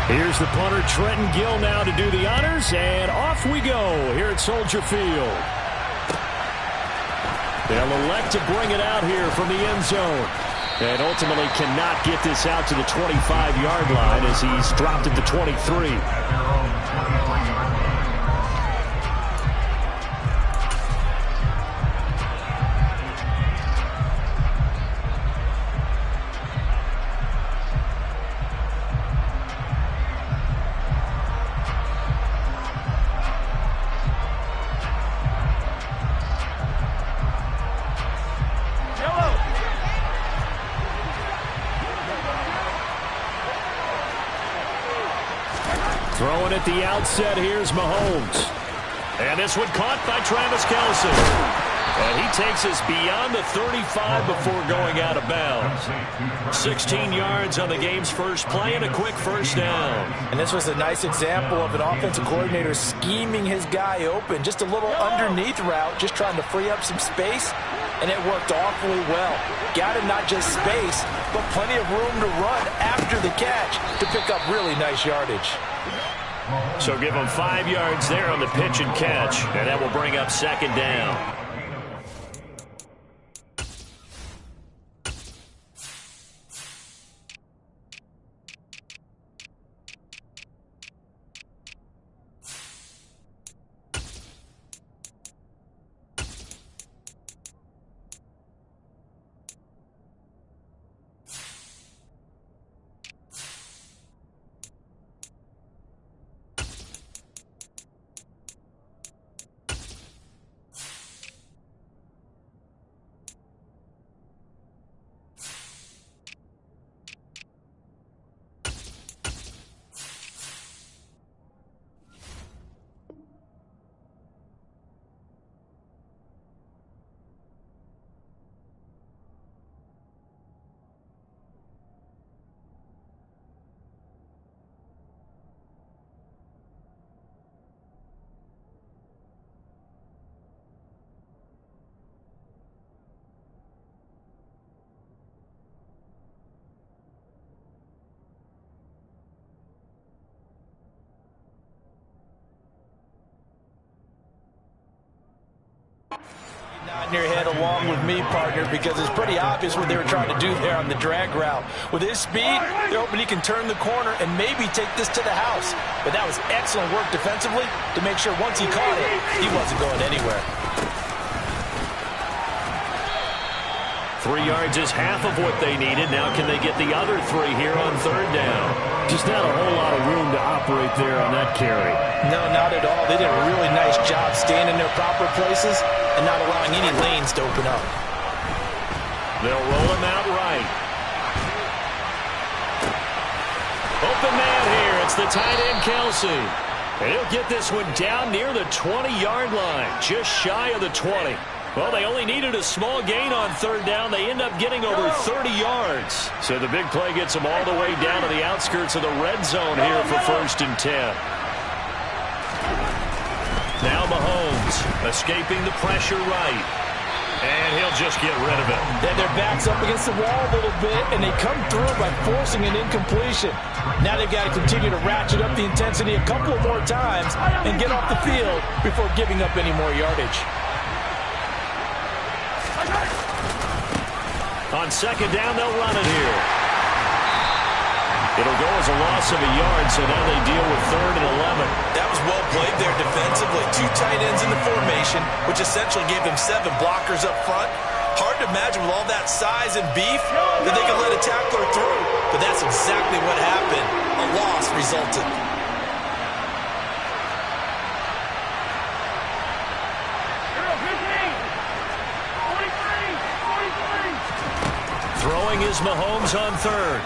Here's the punter, Trenton Gill, now to do the honors, and off we go here at Soldier Field. They'll elect to bring it out here from the end zone. And ultimately cannot get this out to the 25-yard line as he's dropped at the 23. Throwing at the outset, here's Mahomes. And this one caught by Travis Kelce. And he takes us beyond the 35 before going out of bounds. 16 yards on the game's first play and a quick first down. And this was a nice example of an offensive coordinator scheming his guy open. Just a little underneath route, just trying to free up some space. And it worked awfully well. Got him not just space, but plenty of room to run after the catch to pick up really nice yardage. So give him 5 yards there on the pitch and catch, and that will bring up second down. In your head along with me, partner, because it's pretty obvious what they were trying to do there on the drag route. With his speed, they're hoping he can turn the corner and maybe take this to the house. But that was excellent work defensively to make sure once he caught it, he wasn't going anywhere. 3 yards is half of what they needed. Now can they get the other 3 here on third down? Just not a whole lot of room to operate there on that carry. No, not at all. They did a really nice job staying in their proper places and not allowing any lanes to open up. They'll roll him out right. Open man here. It's the tight end, Kelce. And he'll get this one down near the 20-yard line, just shy of the 20. Well, they only needed a small gain on third down. They end up getting over 30 yards. So the big play gets them all the way down to the outskirts of the red zone here for 1st and 10. Now Mahomes escaping the pressure right. And he'll just get rid of it. Then their back's up against the wall a little bit, and they come through by forcing an incompletion. Now they've got to continue to ratchet up the intensity a couple of more times and get off the field before giving up any more yardage. On second down, they'll run it here. It'll go as a loss of a yard, so now they deal with 3rd and 11. That was well played there defensively. 2 tight ends in the formation, which essentially gave them 7 blockers up front. Hard to imagine with all that size and beef that they could let a tackler through. But that's exactly what happened. A loss resulted. Throwing is Mahomes on 3rd.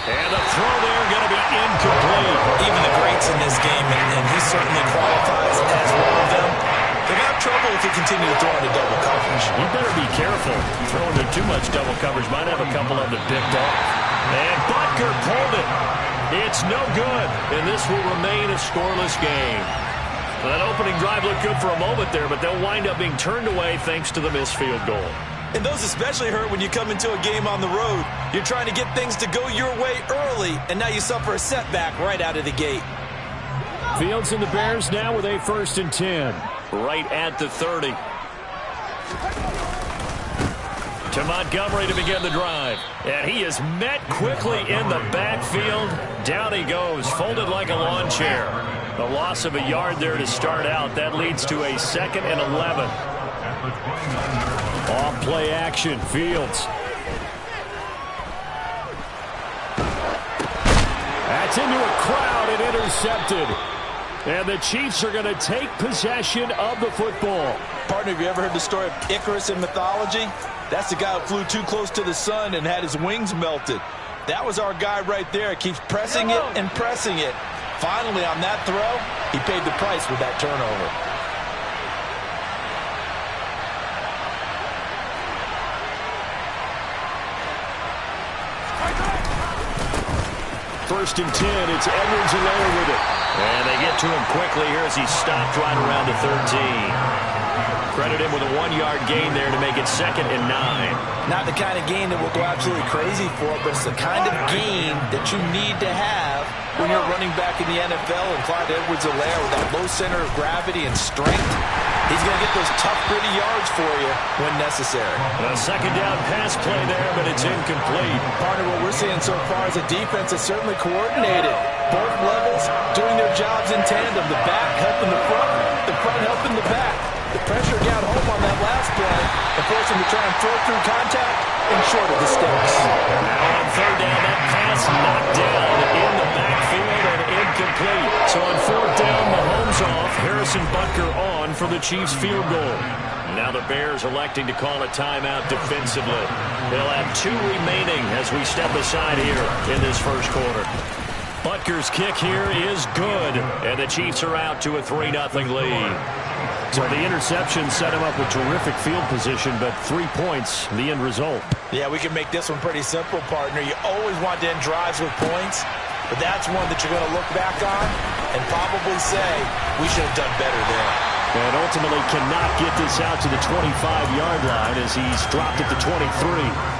And the throw there going to be incomplete. Even the greats in this game, and he certainly qualifies as one of them, they're going to have trouble if you continue to throw into double coverage. You better be careful. Throwing into too much double coverage might have a couple of them picked off. And Butker pulled it. It's no good, and this will remain a scoreless game. Well, that opening drive looked good for a moment there, but they'll wind up being turned away thanks to the missed field goal. And those especially hurt when you come into a game on the road. You're trying to get things to go your way early, and now you suffer a setback right out of the gate. Fields and the Bears now with a 1st and 10. Right at the 30. To Montgomery to begin the drive. And he is met quickly in the backfield. Down he goes, folded like a lawn chair. A loss of a yard there to start out. That leads to a 2nd and 11. Off play action, Fields. That's into a crowd and intercepted. And the Chiefs are going to take possession of the football. Partner, have you ever heard the story of Icarus in mythology? That's the guy who flew too close to the sun and had his wings melted. That was our guy right there. Keeps pressing it and pressing it. Finally, on that throw, he paid the price with that turnover. 1st and 10. It's Edwards-Helaire with it. And they get to him quickly here as he stopped right around the 13. Credit him with a 1-yard gain there to make it 2nd and 9. Not the kind of gain that we'll go absolutely crazy for, but it's the kind of gain that you need to have when you're running back in the NFL. And Clyde Edwards-Helaire with that low center of gravity and strength, he's going to get those tough, gritty yards for you when necessary. A 2nd down pass play there, but it's incomplete. Partner, what we're seeing so far is a defense that's certainly coordinated. Both levels doing their jobs in tandem. The back helping the front helping the back. The pressure got home on that last play and forced him to try and throw through contact and short of the sticks. Now on 3rd down, that pass knocked down in the backfield and incomplete. So on 4th down, Mahomes off, Harrison Butker on for the Chiefs field goal. Now the Bears electing to call a timeout defensively. They'll have 2 remaining as we step aside here in this 1st quarter. Butker's kick here is good, and the Chiefs are out to a 3-0 lead. So the interception set him up with terrific field position, but 3 points, the end result. Yeah, we can make this one pretty simple, partner. You always want to end drives with points, but that's one that you're going to look back on and probably say, we should have done better there. And ultimately cannot get this out to the 25-yard line as he's dropped at the 23.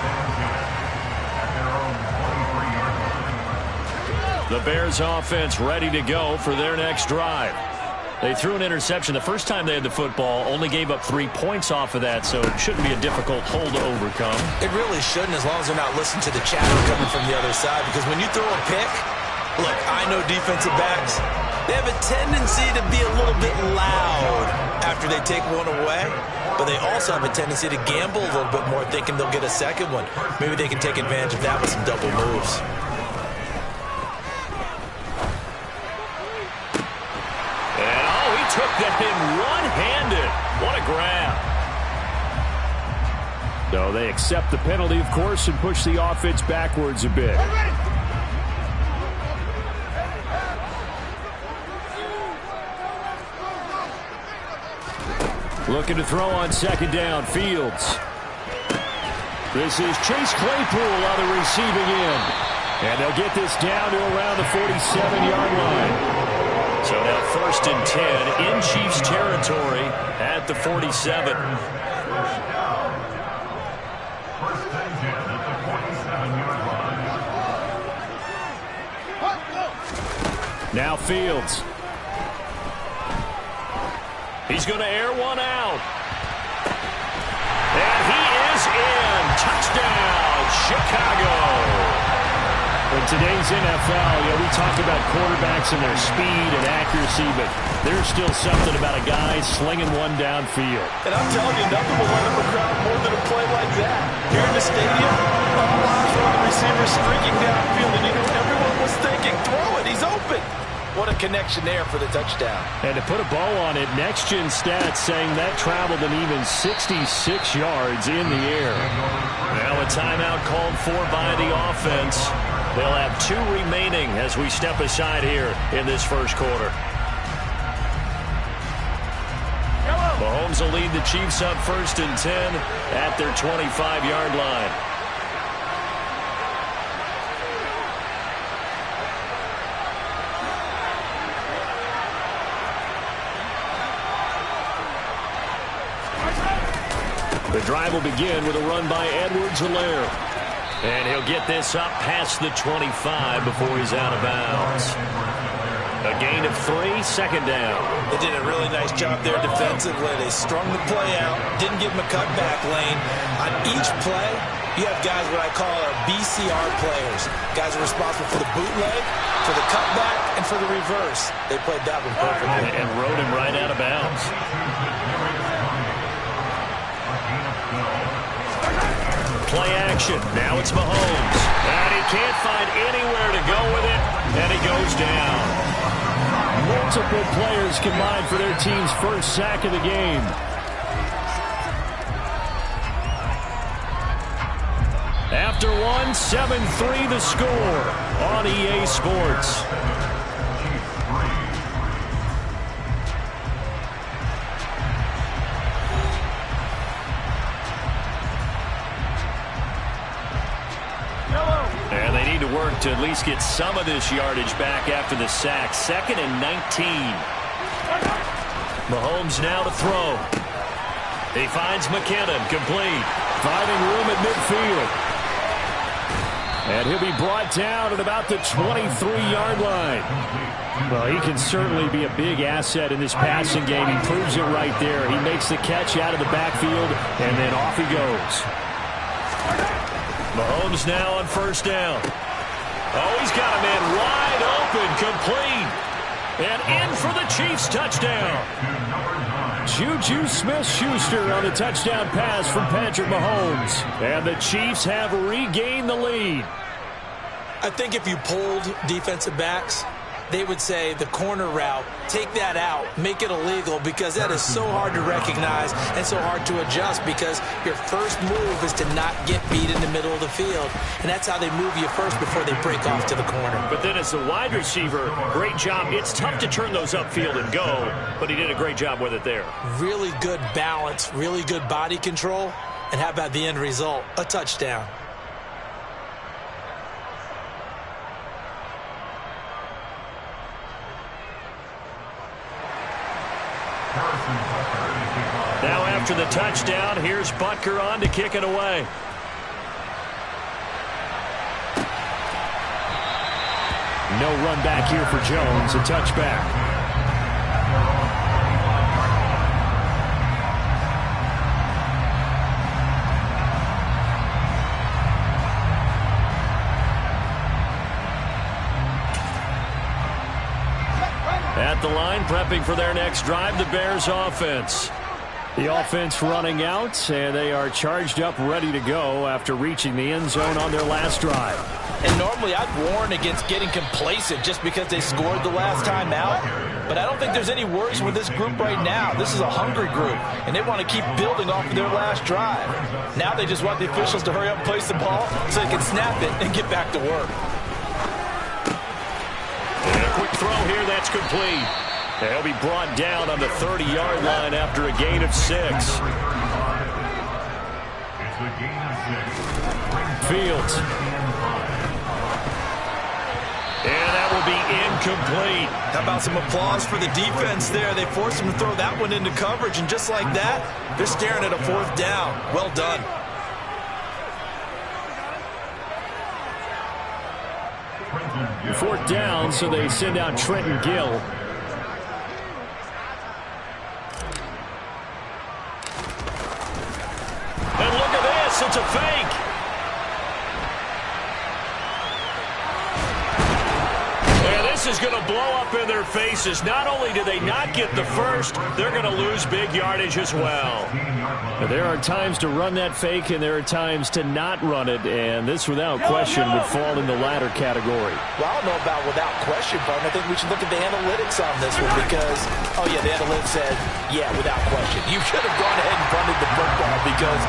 The Bears offense ready to go for their next drive. They threw an interception the first time they had the football, only gave up 3 points off of that, so it shouldn't be a difficult hole to overcome. It really shouldn't, as long as they're not listening to the chatter coming from the other side, because when you throw a pick, look, I know defensive backs, they have a tendency to be a little bit loud after they take one away, but they also have a tendency to gamble a little bit more, thinking they'll get a second one. Maybe they can take advantage of that with some double moves. Took that in one-handed. What a grab. So they accept the penalty, of course, and push the offense backwards a bit. Looking to throw on 2nd down, Fields. This is Chase Claypool on the receiving end. And they'll get this down to around the 47-yard line. So now 1st and 10 in Chiefs territory at the 47. Now Fields. He's going to air one out. And he is in. Touchdown, Chicago. In today's NFL, we talk about quarterbacks and their speed and accuracy, but there's still something about a guy slinging one downfield. And I'm telling you, nothing will light up a crowd more than a play like that. Here in the stadium, all eyes were on the receiver streaking downfield, and everyone was thinking, throw it, he's open. What a connection there for the touchdown. And to put a bow on it, Next Gen Stats saying that traveled an even 66 yards in the air. Now a timeout called for by the offense. They'll have 2 remaining as we step aside here in this 1st quarter. Mahomes will lead the Chiefs up 1st and 10 at their 25-yard line. The drive will begin with a run by Edwards-Helaire. And he'll get this up past the 25 before he's out of bounds. A gain of 3, second down. They did a really nice job there defensively. They strung the play out, didn't give him a cutback lane. On each play, you have guys what I call our BCR players. Guys are responsible for the bootleg, for the cutback, and for the reverse. They played that one perfectly. And rode him right out of bounds. Play action. Now it's Mahomes. And he can't find anywhere to go with it, and he goes down. Multiple players combined for their team's first sack of the game. After one, 7-3 the score on EA Sports. And they need to work to at least get some of this yardage back after the sack. 2nd and 19. Mahomes now to throw. He finds McKinnon, complete. Finding room at midfield. And he'll be brought down at about the 23-yard line. Well, he can certainly be a big asset in this passing game. He proves it right there. He makes the catch out of the backfield, and then off he goes. Mahomes now on first down. Oh, he's got a man wide open, complete. And in for the Chiefs touchdown. Juju Smith-Schuster on the touchdown pass from Patrick Mahomes. And the Chiefs have regained the lead. I think if you polled defensive backs, they would say the corner route, take that out, make it illegal, because that is so hard to recognize and so hard to adjust, because your first move is to not get beat in the middle of the field. And that's how they move you first before they break off to the corner. But then as the wide receiver, great job. It's tough to turn those upfield and go, but he did a great job with it there. Really good balance, really good body control. And how about the end result? A touchdown. Now after the touchdown, here's Butker on to kick it away. No run back here for Jones, a touchback. At the line, prepping for their next drive, the Bears offense. The offense running out, and they are charged up, ready to go after reaching the end zone on their last drive. And normally I'd warn against getting complacent just because they scored the last time out. But I don't think there's any worries with this group right now. This is a hungry group, and they want to keep building off of their last drive. Now they just want the officials to hurry up and place the ball so they can snap it and get back to work. And a quick throw here, that's complete. They'll be brought down on the 30-yard line after a gain of 6. Fields. And that will be incomplete. How about some applause for the defense there? They forced him to throw that one into coverage, and just like that, they're staring at a 4th down. Well done. Fourth down, so they send out Trenton Gill. And look at this, it's a fake. And this is going to blow up in their faces. Not only do they not get the first, they're going to lose big yardage as well. There are times to run that fake, and there are times to not run it, and this, without question, would fall in the latter category. Well, I don't know about without question, but I think we should look at the analytics on this one because, oh, yeah, the analytics said, yeah, without question. You should have gone ahead and punted the football because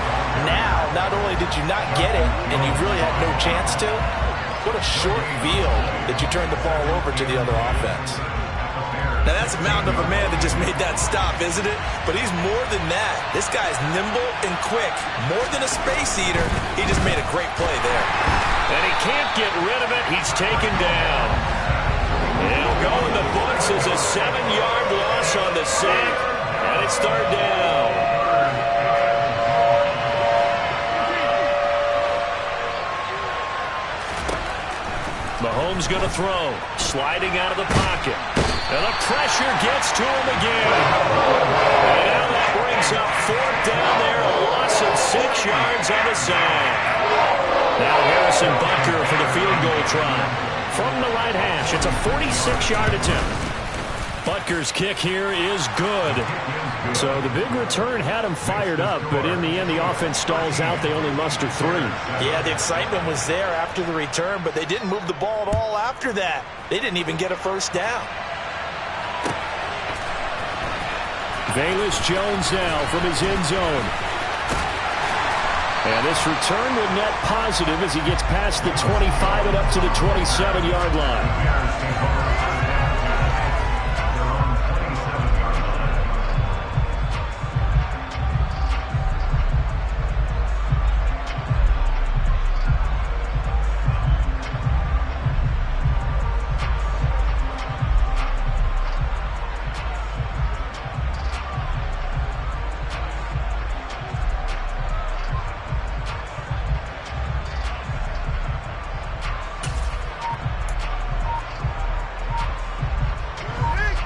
now, not only did you not get it, and you really had no chance to, what a short field that you turned the ball over to the other offense. Now, that's a mountain of a man that just made that stop, isn't it? But he's more than that. This guy's nimble and quick. More than a space eater, he just made a great play there. And he can't get rid of it. He's taken down. It'll go in the books as a 7-yard loss on the sack, and it's 3rd down. Mahomes going to throw. Sliding out of the pocket. And the pressure gets to him again. And now that brings up fourth down there. A loss of 6 yards on the sack. Now Harrison Butker for the field goal try. From the right hash, it's a 46-yard attempt. Butker's kick here is good. So the big return had him fired up, but in the end, the offense stalls out. They only muster 3. Yeah, the excitement was there after the return, but they didn't move the ball at all after that. They didn't even get a first down. Velus Jones now from his end zone. And this return will net positive as he gets past the 25 and up to the 27-yard line.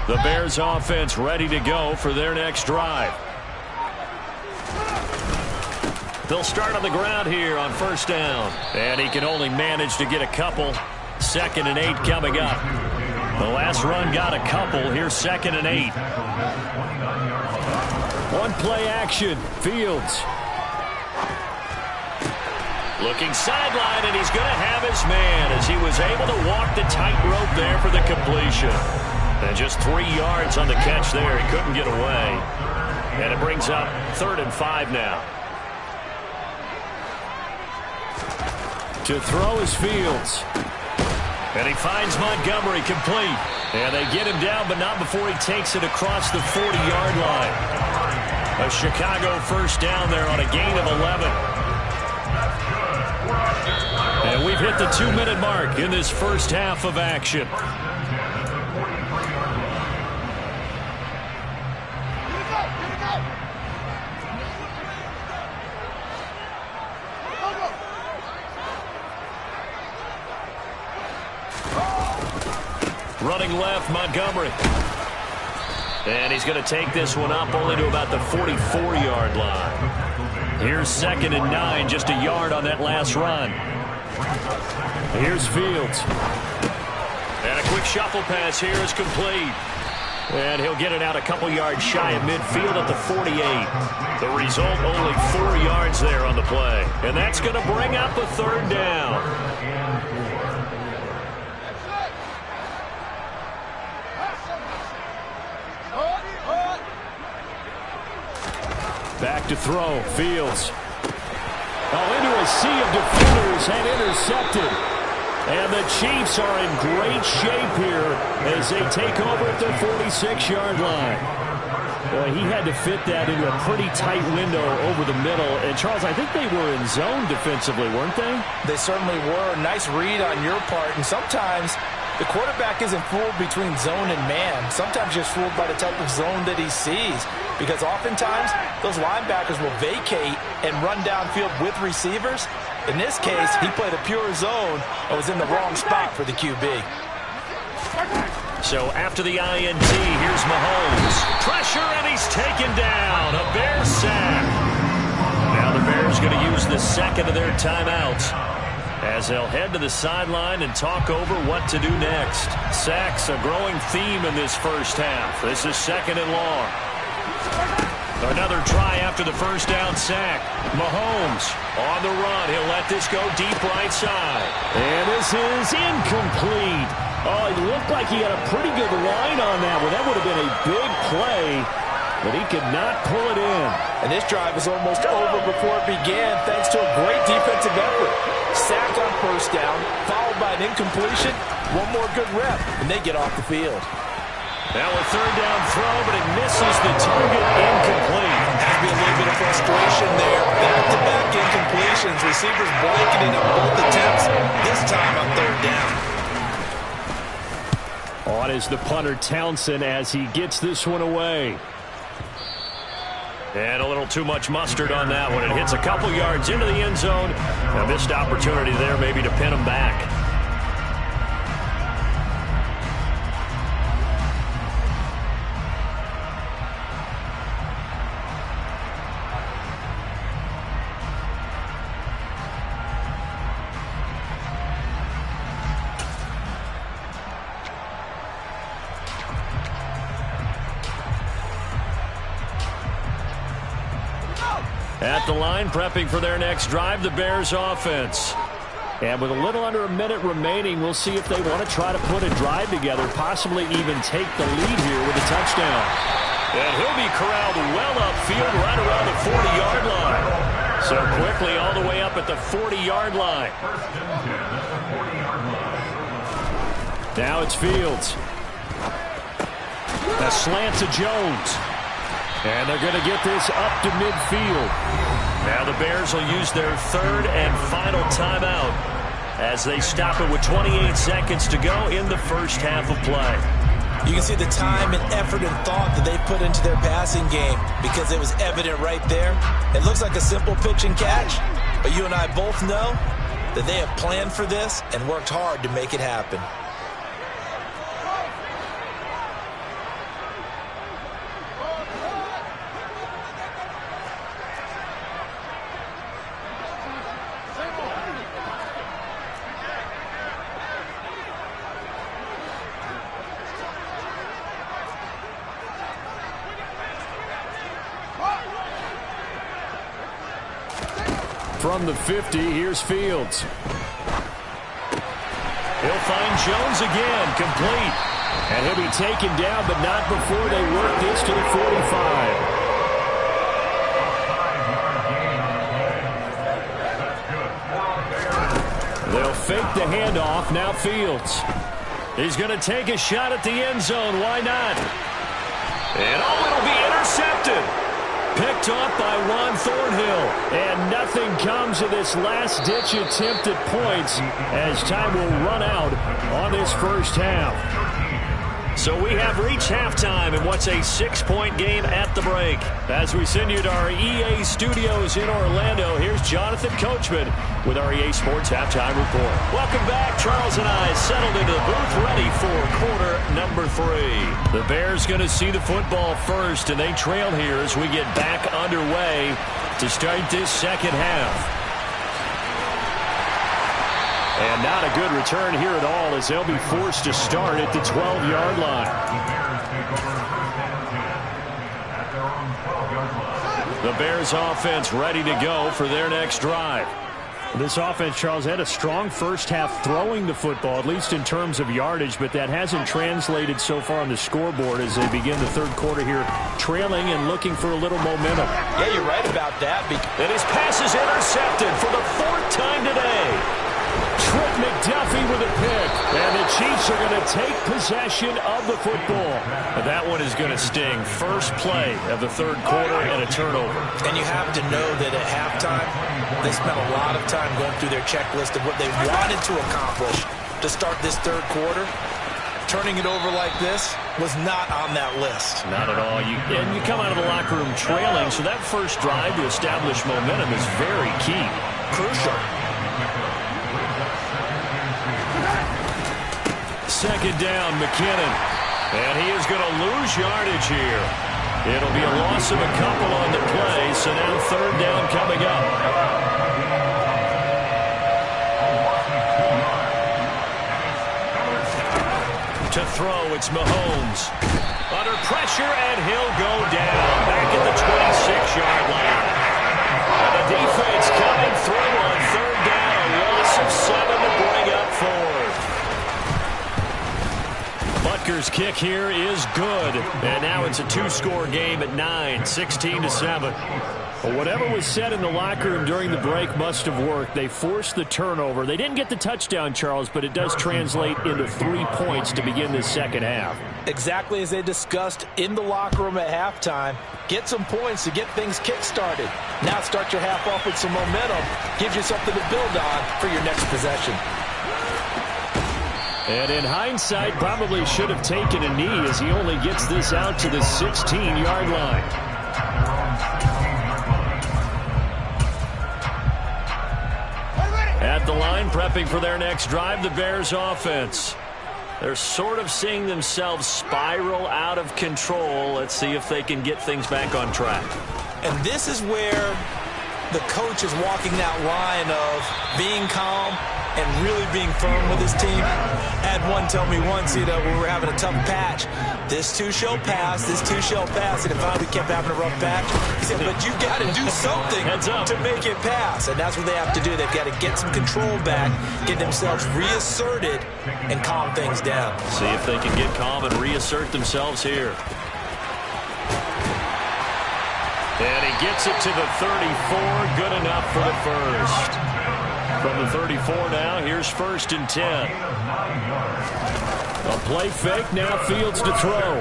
The Bears offense ready to go for their next drive. They'll start on the ground here on first down. And he can only manage to get a couple. 2nd and 8 coming up. The last run got a couple. Here's 2nd and 8. One play action. Fields. Looking sideline, and he's going to have his man as he was able to walk the tightrope there for the completion. And just 3 yards on the catch there. He couldn't get away. And it brings up 3rd and 5 now. To throw is Fields. And he finds Montgomery complete. And they get him down, but not before he takes it across the 40-yard line. A Chicago first down there on a gain of 11. And we've hit the 2-minute mark in this first half of action. Running left, Montgomery. And he's going to take this one up only to about the 44-yard line. Here's 2nd and 9, just a yard on that last run. Here's Fields. And a quick shuffle pass here is complete. And he'll get it out a couple yards shy of midfield at the 48. The result, only 4 yards there on the play. And that's going to bring up a 3rd down. Back to throw. Fields. Into a sea of defenders and intercepted. And the Chiefs are in great shape here as they take over at their 46-yard line. Well, he had to fit that into a pretty tight window over the middle. And, Charles, I think they were in zone defensively, weren't they? They certainly were. Nice read on your part. And sometimes the quarterback isn't fooled between zone and man. Sometimes just fooled by the type of zone that he sees. Because oftentimes, those linebackers will vacate and run downfield with receivers. In this case, he played a pure zone and was in the wrong spot for the QB. So after the INT, here's Mahomes. Pressure, and he's taken down. A Bears sack. Now the Bears going to use the 2nd of their timeouts as they'll head to the sideline and talk over what to do next. Sacks, a growing theme in this first half. This is 2nd and long. Another try after the first down sack. Mahomes on the run. He'll let this go deep right side. And this is incomplete. Oh, it looked like he had a pretty good line on that one. That would have been a big play, but he could not pull it in. And this drive was almost over before it began thanks to a great defensive effort. Sacked on first down, followed by an incompletion. One more good rep, and they get off the field. Now a 3rd down throw, but it misses the target. Incomplete. Has to be a little bit of frustration there. Back-to-back incompletions. Receivers blanketing up both attempts, this time on 3rd down. On is the punter Townsend as he gets this one away. And a little too much mustard on that one. It hits a couple yards into the end zone. A missed opportunity there maybe to pin him back. At the line, prepping for their next drive, the Bears offense. And with a little under a minute remaining, we'll see if they want to try to put a drive together, possibly even take the lead here with a touchdown. And he'll be corralled well upfield right around the 40-yard line. So quickly all the way up at the 40-yard line. Now it's Fields. A slant to Jones. And they're going to get this up to midfield. Now the Bears will use their third and final timeout as they stop it with 28 seconds to go in the first half of play. You can see the time and effort and thought that they put into their passing game because it was evident right there. It looks like a simple pitch and catch, but you and I both know that they have planned for this and worked hard to make it happen. From the 50, here's Fields. He'll find Jones again, complete. And he'll be taken down, but not before they work this to the 45. They'll fake the handoff, now Fields. He's going to take a shot at the end zone, why not? And it'll be intercepted. Picked off by Ron Thornhill. And nothing comes of this last-ditch attempt at points as time will run out on this first half. So we have reached halftime in what's a 6-point game at the break. As we send you to our EA studios in Orlando, here's Jonathan Coachman with our EA Sports Halftime Report. Welcome back. Charles and I settled into the booth ready for quarter number 3. The Bears going to see the football first, and they trail here as we get back underway to start this second half. And not a good return here at all as they'll be forced to start at the 12-yard line. The Bears offense ready to go for their next drive. This offense, Charles, had a strong first half throwing the football, at least in terms of yardage, but that hasn't translated so far on the scoreboard as they begin the third quarter here, trailing and looking for a little momentum. Yeah, you're right about that. And his pass is intercepted for the 4th time today. Trent McDuffie with a pick, and the Chiefs are going to take possession of the football. And that one is going to sting. First play of the third quarter and a turnover. And you have to know that at halftime, they spent a lot of time going through their checklist of what they wanted to accomplish to start this third quarter. Turning it over like this was not on that list. Not at all. And you come out of the locker room trailing, so that first drive to establish momentum is very key. Crucial. Second down, McKinnon. And he is going to lose yardage here. It'll be a loss of a couple on the play, so now third down coming up. To throw, it's Mahomes. Under pressure, and he'll go down. Back at the 26-yard line. And the defense coming through on third down. A loss of 7 to bring up fourth. Butker's kick here is good. And now it's a 2-score game at 9, 16-7. Well, whatever was said in the locker room during the break must have worked. They forced the turnover. They didn't get the touchdown, Charles, but it does translate into 3 points to begin this second half. Exactly as they discussed in the locker room at halftime. Get some points to get things kick-started. Now start your half off with some momentum. Gives you something to build on for your next possession. And in hindsight, probably should have taken a knee as he only gets this out to the 16-yard line. At the line, prepping for their next drive, the Bears offense. They're sort of seeing themselves spiral out of control. Let's see if they can get things back on track. And this is where the coach is walking that line of being calm and really being firm with his team. I had one tell me once, we were having a tough patch. This too shall pass, this too shall pass. And if we kept having a rough patch, he said, but you got to do something to make it pass. And that's what they have to do. They've got to get some control back, get themselves reasserted, and calm things down. See if they can get calm and reassert themselves here. And he gets it to the 34. Good enough for the first. From the 34 now, here's 1st and 10. A play fake, now Fields to throw.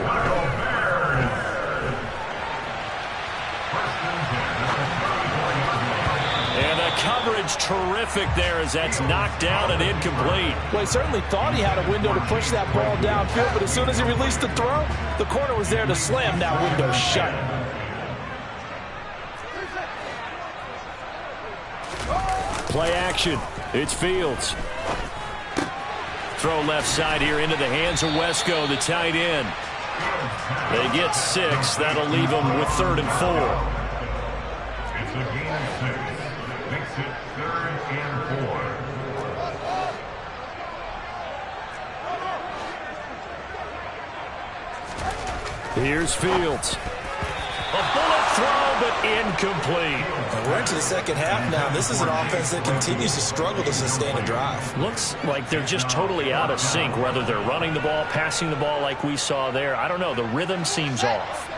And the coverage terrific there as that's knocked down and incomplete. Well, he certainly thought he had a window to push that ball downfield, but as soon as he released the throw, the corner was there to slam that window shut. Play action. It's Fields. Throw left side here into the hands of Wesco, the tight end. They get 6. That'll leave them with 3rd and 4. It's a gain of 6. Makes it 3rd and 4. Here's Fields. A bullet throw, but incomplete. And we're into the second half now. This is an offense that continues to struggle to sustain a drive. Looks like they're just totally out of sync, whether they're running the ball, passing the ball like we saw there. I don't know. The rhythm seems off.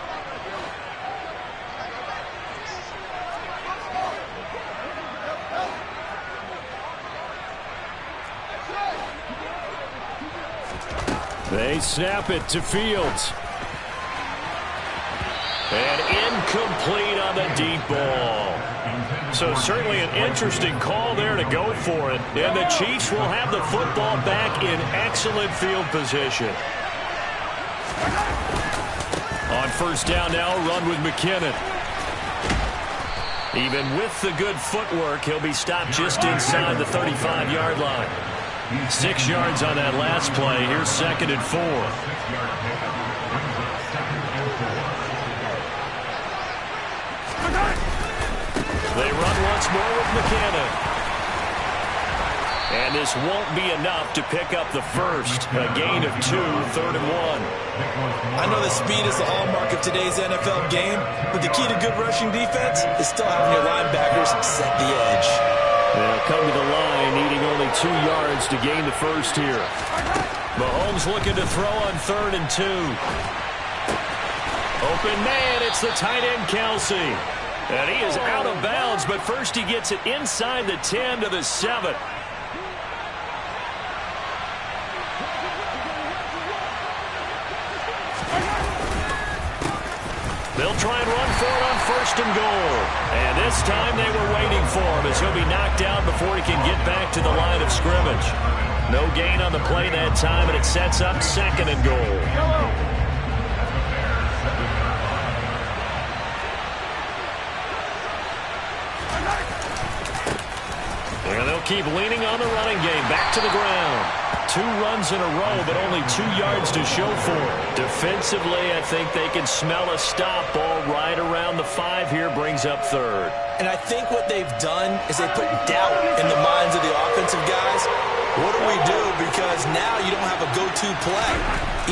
They snap it to Fields. And incomplete on the deep ball. So certainly an interesting call there to go for it. And the Chiefs will have the football back in excellent field position. On 1st down now, run with McKinnon. Even with the good footwork, he'll be stopped just inside the 35-yard line. 6 yards on that last play. Here's 2nd and 4. They run once more with McKinnon. And this won't be enough to pick up the first. A gain of 2, 3rd and 1. I know that speed is the hallmark of today's NFL game, but the key to good rushing defense is still having your linebackers set the edge. They'll come to the line, needing only 2 yards to gain the first here. Mahomes looking to throw on 3rd and 2. Open man, it's the tight end, Kelsey. And he is out of bounds, but first he gets it inside the 10 to the 7. They'll try and run for it on 1st and goal. And this time they were waiting for him as he'll be knocked down before he can get back to the line of scrimmage. No gain on the play that time, and it sets up 2nd and goal. And they'll keep leaning on the running game. Back to the ground. 2 runs in a row, but only 2 yards to show for it. Defensively, I think they can smell a stop. Ball right around the 5 here, brings up 3rd. And I think what they've done is they put doubt in the minds of the offensive guys. What do we do? Because now you don't have a go-to play.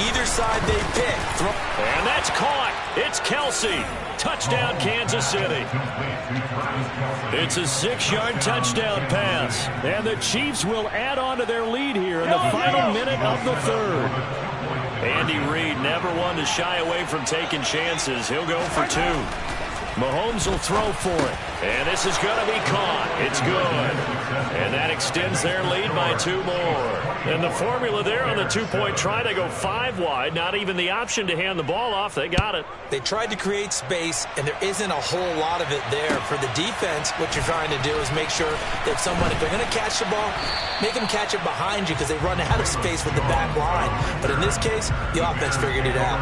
Either side they pick. And that's caught. It's Kelsey. Touchdown, Kansas City. It's a 6-yard touchdown pass. And the Chiefs will add on to their lead here in the final minute of the 3rd. Andy Reid never one to shy away from taking chances. He'll go for 2. Mahomes will throw for it. And this is going to be caught. It's good. And that extends their lead by 2 more. And the formula there on the 2-point try to go 5 wide. Not even the option to hand the ball off. They got it. They tried to create space, and there isn't a whole lot of it there. For the defense, what you're trying to do is make sure that someone, if they're going to catch the ball, make them catch it behind you because they run out of space with the back line. But in this case, the offense figured it out.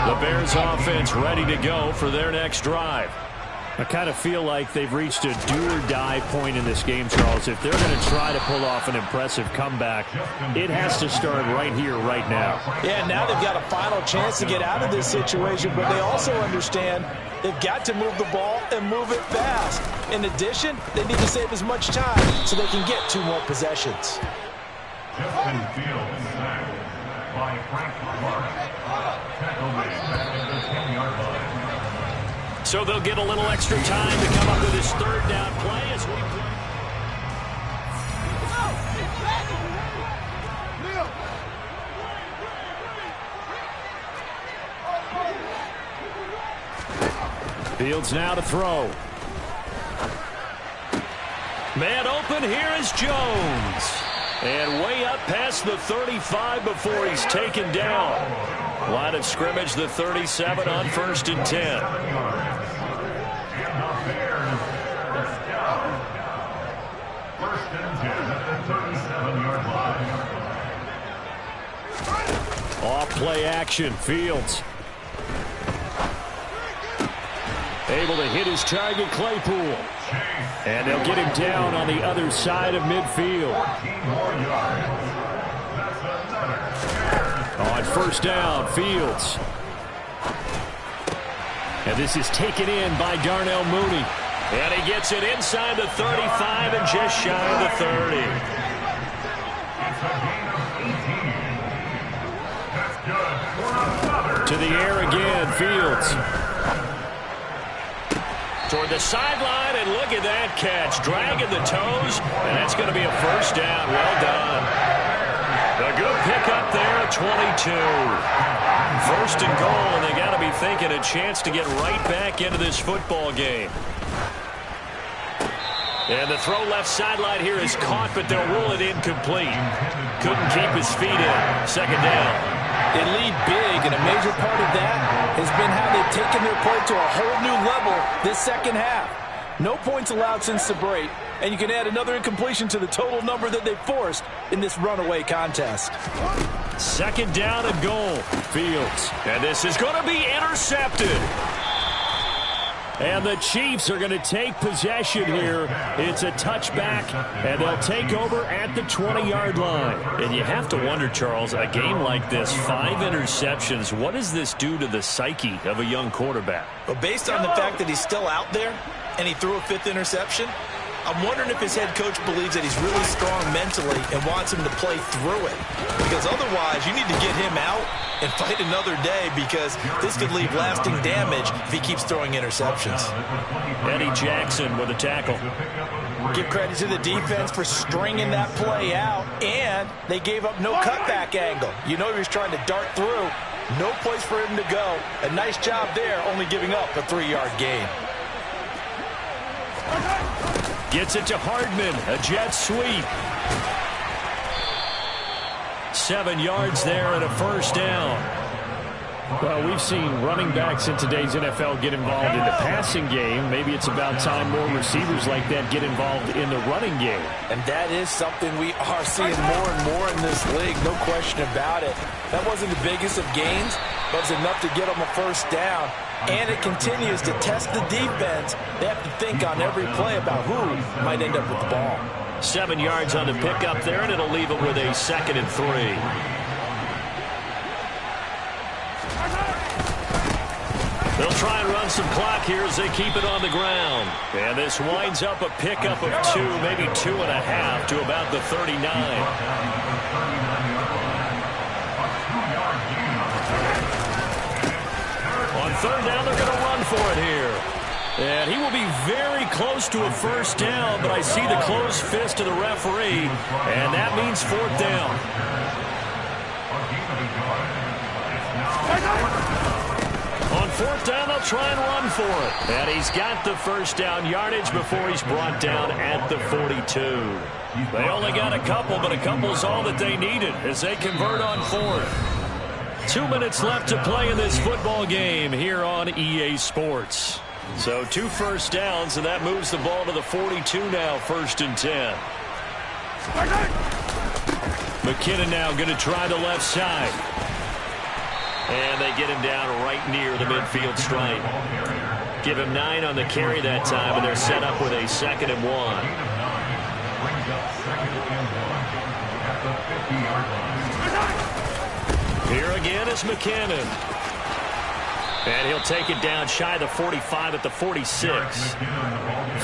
The Bears offense ready to go for their next drive. I kind of feel like they've reached a do-or-die point in this game, Charles. If they're going to try to pull off an impressive comeback, it has to start right here, right now. Yeah, now they've got a final chance to get out of this situation, but they also understand they've got to move the ball and move it fast. In addition, they need to save as much time so they can get 2 more possessions. Justin Fields sacked by Frank Clark. Tackle made back at the 10-yard line. So they'll get a little extra time to come up with this 3rd down play as we play. Fields now to throw. Man open, here is Jones. And way up past the 35 before he's taken down. Line of scrimmage, the 37 on 1st and 10. Off play action, Fields. Able to hit his target, Claypool. And they'll get him down on the other side of midfield. On 1st down, Fields. And this is taken in by Darnell Mooney. And he gets it inside the 35 and just shy of the 30. To the air again, Fields. Toward the sideline, and look at that catch. Dragging the toes, and that's going to be a 1st down. Well done. A good pickup there at 22. 1st and goal, and they got to be thinking a chance to get right back into this football game. And the throw left sideline here is caught, but they'll rule it incomplete. Couldn't keep his feet in. 2nd down. They lead big, and a major part of that has been how they've taken their play to a whole new level this 2nd half. No points allowed since the break, and you can add another incompletion to the total number that they forced in this runaway contest. 2nd down and goal. Fields. And this is going to be intercepted. And the Chiefs are going to take possession here. It's a touchback, and they'll take over at the 20-yard line. And you have to wonder, Charles, a game like this, 5 interceptions, what does this do to the psyche of a young quarterback? Well, based on the fact that he's still out there and he threw a 5th interception, I'm wondering if his head coach believes that he's really strong mentally and wants him to play through it. Because otherwise, you need to get him out and fight another day, because this could leave lasting damage if he keeps throwing interceptions. Eddie Jackson with a tackle. Give credit to the defense for stringing that play out, and they gave up no cutback angle. You know he was trying to dart through. No place for him to go. A nice job there, only giving up a 3-yard gain. Gets it to Hardman, a jet sweep. 7 yards there and a 1st down. Well, we've seen running backs in today's NFL get involved in the passing game. Maybe it's about time more receivers like that get involved in the running game. And that is something we are seeing more and more in this league, no question about it. That wasn't the biggest of gains, but it was enough to get them a 1st down. And it continues to test the defense. They have to think on every play about who might end up with the ball. 7 yards on the pickup there, and it'll leave them with a 2nd and 3. They'll try and run some clock here as they keep it on the ground. And this winds up a pickup of 2, maybe 2.5 to about the 39. On 3rd down, they're going to run for it here. And he will be very close to a 1st down, but I see the closed fist of the referee, and that means 4th down. On 4th down, they'll try and run for it. And he's got the 1st down yardage before he's brought down at the 42. They only got a couple, but a couple's all that they needed as they convert on 4th. 2 minutes left to play in this football game here on EA Sports. So 2 1st downs, and that moves the ball to the 42 now, 1st and 10. McKinnon now going to try the left side. And they get him down right near the midfield stripe. Give him 9 on the carry that time, and they're set up with a 2nd and 1. Here again is McKinnon. And he'll take it down shy of the 45 at the 46.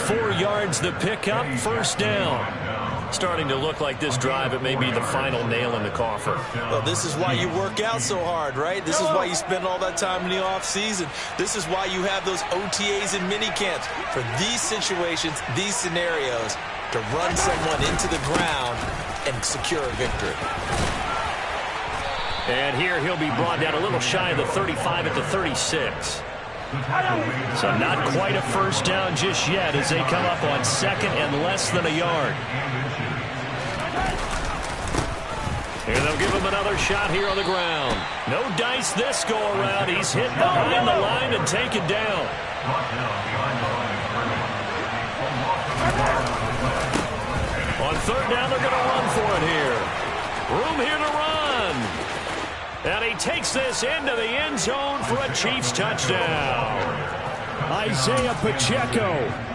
4 yards the pickup, first down. Starting to look like this drive, it may be the final nail in the coffin. Well, this is why you work out so hard, right? This is why you spend all that time in the offseason. This is why you have those OTAs and mini camps. For these situations, these scenarios, to run someone into the ground and secure a victory. And here he'll be brought down a little shy of the 35 at the 36. So not quite a first down just yet as they come up on second and less than a yard. And they'll give him another shot here on the ground. No dice this go around. He's hit behind the line and taken down. On third down, they're going to run for it here. Room here to run. And he takes this into the end zone for a Chiefs touchdown. Isaiah Pacheco.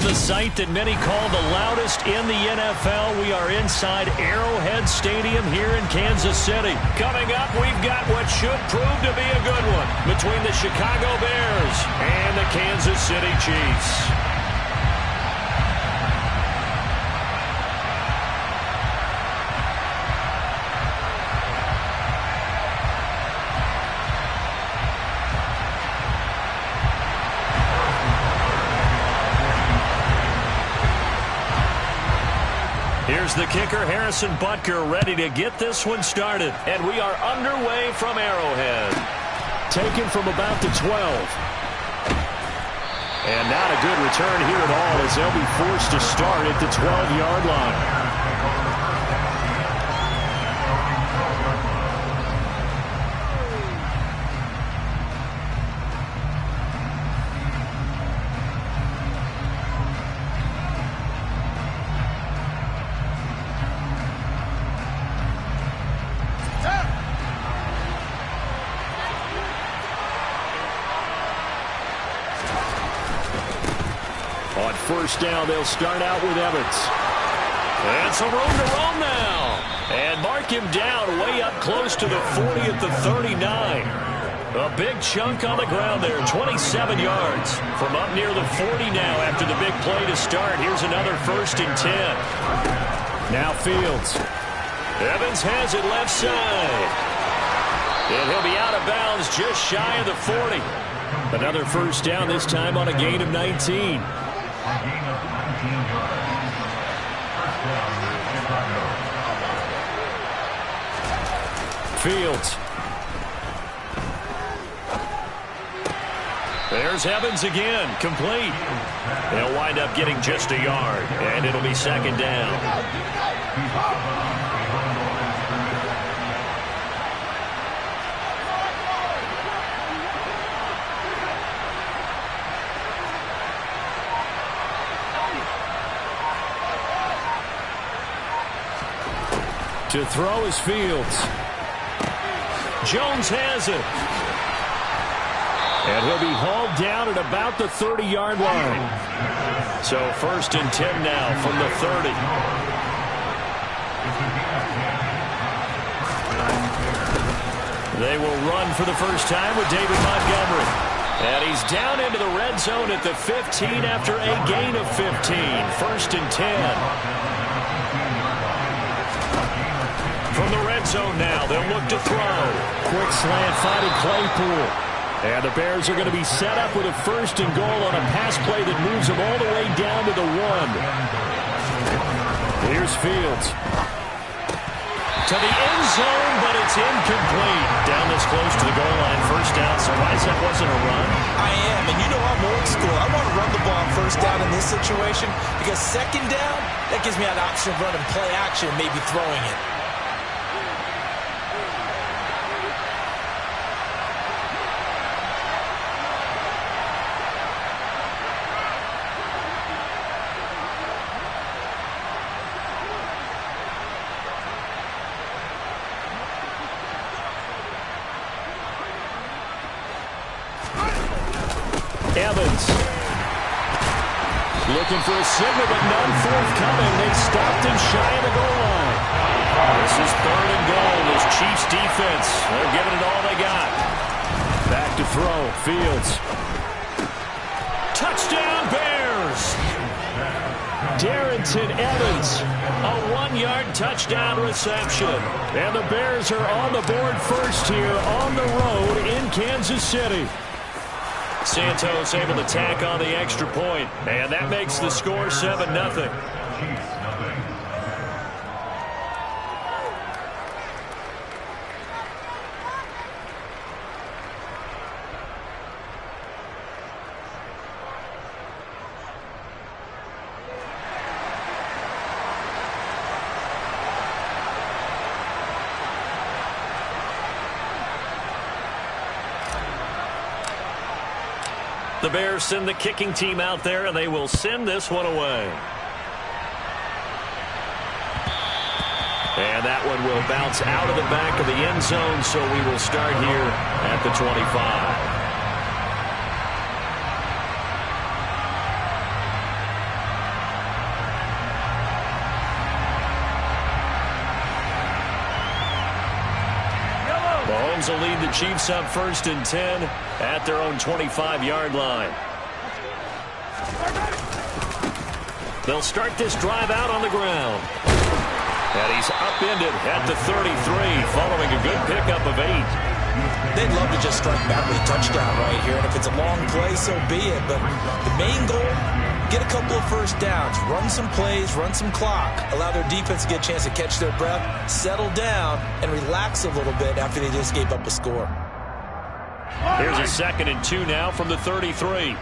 The site that many call the loudest in the NFL. We are inside Arrowhead Stadium here in Kansas City. Coming up, we've got what should prove to be a good one between the Chicago Bears and the Kansas City Chiefs. Here's the kicker, Harrison Butker, ready to get this one started. And we are underway from Arrowhead. Taken from about the 12. And not a good return here at all as they'll be forced to start at the 12-yard line. On first down, they'll start out with Evans. And some room to roam now. And mark him down way up close to the 40 at the 39. A big chunk on the ground there, 27 yards. From up near the 40 now after the big play to start. Here's another 1st and 10. Now Fields. Evans has it left side. And he'll be out of bounds just shy of the 40. Another 1st down, this time on a gain of 19. A gain of 19 yards. First down, Chicago. Fields. There's Evans again, complete. They'll wind up getting just a yard, and it'll be 2nd down. To throw is Fields. Jones has it. And he'll be hauled down at about the 30-yard line. So 1st and 10 now from the 30. They will run for the first time with David Montgomery. And he's down into the red zone at the 15 after a gain of 15. 1st and 10. From the red zone now, they'll look to throw. Quick slant finding Claypool. And the Bears are going to be set up with a 1st and goal on a pass play that moves them all the way down to the 1. Here's Fields. To the end zone, but it's incomplete. Down this close to the goal line, 1st down. Surprised that wasn't a run. I am, and you know I'm old school. I want to run the ball on 1st down in this situation because 2nd down, that gives me an option of running play action and maybe throwing it. Evans. Looking for a signal, but none forthcoming. They stopped him shy of the goal line. This is 3rd and goal. This Chiefs defense, they're giving it all they got. Back to throw. Fields. Touchdown, Bears! Darrington Evans. A 1-yard touchdown reception. And the Bears are on the board first here on the road in Kansas City. Santos able to tack on the extra point, and that makes the score 7-0. The Bears send the kicking team out there, and they will send this one away. And that one will bounce out of the back of the end zone, so we will start here at the 25. Mahomes will lead the Chiefs up 1st and 10 at their own 25-yard line. They'll start this drive out on the ground. And he's upended at the 33 following a good pickup of 8. They'd love to just strike back with a touchdown right here, and if it's a long play, so be it. But the main goal, get a couple of 1st downs, run some plays, run some clock, allow their defense to get a chance to catch their breath, settle down, and relax a little bit after they just gave up a score. Here's a 2nd and 2 now from the 33.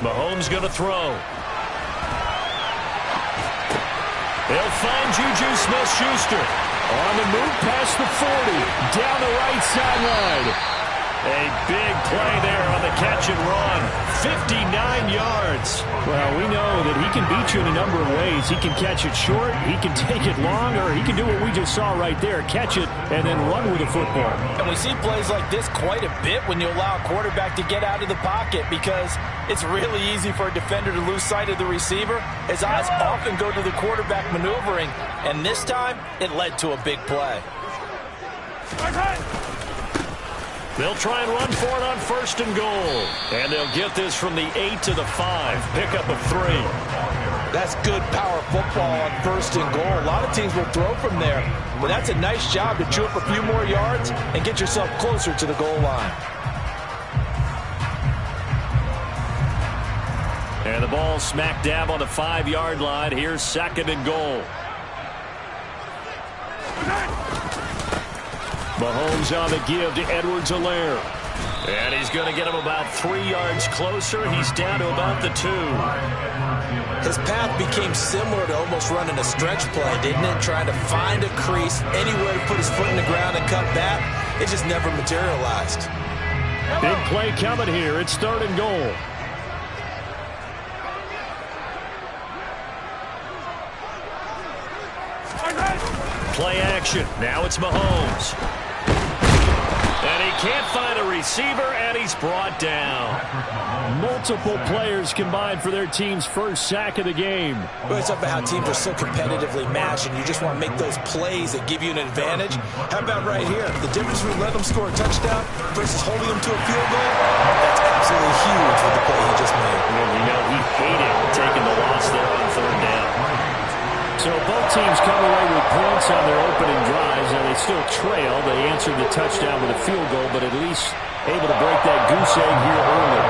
Mahomes going to throw. They'll find Juju Smith-Schuster on the move past the 40, down the right sideline. A big play there on the catch and run. 59 yards. Well, we know that he can beat you in a number of ways. He can catch it short, he can take it long, or he can do what we just saw right there, catch it and then run with the football. And we see plays like this quite a bit when you allow a quarterback to get out of the pocket, because it's really easy for a defender to lose sight of the receiver. His eyes often go to the quarterback maneuvering, and this time it led to a big play. They'll try and run for it on 1st and goal. And they'll get this from the 8 to the 5. Pickup of 3. That's good power football on 1st and goal. A lot of teams will throw from there, but that's a nice job to chew up a few more yards and get yourself closer to the goal line. And the ball smack dab on the 5-yard line. Here's 2nd and goal. Mahomes on the give to Edwards-Helaire. And he's going to get him about 3 yards closer. He's down to about the 2. His path became similar to almost running a stretch play, didn't it? Trying to find a crease, anywhere to put his foot in the ground and cut back. It just never materialized. Big play coming here. It's 3rd and goal. Play action. Now it's Mahomes. And he can't find a receiver, and he's brought down. Multiple players combined for their team's first sack of the game. Well, it's about how teams are so competitively matched, and you just want to make those plays that give you an advantage. How about right here? The difference between letting them score a touchdown versus holding them to a field goal, that's absolutely huge with the play he just made. And you know he hated taking the loss there on 3rd down. So both teams come away with points on their opening drives, and they still trail. They answered the touchdown with a field goal, but at least able to break that goose egg here early.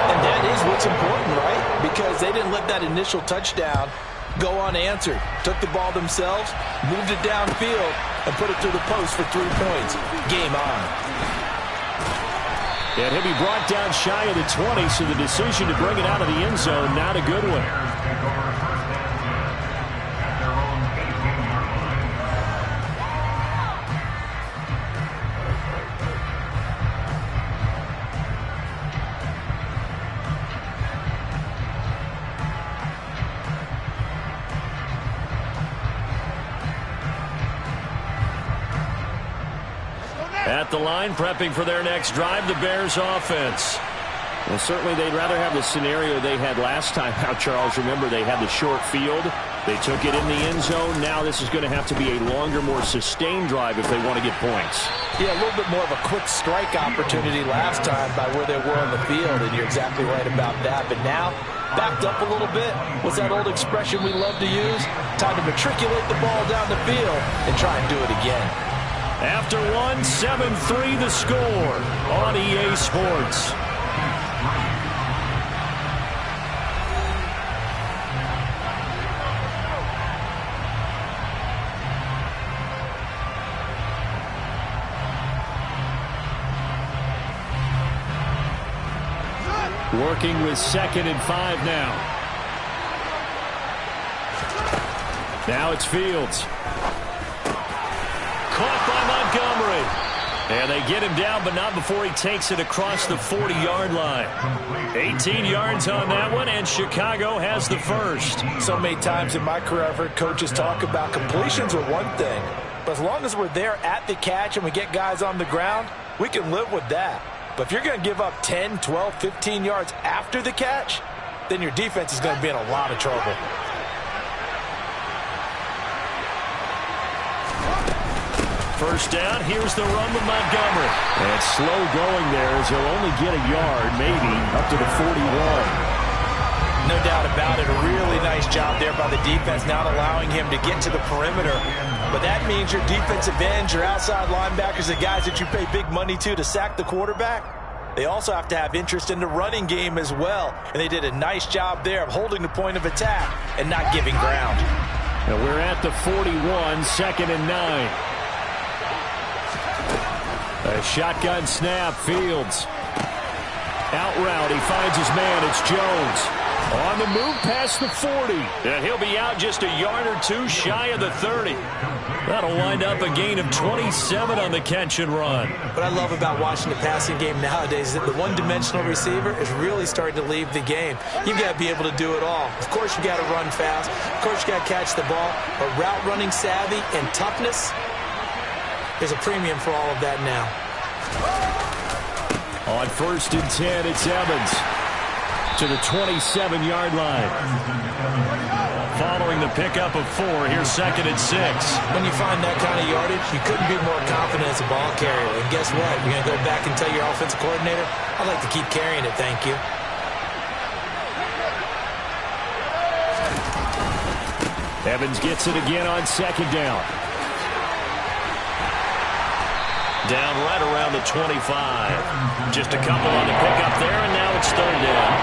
And that is what's important, right? Because they didn't let that initial touchdown go unanswered. Took the ball themselves, moved it downfield, and put it through the post for 3 points. Game on. And he'll be brought down shy of the 20, so the decision to bring it out of the end zone, not a good one. At the line, prepping for their next drive, the Bears offense. Well, certainly they'd rather have the scenario they had last time out, Charles. Remember, they had the short field. They took it in the end zone. Now this is going to have to be a longer, more sustained drive if they want to get points. Yeah, a little bit more of a quick strike opportunity last time by where they were on the field, and you're exactly right about that. But now, backed up a little bit. What's that old expression we love to use? Time to matriculate the ball down the field and try and do it again. After 7-3 the score on EA Sports. Working with 2nd and 5 now. Now it's Fields. Caught by Montgomery. And they get him down, but not before he takes it across the 40-yard line. 18 yards on that one, and Chicago has the first. So many times in my career I've heard coaches talk about completions are one thing, but as long as we're there at the catch and we get guys on the ground, we can live with that. But if you're going to give up 10, 12, 15 yards after the catch, then your defense is going to be in a lot of trouble. First down, here's the run with Montgomery. And slow going there as he'll only get a yard, maybe, up to the 41. No doubt about it. A really nice job there by the defense, not allowing him to get to the perimeter. But that means your defensive ends, your outside linebackers, the guys that you pay big money to sack the quarterback, they also have to have interest in the running game as well. And they did a nice job there of holding the point of attack and not giving ground. Now we're at the 41, 2nd and 9. A shotgun snap, Fields. Out route, he finds his man, it's Jones. On the move past the 40. And he'll be out just a yard or two shy of the 30. That'll wind up a gain of 27 on the catch and run. What I love about watching the passing game nowadays is that the one-dimensional receiver is really starting to leave the game. You've got to be able to do it all. Of course, you got to run fast. Of course, you got to catch the ball. But route running savvy and toughness, there's a premium for all of that now. On 1st and 10, it's Evans to the 27-yard line. Following the pickup of 4, here's 2nd and 6. When you find that kind of yardage, you couldn't be more confident as a ball carrier. And guess what? You're going to go back and tell your offensive coordinator, I'd like to keep carrying it, thank you. Evans gets it again on 2nd down. Down right around the 25. Just a couple on the pickup there, and now it's 3rd down.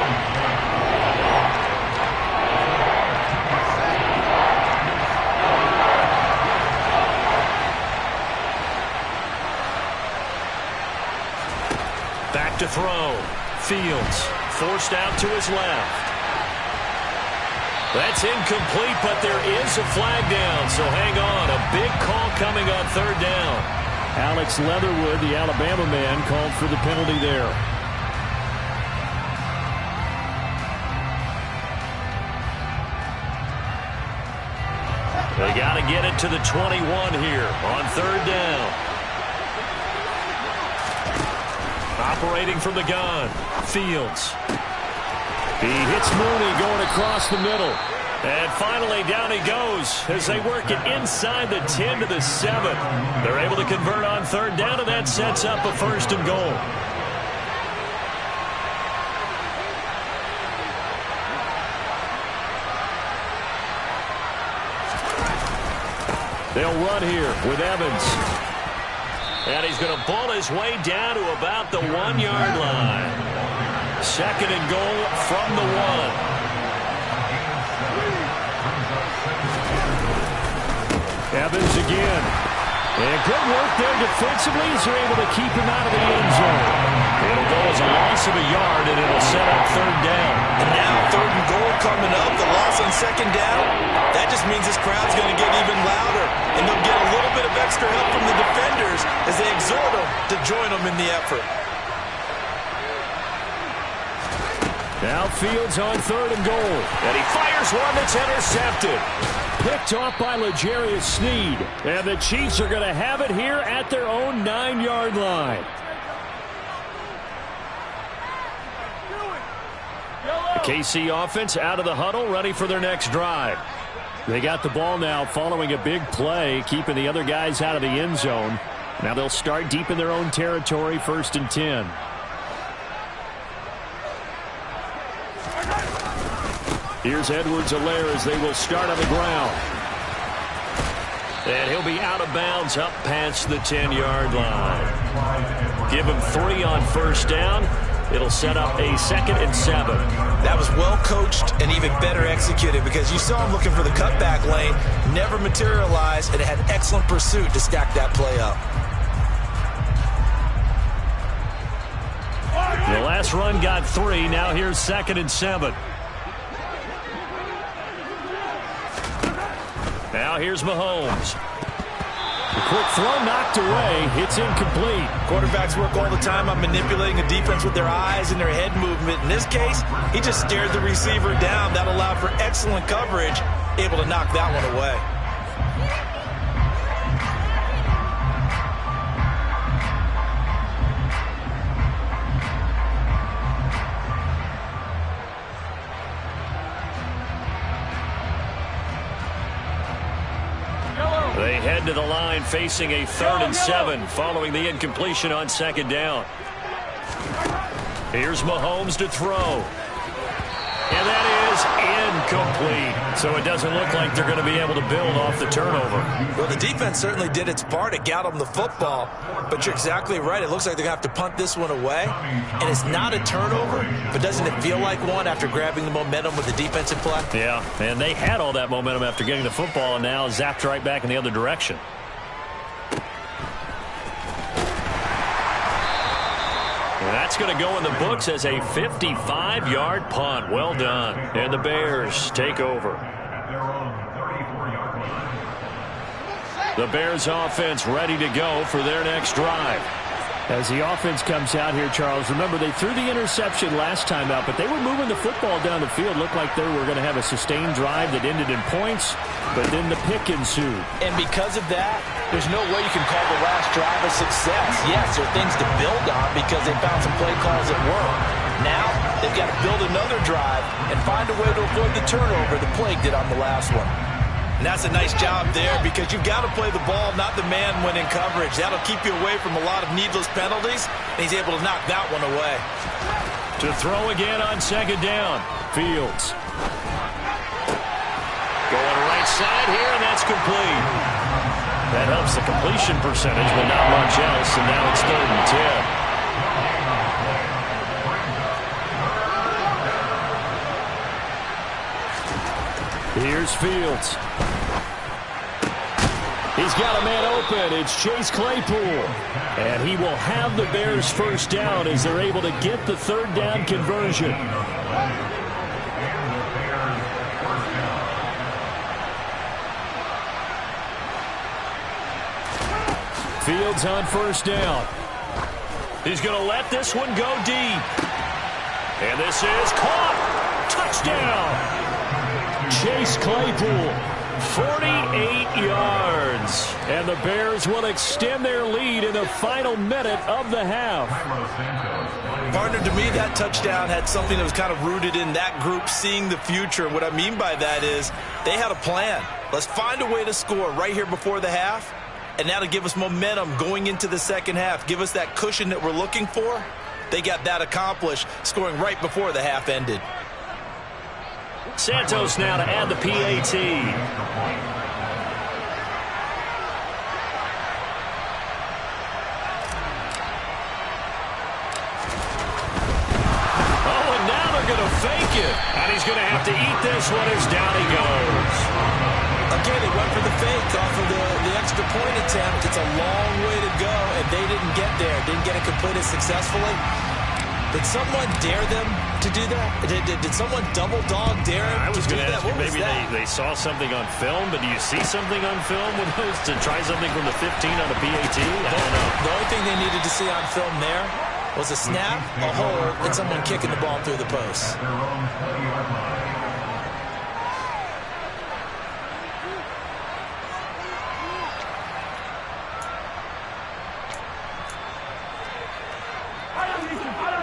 Back to throw. Fields forced out to his left. That's incomplete, but there is a flag down, so hang on. A big call coming on 3rd down. Alex Leatherwood, the Alabama man, called for the penalty there. They got to get it to the 21 here on 3rd down. Operating from the gun, Fields. He hits Mooney going across the middle. And finally, down he goes as they work it inside the 10 to the 7. They're able to convert on 3rd down, and that sets up a 1st and goal. They'll run here with Evans. And he's going to ball his way down to about the 1-yard line. 2nd and goal from the 1. Evans again. And good work there defensively as they're able to keep him out of the end zone. It'll go as a loss of a yard, and it'll set up 3rd down. And now 3rd and goal coming up. The loss on 2nd down. That just means this crowd's going to get even louder. And they'll get a little bit of extra help from the defenders as they exhort them to join them in the effort. Now Fields on 3rd and goal. And he fires one that's intercepted. Picked off by L'Jarius Sneed. And the Chiefs are going to have it here at their own 9-yard line. The KC offense out of the huddle, ready for their next drive. They got the ball now following a big play, keeping the other guys out of the end zone. Now they'll start deep in their own territory, 1st and 10. Here's Edwards-Helaire as they will start on the ground. And he'll be out of bounds up past the 10-yard line. Give him 3 on 1st down. It'll set up a 2nd and 7. That was well coached and even better executed because you saw him looking for the cutback lane, never materialized, and it had excellent pursuit to stack that play up. The last run got 3. Now here's 2nd and 7. Now here's Mahomes. The quick throw knocked away. It's incomplete. Quarterbacks work all the time on manipulating a defense with their eyes and their head movement. In this case, he just stared the receiver down. That allowed for excellent coverage, able to knock that one away. They head to the line facing a 3rd and 7 following the incompletion on 2nd down. Here's Mahomes to throw. And that is incomplete. So it doesn't look like they're going to be able to build off the turnover. Well, the defense certainly did its part. It got them the football. But you're exactly right. It looks like they're going to have to punt this one away. And it's not a turnover, but doesn't it feel like one after grabbing the momentum with the defensive play? Yeah, and they had all that momentum after getting the football and now zapped right back in the other direction. And that's going to go in the books as a 55-yard punt. Well done. And the Bears take over. The Bears offense ready to go for their next drive. As the offense comes out here, Charles, remember they threw the interception last time out, but they were moving the football down the field. Looked like they were going to have a sustained drive that ended in points, but then the pick ensued. And because of that, there's no way you can call the last drive a success. Yes, there are things to build on because they found some play calls that work. Now, they've got to build another drive and find a way to avoid the turnover the Plague did on the last one. And that's a nice job there because you've got to play the ball, not the man when in coverage. That'll keep you away from a lot of needless penalties, and he's able to knock that one away. To throw again on second down, Fields. Going right side here, and that's complete. That helps the completion percentage, but not much else, and now it's 3rd and 10. Here's Fields. He's got a man open. It's Chase Claypool. And he will have the Bears first down as they're able to get the 3rd down conversion. Fields on 1st down. He's going to let this one go deep. And this is caught. Touchdown. Chase Claypool, 48 yards. And the Bears will extend their lead in the final minute of the half. Partner, to me, that touchdown had something that was kind of rooted in that group seeing the future. What I mean by that is they had a plan. Let's find a way to score right here before the half. And that'll give us momentum going into the second half. Give us that cushion that we're looking for. They got that accomplished, scoring right before the half ended. Santos now to add the PAT. Oh, and now they're going to fake it. And he's going to have to eat this one as down he goes. Again, they went for the fake off of the extra point attempt. It's a long way to go, and they didn't get there. Didn't get it completed successfully. Did someone dare them to do that? Did someone double dog dare them to do that? What was maybe that? They saw something on film, but do you see something on film with those to try something from the 15 on a PAT? I don't know. The only thing they needed to see on film there was a snap, a hold, and someone kicking the ball through the post.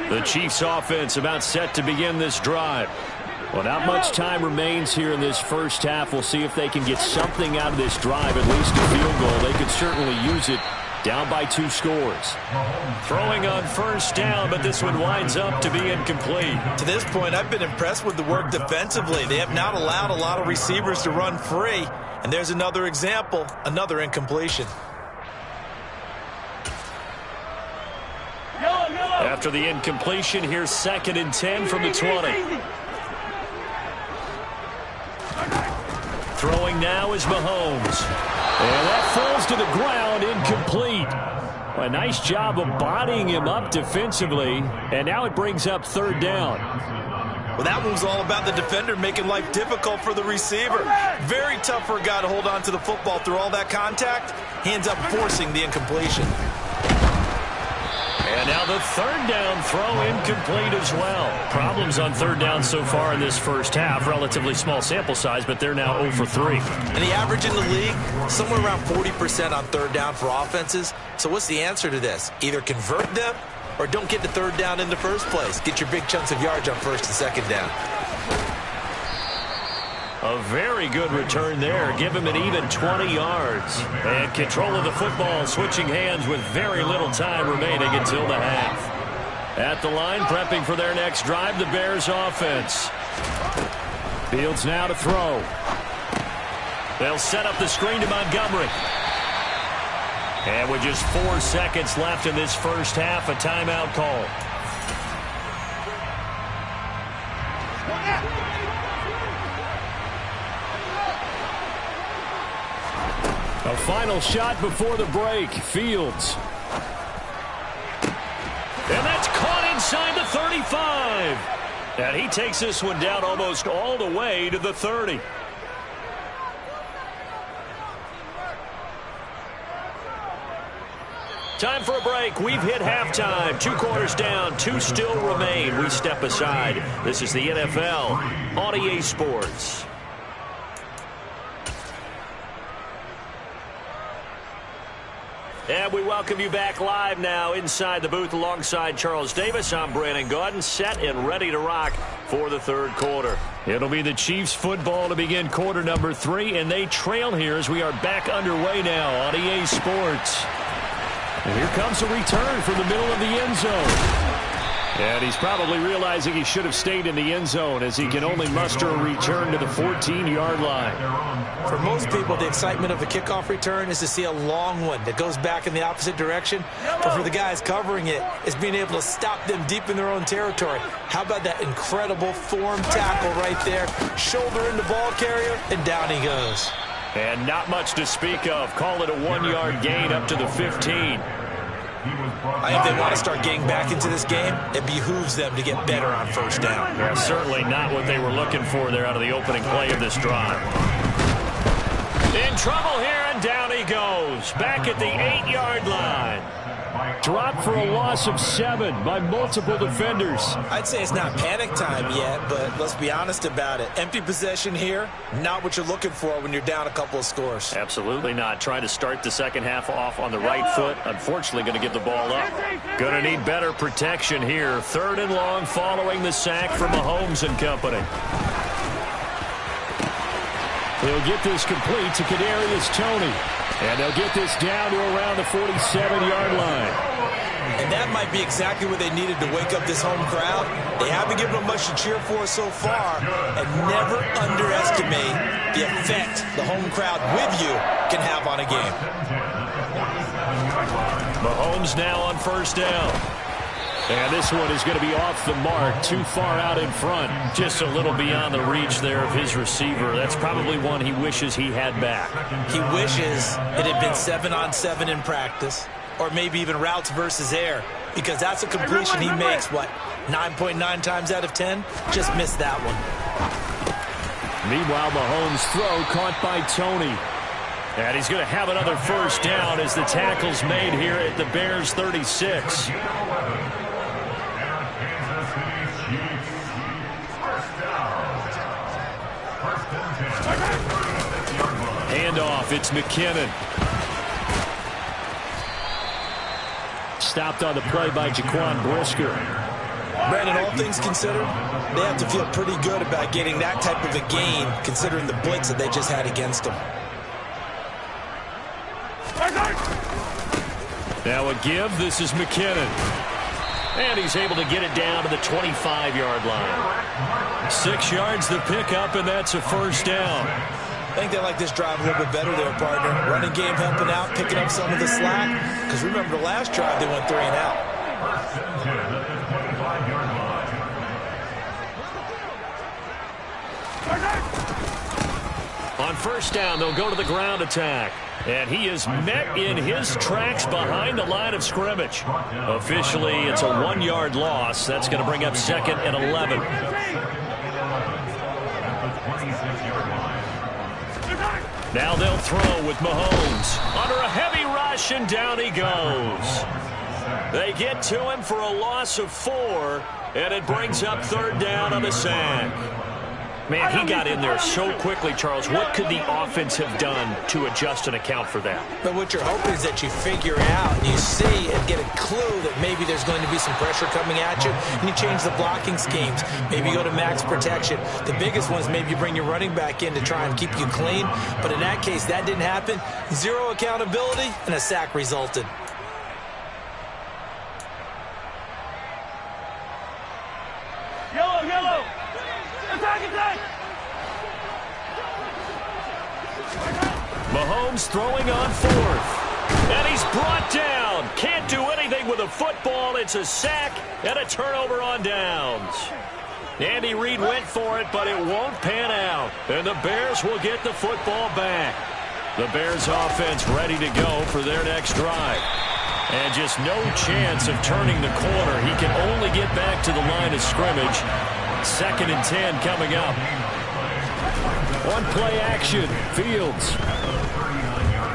The Chiefs offense about set to begin this drive. Well, not much time remains here in this first half. We'll see if they can get something out of this drive, at least a field goal. They could certainly use it down by 2 scores. Throwing on 1st down, but this one winds up to be incomplete. To this point, I've been impressed with the work defensively. They have not allowed a lot of receivers to run free. And there's another example, another incompletion. After the incompletion, here's 2nd and 10 from the 20. Throwing now is Mahomes. And that falls to the ground, incomplete. A nice job of bodying him up defensively. And now it brings up 3rd down. Well, that one was all about the defender making life difficult for the receiver. Very tough for a guy to hold on to the football through all that contact. He ends up forcing the incompletion. And now the 3rd down throw incomplete as well. Problems on 3rd down so far in this first half. Relatively small sample size, but they're now 0 for 3. And the average in the league, somewhere around 40% on 3rd down for offenses. So what's the answer to this? Either convert them or don't get the 3rd down in the first place. Get your big chunks of yards on 1st and 2nd down. A very good return there. Give him an even 20 yards. And control of the football, switching hands with very little time remaining until the half. At the line, prepping for their next drive, the Bears offense. Fields now to throw. They'll set up the screen to Montgomery. And with just 4 seconds left in this first half, a timeout call. A final shot before the break. Fields. And that's caught. drive. And he takes this one down almost all the way to the 30. Time for a break. We've hit halftime. 2 quarters down. 2 still remain. We step aside. This is the NFL on EA Sports. And we welcome you back live now inside the booth alongside Charles Davis. I'm Brandon Gaudin, set and ready to rock for the third quarter. It'll be the Chiefs football to begin quarter number 3, and they trail here as we are back underway now on EA Sports. And here comes a return from the middle of the end zone. And he's probably realizing he should have stayed in the end zone as he can only muster a return to the 14-yard line. For most people, the excitement of a kickoff return is to see a long one that goes back in the opposite direction. But for the guys covering it, it's being able to stop them deep in their own territory. How about that incredible form tackle right there? Shoulder in the ball carrier, and down he goes. And not much to speak of. Call it a 1-yard gain up to the 15. If they want to start getting back into this game, it behooves them to get better on first down. Yeah, certainly not what they were looking for there out of the opening play of this drive. In trouble here, and down he goes. Back at the 8-yard line. Dropped for a loss of 7 by multiple defenders. I'd say it's not panic time yet, but let's be honest about it. Empty possession here, not what you're looking for when you're down a couple of scores. Absolutely not. Trying to start the second half off on the right foot. Unfortunately, going to give the ball up. Going to need better protection here. 3rd and long following the sack from Mahomes and company. He'll get this complete to Kadarius Toney. And they'll get this down to around the 47-yard line. And that might be exactly what they needed to wake up this home crowd. They haven't given them much to cheer for so far. And never underestimate the effect the home crowd with you can have on a game. Mahomes now on first down. And this one is going to be off the mark, too far out in front. Just a little beyond the reach there of his receiver. That's probably one he wishes he had back. He wishes it had been 7-on-7 in practice, or maybe even routes versus air, because that's a completion he makes, 9.9 times out of 10? Just missed that one. Meanwhile, Mahomes' throw caught by Toney. And he's going to have another first down as the tackle's made here at the Bears' 36. Handoff, it's McKinnon. Stopped on the play by Jaquan Brisker. Brandon, all things considered, they have to feel pretty good about getting that type of a gain, considering the blitz that they just had against them. Now a give. This is McKinnon. And he's able to get it down to the 25-yard line. 6 yards the pickup, and that's a first down. I think they like this drive a little bit better there, partner. Running game helping out, picking up some of the slack. Because remember, the last drive they went 3 and out. On first down, they'll go to the ground attack. And he is met in his tracks behind the line of scrimmage. Officially, it's a 1-yard loss. That's going to bring up 2nd and 11. Now they'll throw with Mahomes. Under a heavy rush, and down he goes. They get to him for a loss of 4, and it brings up 3rd down on the sack. Man, he got in there so quickly, Charles. What could the offense have done to adjust and account for that? But what you're hoping is that you figure out and you see and get a clue that maybe there's going to be some pressure coming at you, and you change the blocking schemes. Maybe you go to max protection. The biggest one is maybe you bring your running back in to try and keep you clean. But in that case, that didn't happen. 0 accountability, and a sack resulted. Yellow! Attack! Mahomes throwing on 4th. And he's brought down. Can't do anything with a football. It's a sack and a turnover on downs. Andy Reid went for it, but it won't pan out. And the Bears will get the football back. The Bears offense ready to go for their next drive. And just no chance of turning the corner. He can only get back to the line of scrimmage. 2nd and 10 coming up. One play action. Fields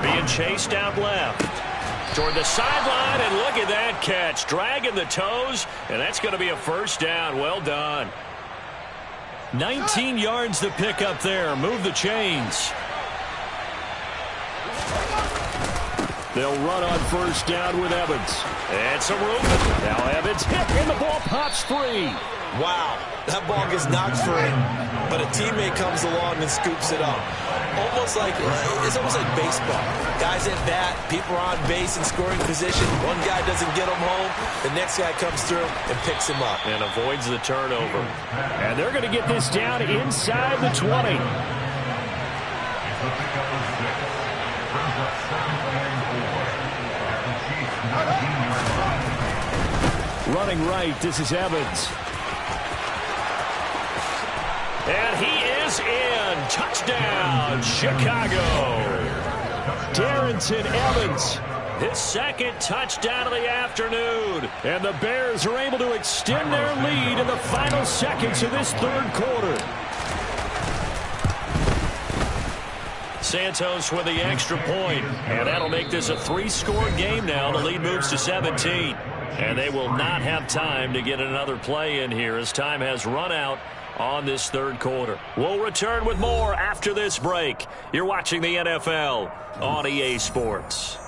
being chased out left toward the sideline, and look at that catch. Dragging the toes, and that's going to be a first down. Well done. 19 yards to pick up there. Move the chains. They'll run on first down with Evans. And some room. Now Evans hit, and the ball pops free. Wow, that ball gets knocked free, but a teammate comes along and scoops it up. It's almost like baseball. Guys at bat, people are on base in scoring position. One guy doesn't get him home. The next guy comes through and picks him up. And avoids the turnover. And they're going to get this down inside the 20. Running right, this is Evans. And he is in. Touchdown, Chicago. Darrington Evans. His 2nd touchdown of the afternoon. And the Bears are able to extend their lead in the final seconds of this 3rd quarter. Santos with the extra point. And that'll make this a 3-score game now. The lead moves to 17. And they will not have time to get another play in here as time has run out on this 3rd quarter. We'll return with more after this break. You're watching the NFL on EA Sports.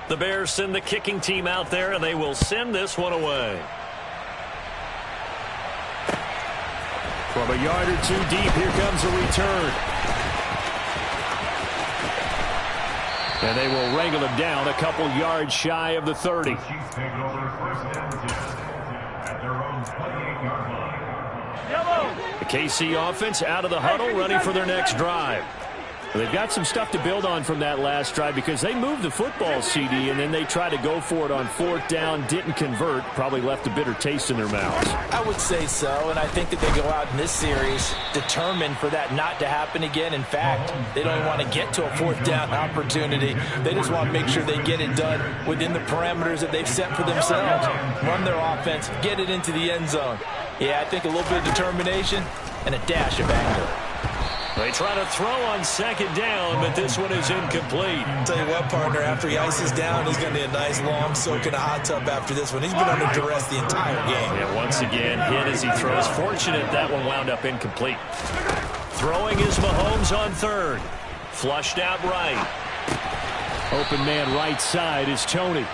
The Bears send the kicking team out there, and they will send this one away. From a yard or two deep, here comes a return. And they will wrangle him down a couple yards shy of the 30. The Chiefs take over 1st and 10 at their own 28-yard line. The KC offense out of the huddle, ready for their next drive. They've got some stuff to build on from that last drive because they moved the football, CD, and then they tried to go for it on 4th down, didn't convert, probably left a bitter taste in their mouths. I would say so, and I think that they go out in this series determined for that not to happen again. In fact, they don't even want to get to a 4th down opportunity. They just want to make sure they get it done within the parameters that they've set for themselves. Run their offense, get it into the end zone. Yeah, I think a little bit of determination and a dash of anger. They try to throw on 2nd down, but this one is incomplete. Tell you what, partner, after he ices down, he's going to need a nice long soak in a hot tub after this one. He's been under duress the entire game. Yeah, once again, hit as he throws. Fortunate that one wound up incomplete. Throwing is Mahomes on 3rd. Flushed out right. Open man right side is Tony.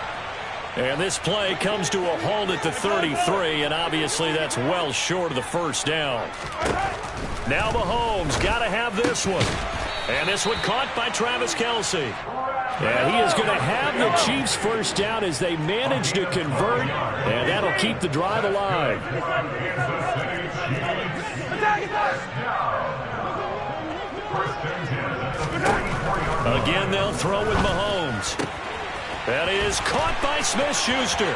And this play comes to a halt at the 33, and obviously that's well short of the first down. Now Mahomes got to have this one. And this one caught by Travis Kelce. And he is going to have the Chiefs first down as they manage to convert, and that'll keep the drive alive. Again, they'll throw with Mahomes. That is caught by Smith-Schuster.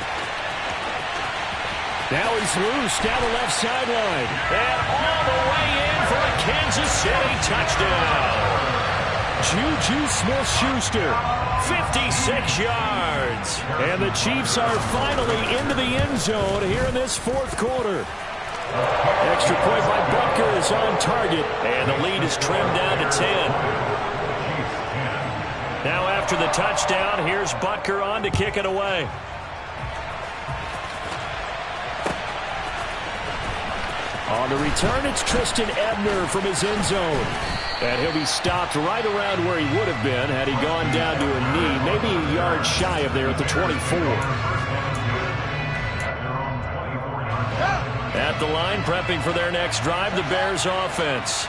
Now he's loose down the left sideline. And all the way in for a Kansas City touchdown. Juju Smith-Schuster, 56 yards. And the Chiefs are finally into the end zone here in this 4th quarter. Extra point by Butker is on target. And the lead is trimmed down to 10. Now after the touchdown, here's Butker on to kick it away. On the return, it's Tristan Ebner from his end zone. And he'll be stopped right around where he would have been had he gone down to a knee, maybe a yard shy of there at the 24. At the line, prepping for their next drive, the Bears offense.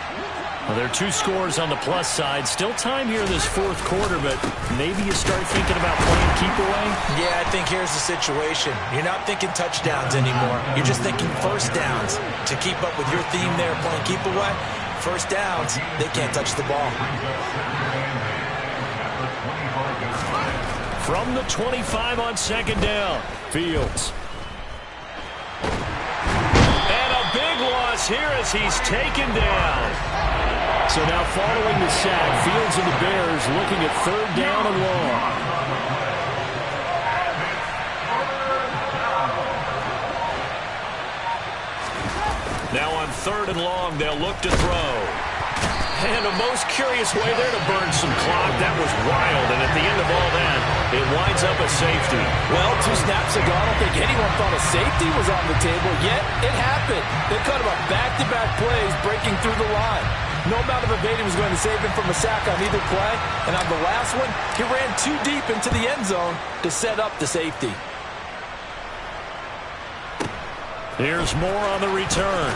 Well, there are 2 scores on the plus side. Still time here in this 4th quarter, but maybe you start thinking about playing keep away? Yeah, I think here's the situation. You're not thinking touchdowns anymore. You're just thinking first downs. To keep up with your theme there, playing keep away, first downs, they can't touch the ball. From the 25 on 2nd down, Fields. And a big one loss here as he's taken down. So now following the sack, Fields and the Bears looking at 3rd down and long. Now on 3rd and long, they'll look to throw. And a most curious way there to burn some clock. That was wild, and at the end of all that, it winds up a safety. Well, 2 snaps ago, I don't think anyone thought a safety was on the table, yet it happened. They cut him up back-to-back plays, breaking through the line. No amount of evading was going to save him from a sack on either play, and on the last one, he ran too deep into the end zone to set up the safety. Here's more on the return.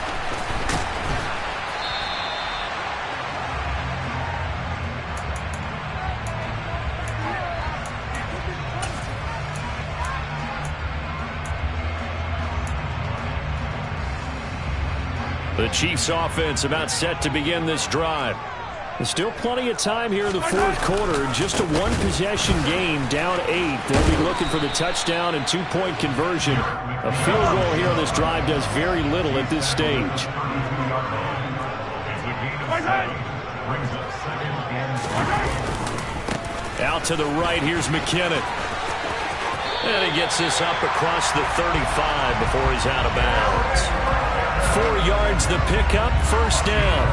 The Chiefs offense about set to begin this drive. There's still plenty of time here in the 4th quarter. Just a 1-possession game, down 8. They'll be looking for the touchdown and 2-point conversion. A field goal here on this drive does very little at this stage. Out to the right, here's McKinnon. And he gets this up across the 35 before he's out of bounds. 4 yards the pickup, 1st down.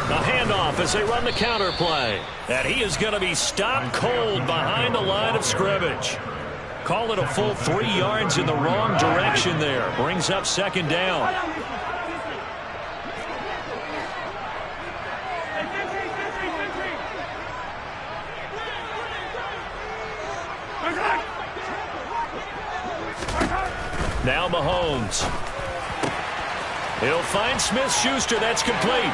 A handoff as they run the counter play. And he is going to be stopped cold behind the line of scrimmage. Call it a full 3 yards in the wrong direction there. Brings up 2nd down. Now Mahomes. He'll find Smith-Schuster. That's complete.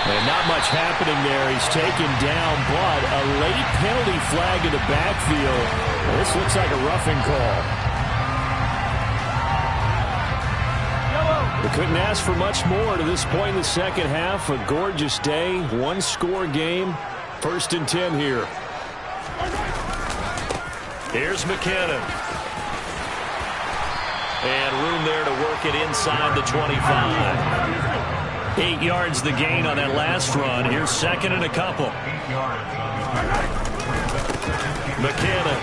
And not much happening there. He's taken down, but a late penalty flag in the backfield. Well, this looks like a roughing call. We couldn't ask for much more to this point in the second half. A gorgeous day, 1-score game. 1st and 10 here. Here's McKinnon. And room there to work it inside the 25. 8 yards the gain on that last run. Here's 2nd and a couple. McKinnon.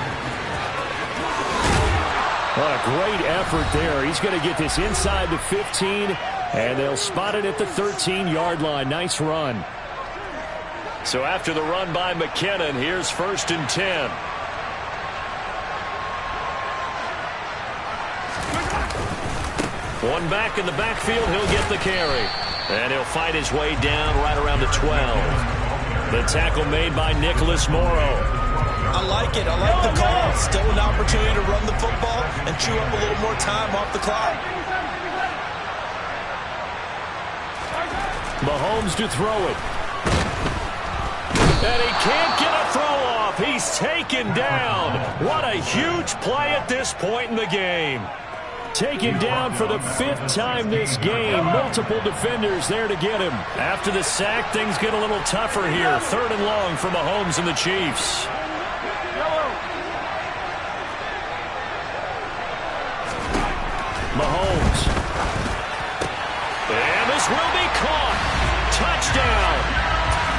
What a great effort there. He's going to get this inside the 15, and they'll spot it at the 13-yard line. Nice run. So after the run by McKinnon, here's 1st and 10. One back in the backfield, he'll get the carry. And he'll fight his way down right around the 12. The tackle made by Nicholas Morrow. I like it. I like the call. Still an opportunity to run the football and chew up a little more time off the clock. Mahomes to throw it. And he can't get a throw off. He's taken down. What a huge play at this point in the game. Taken down for the 5th time this game. Multiple defenders there to get him. After the sack, things get a little tougher here. 3rd and long for Mahomes and the Chiefs. Mahomes. And this will be caught. Touchdown.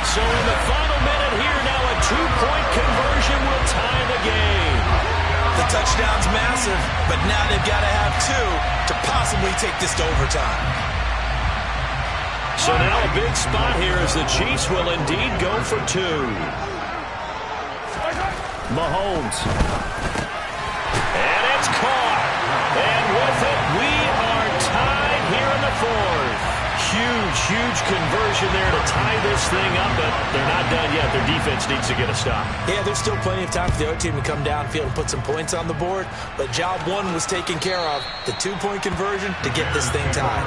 So in the final minute here now, a 2-point conversion will tie the game. The touchdown's massive, but now they've got to have 2 to possibly take this to overtime. So now a big spot here as the Chiefs will indeed go for 2. Mahomes. And it's caught. And with it, we are tied here in the 4th. Huge conversion there to tie this thing up, but they're not done yet. Their defense needs to get a stop. Yeah, there's still plenty of time for the other team to come downfield and put some points on the board, but job 1 was taken care of. The 2-point conversion to get this thing tied.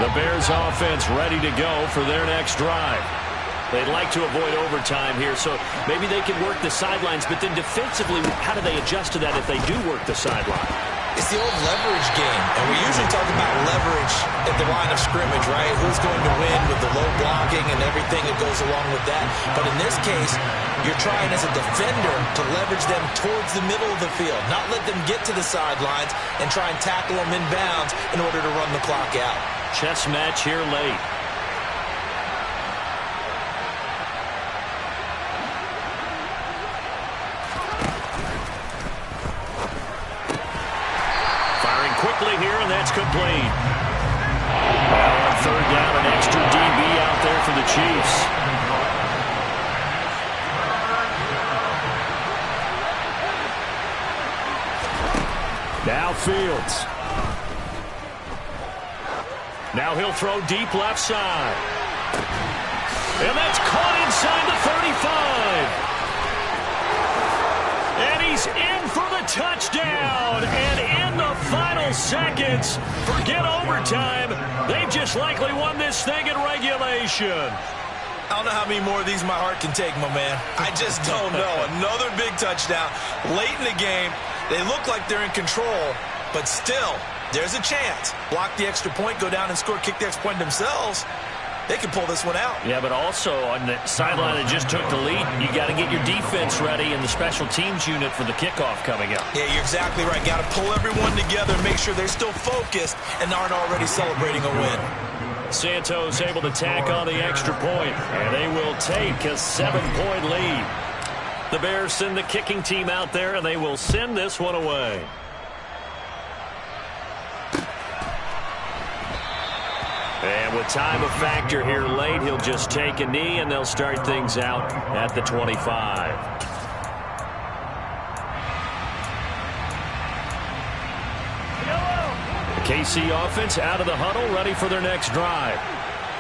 The Bears offense ready to go for their next drive. They'd like to avoid overtime here, so maybe they can work the sidelines, but then defensively, how do they adjust to that if they do work the sideline? It's the old leverage game, and we usually talk about leverage at the line of scrimmage, right? Who's going to win with the low blocking and everything that goes along with that. But in this case, you're trying as a defender to leverage them towards the middle of the field, not let them get to the sidelines and try and tackle them inbounds in order to run the clock out. Chess match here late. Quickly here, and that's complete. Now on third down, an extra DB out there for the Chiefs. Now Fields. Now he'll throw deep left side. And that's caught inside the 35. And he's in for the touchdown. And in the final seconds, forget overtime. They've just likely won this thing in regulation. I don't know how many more of these my heart can take, my man. I just don't know. Another big touchdown. Late in the game, they look like they're in control, but still, there's a chance. Block the extra point, go down and score, kick the extra point themselves. They can pull this one out. Yeah, but also on the sideline that just took the lead, you got to get your defense ready and the special teams unit for the kickoff coming up. Yeah, you're exactly right. Got to pull everyone together, make sure they're still focused and aren't already celebrating a win. Santos able to tack on the extra point, and they will take a 7-point lead. The Bears send the kicking team out there, and they will send this one away. And with time a factor here late, he'll just take a knee, and they'll start things out at the 25. The KC offense out of the huddle, ready for their next drive.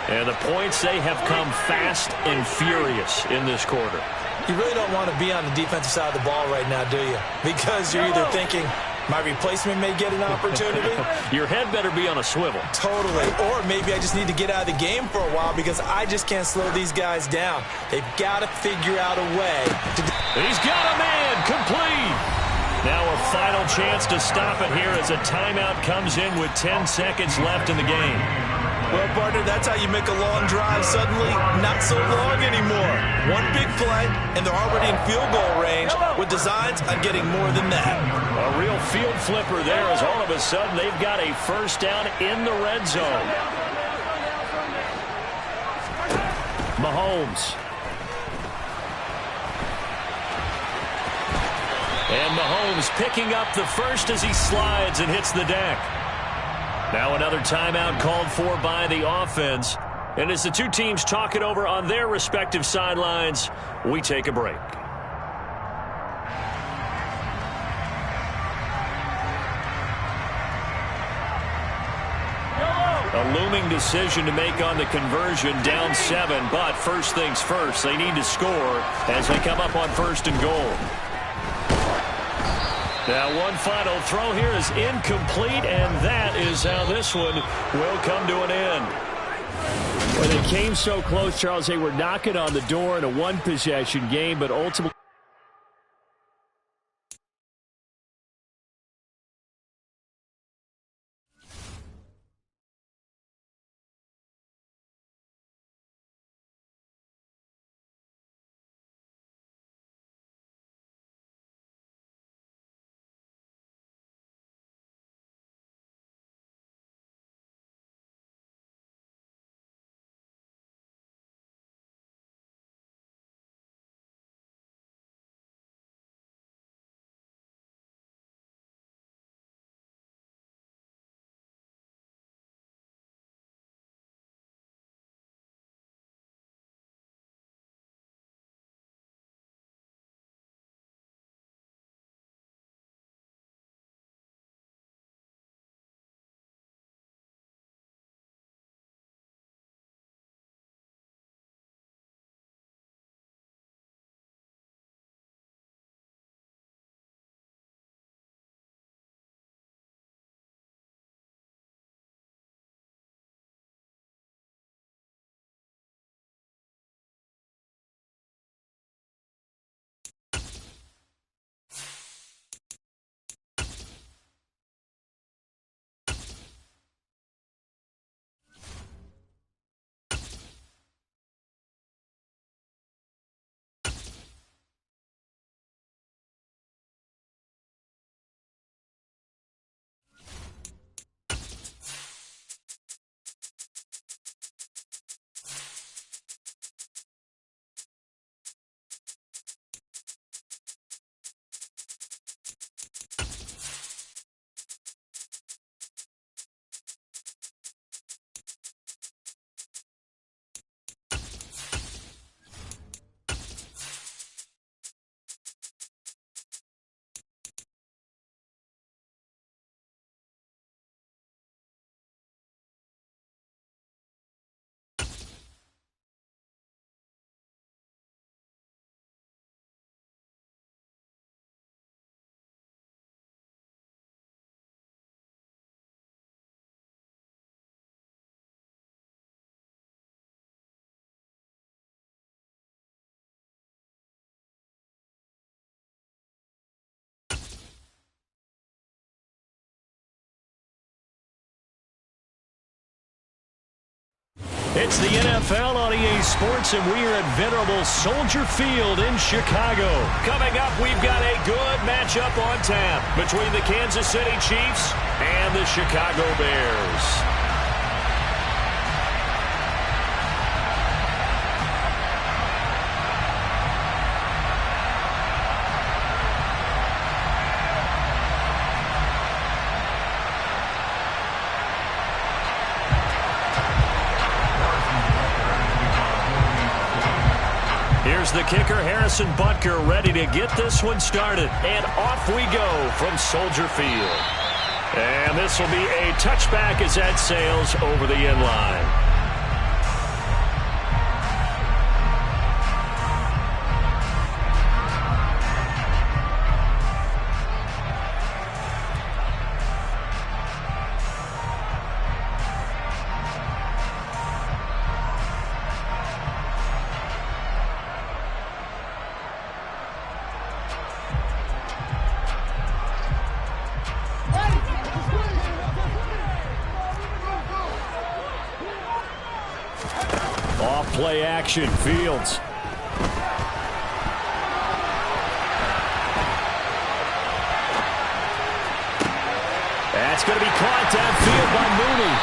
And the points, they have come fast and furious in this quarter. You really don't want to be on the defensive side of the ball right now, do you? Because you're either thinking, my replacement may get an opportunity. Your head better be on a swivel. Totally. Or maybe I just need to get out of the game for a while because I just can't slow these guys down. They've got to figure out a way to... He's got a man complete. Now a final chance to stop it here as a timeout comes in with 10 seconds left in the game. Well, partner, that's how you make a long drive suddenly not so long anymore. One big play, and they're already in field goal range with designs on getting more than that. A real field flipper there as all of a sudden they've got a first down in the red zone. Mahomes. And Mahomes picking up the first as he slides and hits the deck. Now another timeout called for by the offense. And as the two teams talk it over on their respective sidelines, we take a break. A looming decision to make on the conversion, down 7. But first things first, they need to score as they come up on first and goal. Now one final throw here is incomplete, and that is how this one will come to an end. Well, they came so close, Charles. They were knocking on the door in a one-possession game, but ultimately It's the NFL on EA Sports, and we are at venerable Soldier Field in Chicago. Coming up, we've got a good matchup on tap between the Kansas City Chiefs and the Chicago Bears. Here's the kicker, Harrison Butker, ready to get this one started. And off we go from Soldier Field. And this will be a touchback as that sails over the end line. Play action, Fields. That's going to be caught downfield by Mooney.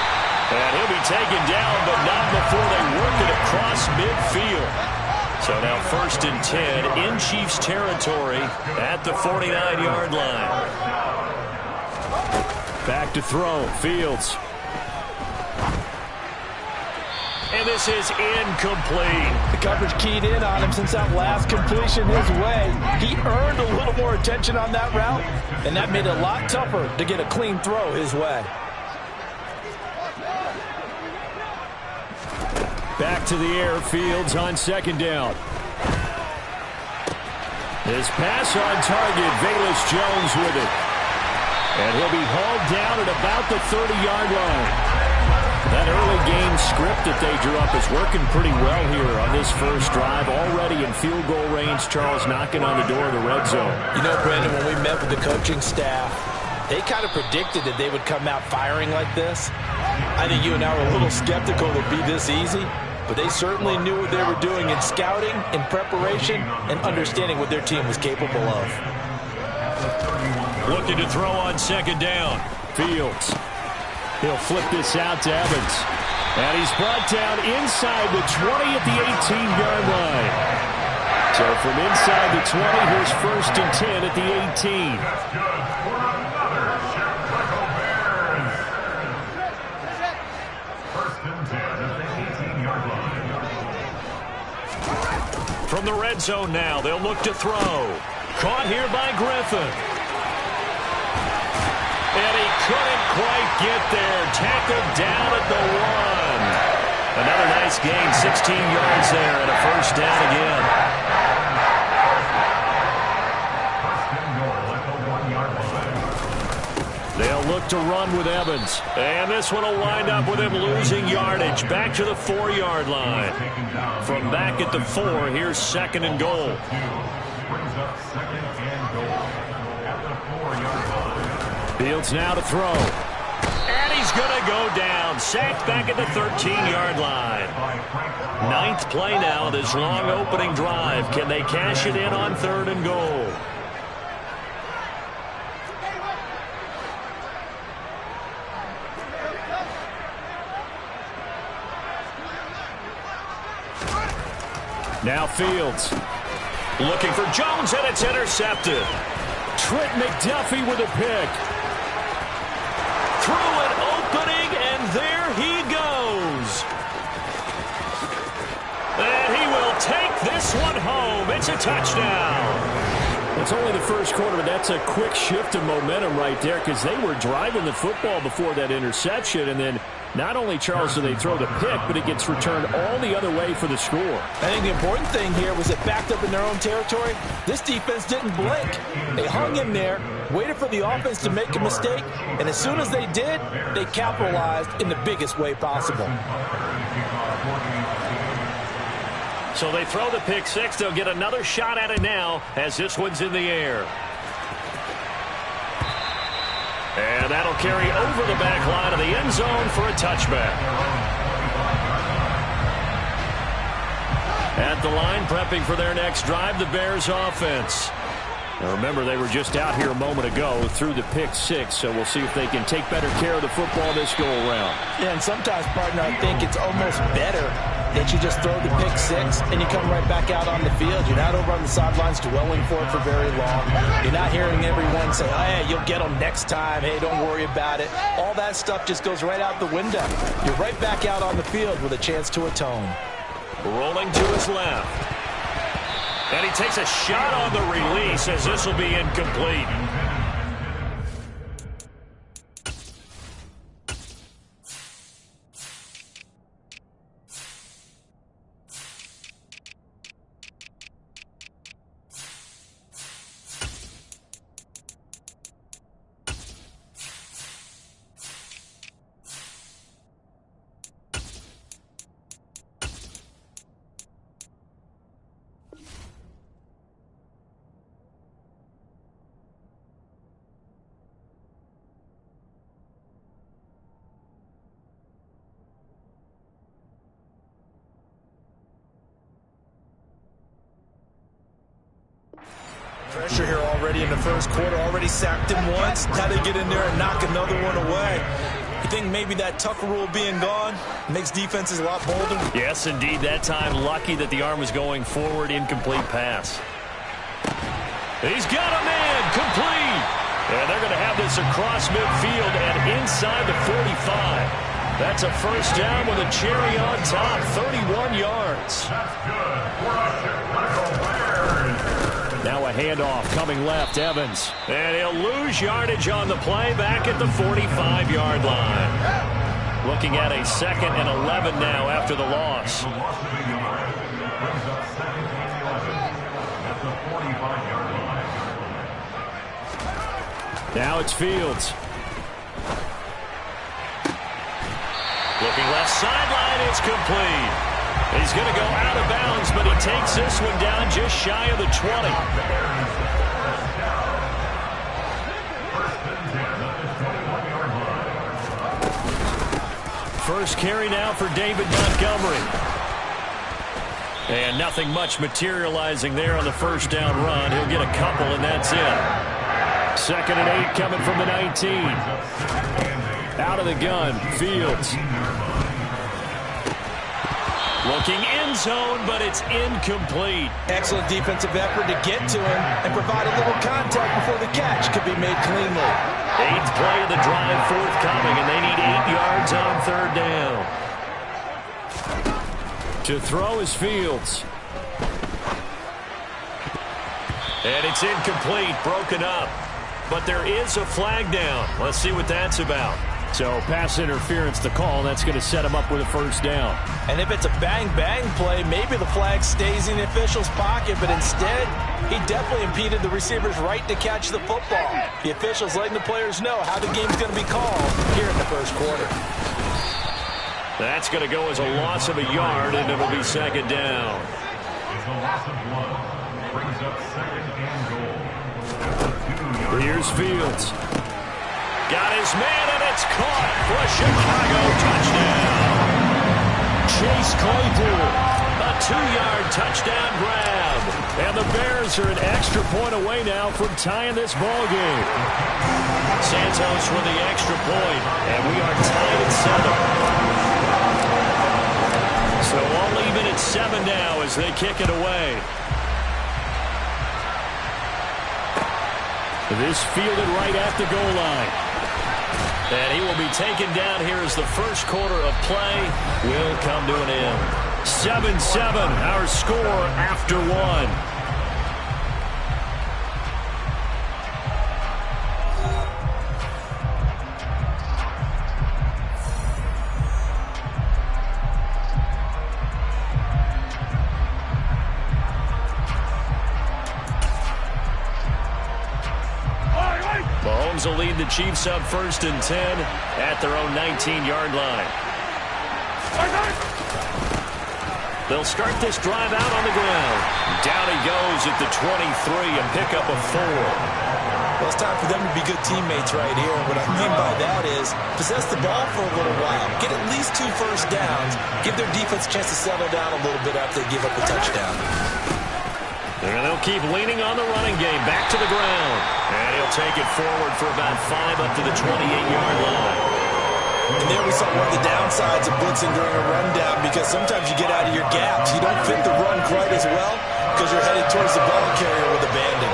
And he'll be taken down, but not before they work it across midfield. So now 1st and 10 in Chiefs territory at the 49-yard line. Back to throw, Fields. And this is incomplete. The coverage keyed in on him since that last completion his way. He earned a little more attention on that route, and that made it a lot tougher to get a clean throw his way. Back to the air, Fields on 2nd down. His pass on target, Velus Jones with it. And he'll be hauled down at about the 30-yard line. That early game script that they drew up is working pretty well here on this first drive. Already in field goal range, Charles knocking on the door of the red zone. You know, Brandon, when we met with the coaching staff, they kind of predicted that they would come out firing like this. I think you and I were a little skeptical it would be this easy, but they certainly knew what they were doing in scouting, in preparation, and understanding what their team was capable of. Looking to throw on 2nd down. Fields. He'll flip this out to Evans. And he's brought down inside the 20 at the 18-yard line. So from inside the 20, here's 1st and 10 at the 18. That's good for another Chicago Bears. 1st and 10 at the 18-yard line. From the red zone now, they'll look to throw. Caught here by Griffin. And he couldn't quite get there. Tackled down at the 1. Another nice gain, 16 yards there, and a 1st down again. 1st and goal at the 1-yard line. They'll look to run with Evans. And this one will wind up with him losing yardage. Back to the 4-yard line. From back at the 4, here's 2nd and goal. Brings up 2nd and goal at the 4-yard line. Fields now to throw. And he's going to go down. Sacked back at the 13-yard line. 9th play now, this long opening drive. Can they cash it in on 3rd and goal? Now Fields. Looking for Jones, and it's intercepted. Trent McDuffie with a pick. Through an opening, and there he goes. And he will take this one home. It's a touchdown. It's only the first quarter, but that's a quick shift of momentum right there because they were driving the football before that interception, and then not only, Charles, do they throw the pick, but it gets returned all the other way for the score. I think the important thing here was it backed up in their own territory. This defense didn't blink. They hung in there, waited for the offense to make a mistake, and as soon as they did, they capitalized in the biggest way possible. So they throw the pick six. They'll get another shot at it now as this one's in the air. And that'll carry over the back line of the end zone for a touchback. At the line, prepping for their next drive, the Bears offense. Now remember, they were just out here a moment ago through the pick six, so we'll see if they can take better care of the football this go-around. Yeah, and sometimes, partner, I think it's almost better that you just throw the pick six and you come right back out on the field. You're not over on the sidelines dwelling for it for very long. You're not hearing everyone say, hey, you'll get them next time. Hey, don't worry about it. All that stuff just goes right out the window. You're right back out on the field with a chance to atone. Rolling to his left. And he takes a shot on the release as this will be incomplete. Pressure here already in the first quarter. Already sacked him once. Now they get in there and knock another one away. You think maybe that Tucker rule being gone makes defenses a lot bolder? Yes, indeed. That time, lucky that the arm was going forward. Incomplete pass. He's got a man. Complete. And they're going to have this across midfield and inside the 45. That's a first down with a cherry on top. 31 yards. That's good for a Chicago Bears. Now a handoff coming left, Evans. And he'll lose yardage on the play back at the 45-yard line. Looking at a 2nd and 11 now after the loss. The loss of a yard brings up 2nd and 11 at the 45-yard line. Now it's Fields. Looking left sideline, it's complete. He's going to go out of bounds, but he takes this one down just shy of the 20. First carry now for David Montgomery. And nothing much materializing there on the first down run. He'll get a couple, and that's it. 2nd and 8 coming from the 19. Out of the gun, Fields. Looking end zone, but it's incomplete. Excellent defensive effort to get to him and provide a little contact before the catch could be made cleanly. 8th play of the drive forthcoming, and they need 8 yards on 3rd down. To throw is Fields. And it's incomplete, broken up. But there is a flag down. Let's see what that's about. So pass interference the call. That's going to set him up with a first down. And if it's a bang-bang play, maybe the flag stays in the official's pocket, but instead, he definitely impeded the receiver's right to catch the football. The official's letting the players know how the game's going to be called here in the first quarter. That's going to go as a loss of a yard, and it'll be 2nd down. It's a loss of 1. Brings up 2nd and goal. At the 2-yard line. Here's Fields. Got his man, and it's caught for a Chicago touchdown. Chase Claypool, a 2-yard touchdown grab. And the Bears are an extra point away now from tying this ball game. Santos with the extra point, and we are tied at 7. So all even at 7 now as they kick it away. This fielded right at the goal line. And he will be taken down here as the first quarter of play will come to an end. 7-7, our score after 1. Mahomes will lead the Chiefs up 1st and 10 at their own 19-yard line. They'll start this drive out on the ground. Down he goes at the 23, a pickup of 4. Well, it's time for them to be good teammates right here. What I mean by that is possess the ball for a little while. Get at least 2 first downs. Give their defense a chance to settle down a little bit after they give up a touchdown. And they'll keep leaning on the running game. Back to the ground. And he'll take it forward for about 5 up to the 28-yard line. And there we saw one of the downsides of blitzing during a rundown, because sometimes you get out of your gaps. You don't fit the run quite as well because you're headed towards the ball carrier with abandon.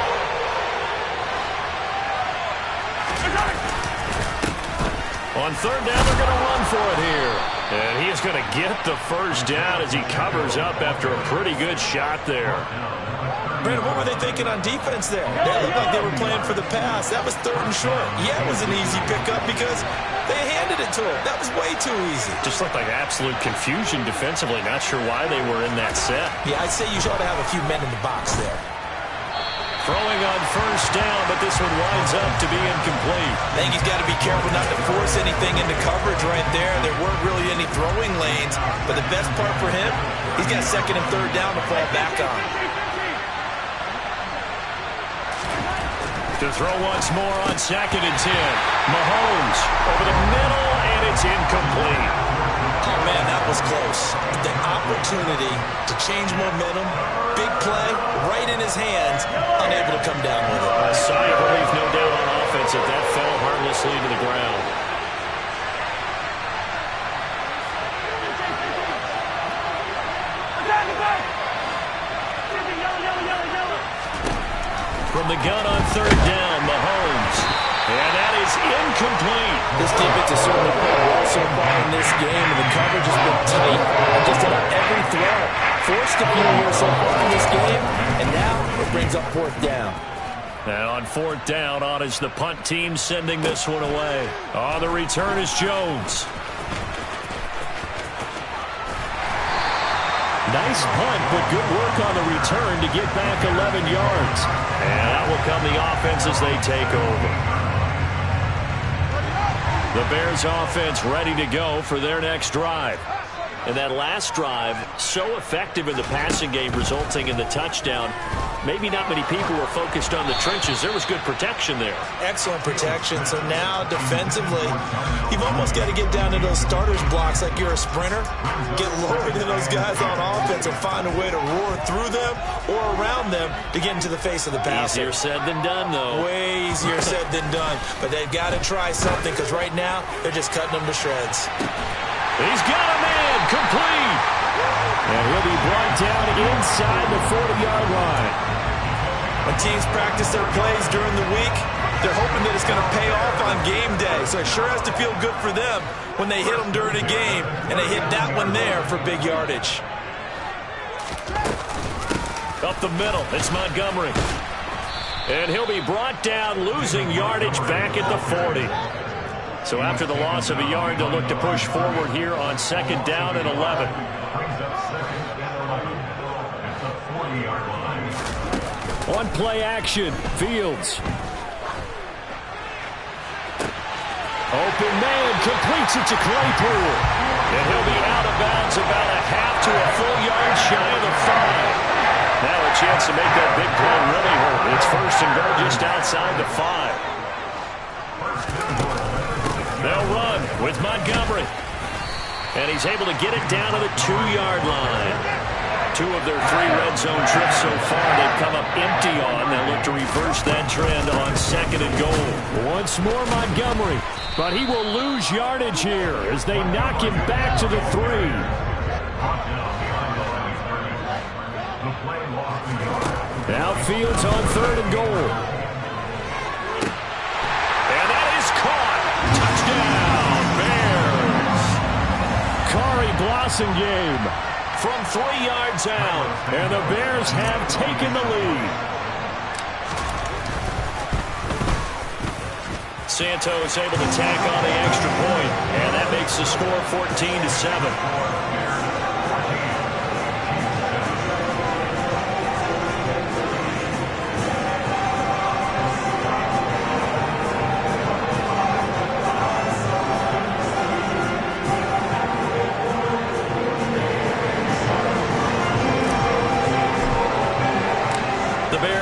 On third down, they're going to run for it here. And he is going to get the first down as he covers up after a pretty good shot there. Brandon, what were they thinking on defense there? They looked like they were playing for the pass. That was 3rd and short. Yeah, it was an easy pickup because they handed it to him. That was way too easy. Just looked like absolute confusion defensively. Not sure why they were in that set. Yeah, I'd say you ought to have a few men in the box there. Throwing on first down, but this one winds up to be incomplete. I think he's got to be careful not to force anything into coverage right there. There weren't really any throwing lanes, but the best part for him, he's got 2nd and 3rd down to fall back on. To throw once more on 2nd and 10. Mahomes over the middle, and it's incomplete. Oh, man, that was close. The opportunity to change momentum, big play, right in his hands, unable to come down with it. A sigh of relief, no doubt, on offense if that fell harmlessly to the ground. From the gun on 3rd down, Mahomes. And that is incomplete. This defense has certainly played well so far in this game, and the coverage has been tight on just about every throw. Forced a few here so far in this game, and now it brings up 4th down. And on 4th down, on is the punt team sending this one away. On the return is Jones. Nice punt, but good work on the return to get back 11 yards. And that will come the offense as they take over. The Bears offense ready to go for their next drive. And that last drive, so effective in the passing game, resulting in the touchdown. Maybe not many people were focused on the trenches. There was good protection there. Excellent protection. So now, defensively, you've almost got to get down to those starters blocks like you're a sprinter. Get lower than those guys on offense and find a way to roar through them or around them to get into the face of the passer. Easier said than done, though. Way easier said than done. But they've got to try something, because right now, they're just cutting them to shreds. He's got a man, complete. And he'll be brought down inside the 40-yard line. When teams practice their plays during the week, they're hoping that it's going to pay off on game day. So it sure has to feel good for them when they hit them during a game, and they hit that one there for big yardage. Up the middle, it's Montgomery. And he'll be brought down, losing yardage back at the 40. So after the loss of a yard, they'll look to push forward here on 2nd down and 11. On play action, Fields. Open man, completes it to Claypool. And he'll be out of bounds about a half to a full yard shy of the 5. Now a chance to make that big play really hurt. It's 1st and goal just outside the 5. They'll run with Montgomery. And he's able to get it down to the 2-yard line. 2 of their 3 red zone trips so far they've come up empty on. They'll look to reverse that trend on 2nd and goal. Once more Montgomery. But he will lose yardage here as they knock him back to the 3. Now Fields on 3rd and goal. And that is caught. Touchdown, Bears. Kari Blossingame from 3 yards out. And the Bears have taken the lead. Santos able to tack on the extra point. And that makes the score 14-7.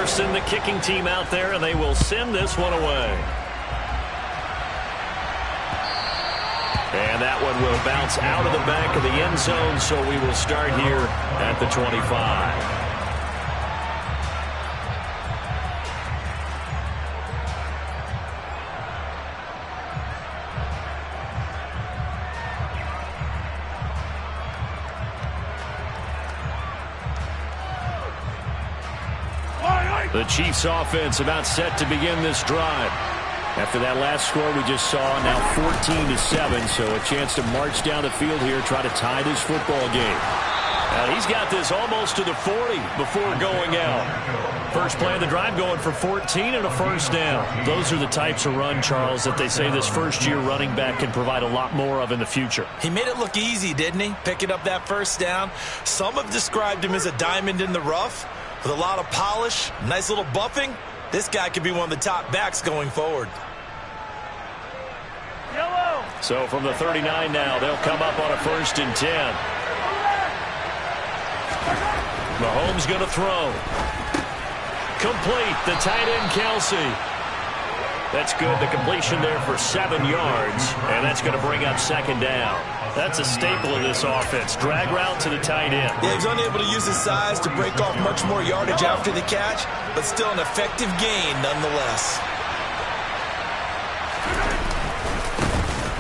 Send the kicking team out there, and they will send this one away. And that one will bounce out of the back of the end zone, so we will start here at the 25. The Chiefs offense about set to begin this drive. After that last score we just saw, now 14-7, so a chance to march down the field here, try to tie this football game. Now he's got this almost to the 40 before going out. First play of the drive going for 14 and a first down. Those are the types of run, Charles, that they say this first-year running back can provide a lot more of in the future. He made it look easy, didn't he? Picking up that first down. Some have described him as a diamond in the rough. With a lot of polish, nice little buffing, this guy could be one of the top backs going forward. Yellow. So from the 39 now, they'll come up on a 1st and 10. Mahomes going to throw. Complete, the tight end Kelsey. That's good, the completion there for 7 yards, and that's going to bring up 2nd down. That's a staple of this offense. Drag route to the tight end. Yeah, he's unable to use his size to break off much more yardage after the catch, but still an effective gain nonetheless.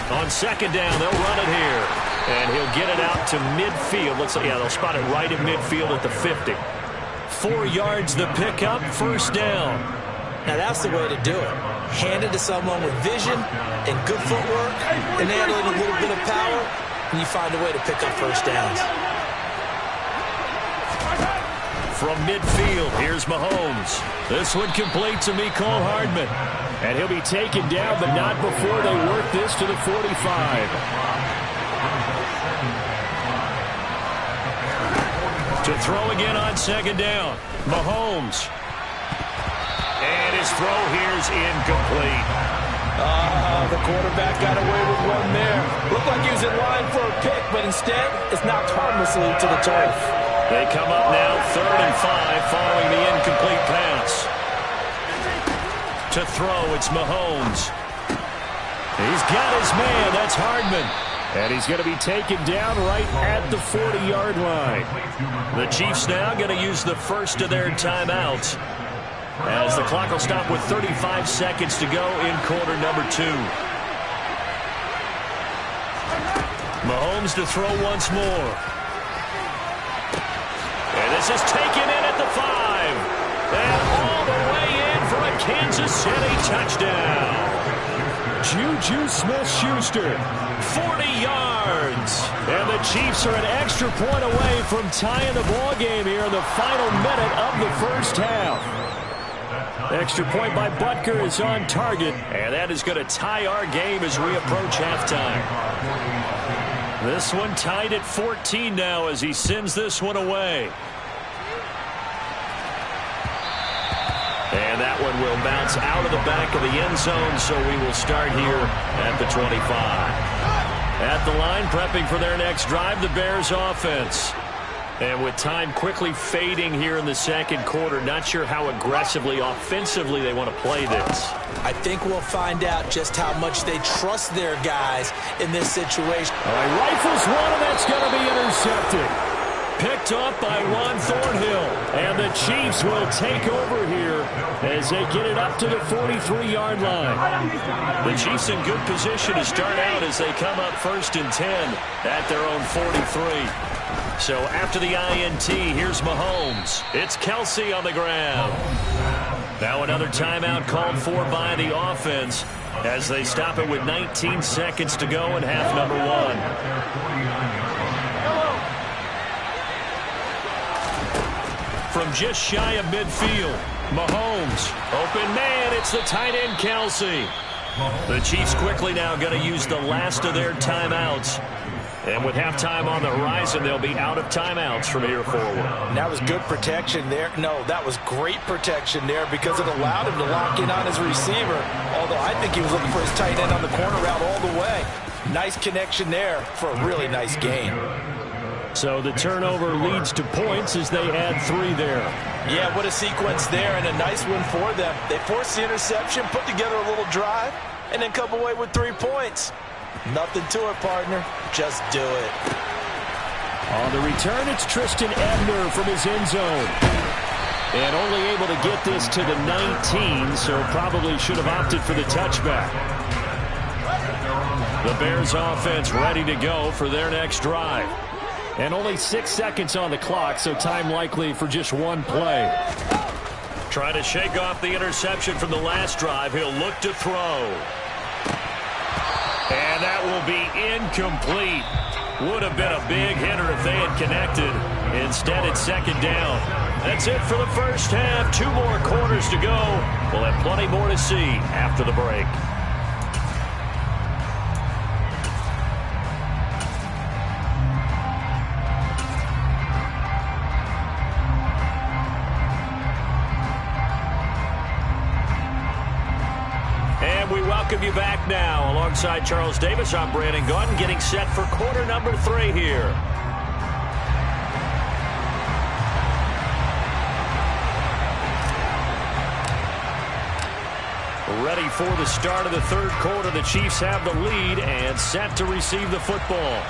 On 2nd down, they'll run it here. And he'll get it out to midfield. Looks like, yeah, they'll spot it right in midfield at the 50. 4 yards the pickup, 1st down. Now that's the way to do it. Hand it to someone with vision and good footwork, and add in a little bit of power, and you find a way to pick up first downs. From midfield, here's Mahomes. This one complete to Mecole Hardman. And he'll be taken down, but not before they work this to the 45. To throw again on 2nd down. Mahomes. And his throw here's incomplete. The quarterback got away with one there. Looked like he was in line for a pick, but instead, it's knocked harmlessly to the turf. They come up now 3rd and 5 following the incomplete pass. To throw, it's Mahomes. He's got his man. That's Hardman. And he's going to be taken down right at the 40-yard line. The Chiefs now going to use the first of their timeouts, as the clock will stop with 35 seconds to go in quarter number 2. Mahomes to throw once more. And this is taken in at the 5. And all the way in for a Kansas City touchdown. Juju Smith-Schuster, 40 yards. And the Chiefs are an extra point away from tying the ball game here in the final minute of the first half. Extra point by Butker is on target, and that is going to tie our game as we approach halftime. This one tied at 14 now as he sends this one away. And that one will bounce out of the back of the end zone, so we will start here at the 25. At the line, prepping for their next drive, the Bears offense. And with time quickly fading here in the second quarter, not sure how aggressively, offensively they want to play this. I think we'll find out just how much they trust their guys in this situation. All right, rifles one, and that's going to be intercepted. Picked up by Juan Thornhill. And the Chiefs will take over here as they get it up to the 43-yard line. The Chiefs in good position to start out as they come up 1st and 10 at their own 43. So after the INT, here's Mahomes. It's Kelsey on the ground. Now another timeout called for by the offense as they stop it with 19 seconds to go in half number 1. From just shy of midfield, Mahomes. Open man, it's the tight end Kelsey. The Chiefs quickly now going to use the last of their timeouts. And with halftime on the horizon, they'll be out of timeouts from here forward. That was good protection there. No, that was great protection there because it allowed him to lock in on his receiver. Although I think he was looking for his tight end on the corner route all the way. Nice connection there for a really nice gain. So the turnover leads to points as they add 3 there. Yeah, what a sequence there, and a nice one for them. They forced the interception, put together a little drive, and then come away with 3 points. Nothing to it, partner. Just do it. On the return, it's Tristan Ebner from his end zone. And only able to get this to the 19, so probably should have opted for the touchback. The Bears offense ready to go for their next drive. And only 6 seconds on the clock, so time likely for just 1 play. Trying to shake off the interception from the last drive. He'll look to throw. And that will be incomplete. Would have been a big hitter if they had connected. Instead, it's second down. That's it for the first half. 2 more quarters to go. We'll have plenty more to see after the break. Welcome you back now. Alongside Charles Davis, I'm Brandon Gunn, getting set for quarter number 3 here. Ready for the start of the third quarter. The Chiefs have the lead and set to receive the football.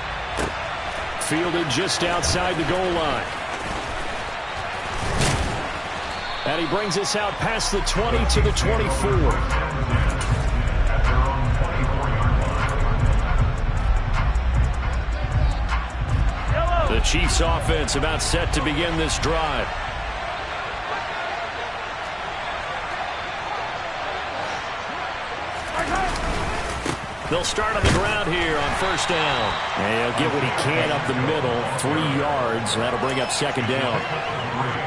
Fielded just outside the goal line. And he brings us out past the 20 to the 24. The Chiefs offense about set to begin this drive. They'll start on the ground here on first down. And he'll get what he can up the middle, 3 yards, and that'll bring up second down.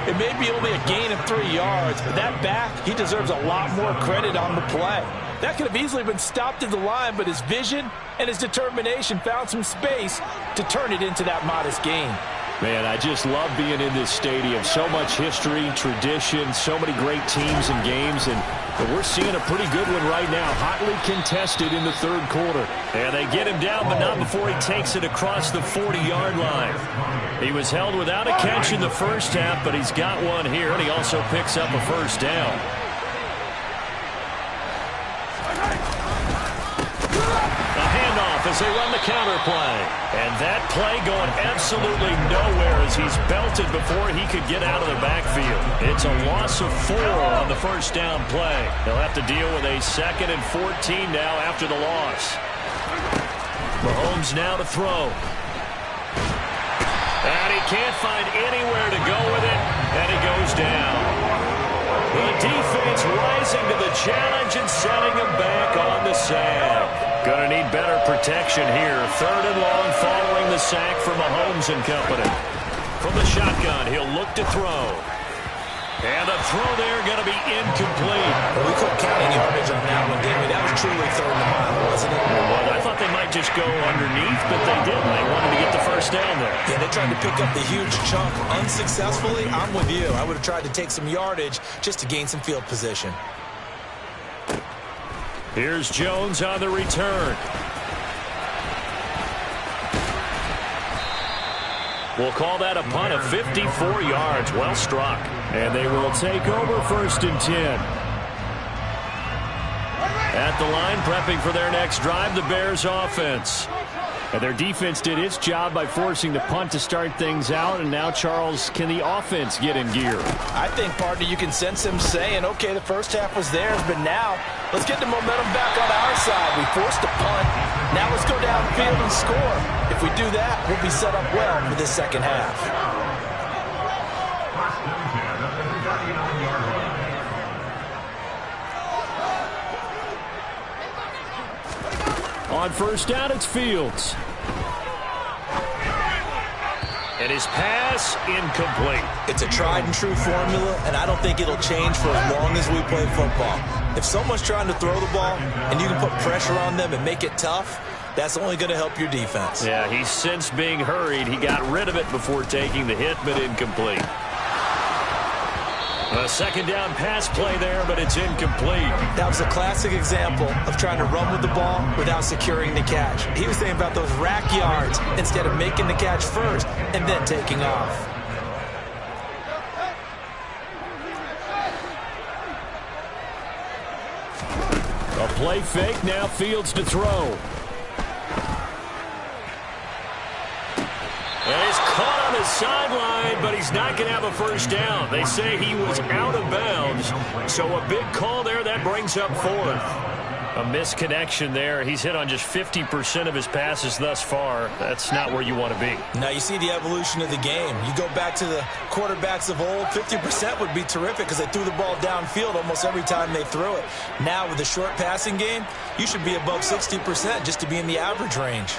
It may be only a gain of 3 yards, but that back, he deserves a lot more credit on the play. That could have easily been stopped at the line, but his vision and his determination found some space to turn it into that modest gain. Man, I just love being in this stadium. So much history, tradition, so many great teams and games, and we're seeing a pretty good one right now. Hotly contested in the third quarter. And they get him down, but not before he takes it across the 40-yard line. He was held without a catch in the first half, but he's got one here, and he also picks up a first down. As they run the counter play. And that play going absolutely nowhere as he's belted before he could get out of the backfield. It's a loss of 4 on the first down play. They'll have to deal with a 2nd and 14 now after the loss. Mahomes now to throw. And he can't find anywhere to go with it, and he goes down. The defense rising to the challenge and setting him back on the sack. Gonna need better protection here. 3rd and long following the sack from Mahomes and company. From the shotgun, he'll look to throw. And the throw there going to be incomplete. Well, we couldn't count any yardage on that one, did we? That was truly 3rd and a mile, wasn't it? Well, I thought they might just go underneath, but they didn't. They wanted to get the first down there. Yeah, they tried to pick up the huge chunk unsuccessfully. I'm with you. I would have tried to take some yardage just to gain some field position. Here's Jones on the return. We'll call that a punt of 54 yards. Well struck. And they will take over 1st and 10. At the line, prepping for their next drive, the Bears offense. And their defense did its job by forcing the punt to start things out. And now, Charles, can the offense get in gear? I think, partner, you can sense them saying, okay, the first half was theirs, but now let's get the momentum back on our side. We forced a punt. Now let's go downfield and score. If we do that, we'll be set up well for this second half. On first down, it's Fields. And his pass incomplete. It's a tried and true formula, and I don't think it'll change for as long as we play football. If someone's trying to throw the ball and you can put pressure on them and make it tough, that's only going to help your defense. Yeah, he's since being hurried. He got rid of it before taking the hit, but incomplete. A second down pass play there, but it's incomplete. That was a classic example of trying to run with the ball without securing the catch. He was thinking about those rack yards instead of making the catch first and then taking off. A play fake, now Fields to throw. And he's caught on the sideline, but he's not going to have a first down. They say he was out of bounds. So a big call there, that brings up fourth. A misconnection there. He's hit on just 50% of his passes thus far. That's not where you want to be. Now you see the evolution of the game. You go back to the quarterbacks of old, 50% would be terrific because they threw the ball downfield almost every time they threw it. Now with the short passing game, you should be above 60% just to be in the average range.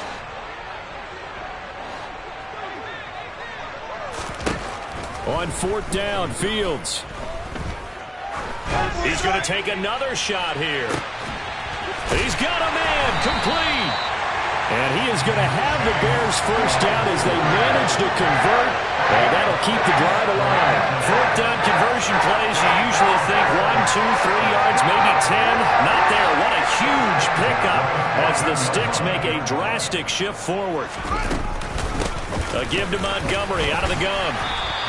On fourth down, Fields. He's going to take another shot here. He's got a man, complete. And he is going to have the Bears first down as they manage to convert, and that'll keep the drive alive. Fourth down conversion plays, you usually think 1, 2, 3 yards, maybe 10. Not there. What a huge pickup as the Sticks make a drastic shift forward. A give to Montgomery out of the gun.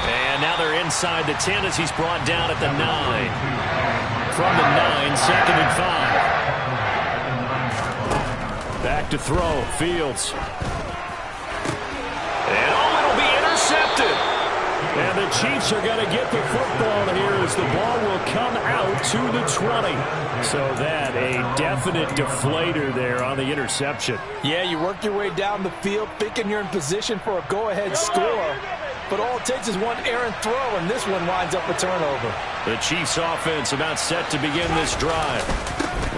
And now they're inside the 10 as he's brought down at the 9. From the 9, second and 5. Back to throw, Fields. And it'll be intercepted. And the Chiefs are going to get the football here as the ball will come out to the 20. So that a definite deflator there on the interception. Yeah, you work your way down the field thinking you're in position for a go-ahead score. But all it takes is one errant throw, and this one winds up a turnover. The Chiefs offense about set to begin this drive.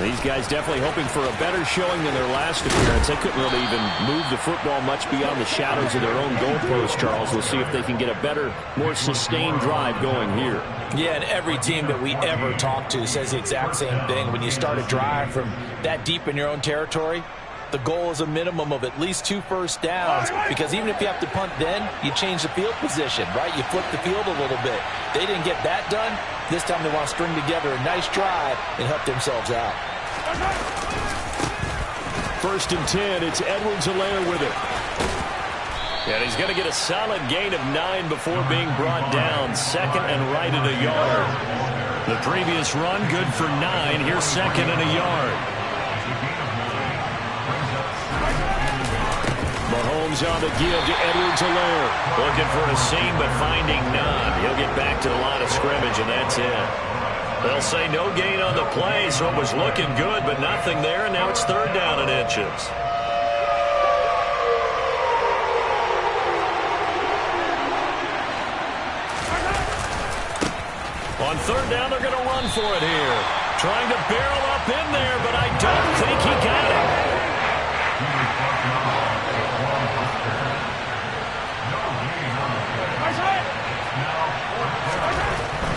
These guys definitely hoping for a better showing than their last appearance. They couldn't really even move the football much beyond the shadows of their own goalpost, Charles. We'll see if they can get a better, more sustained drive going here. Yeah, and every team that we ever talk to says the exact same thing. When you start a drive from that deep in your own territory, the goal is a minimum of at least 2 first downs, because even if you have to punt then, you change the field position, right? You flip the field a little bit. They didn't get that done. This time they want to string together a nice drive and help themselves out. First and 10, it's Edwards-Helaire with it. And he's going to get a solid gain of 9 before being brought down. Second and right at a yard. The previous run good for 9. Here's second and a yard. Mahomes on the give to Edwards-Helaire. Looking for a seam, but finding none. He'll get back to the line of scrimmage, and that's it. They'll say no gain on the play, so it was looking good, but nothing there, and now it's third down and inches. On third down, they're going to run for it here. Trying to barrel up in there, but I don't think he got it.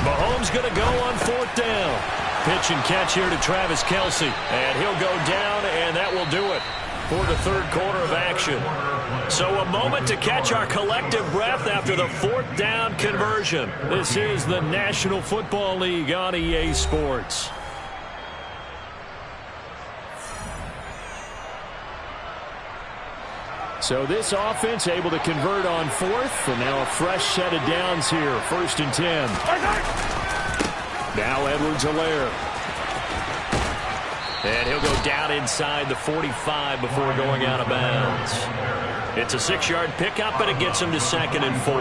Mahomes going to go on fourth down. Pitch and catch here to Travis Kelce. And he'll go down, and that will do it for the third quarter of action. So a moment to catch our collective breath after the fourth down conversion. This is the National Football League on EA Sports. So this offense able to convert on fourth, and now a fresh set of downs here. First and 10. Now Edwards-Helaire. And he'll go down inside the 45 before going out of bounds. It's a 6-yard pickup, and it gets him to second and 4.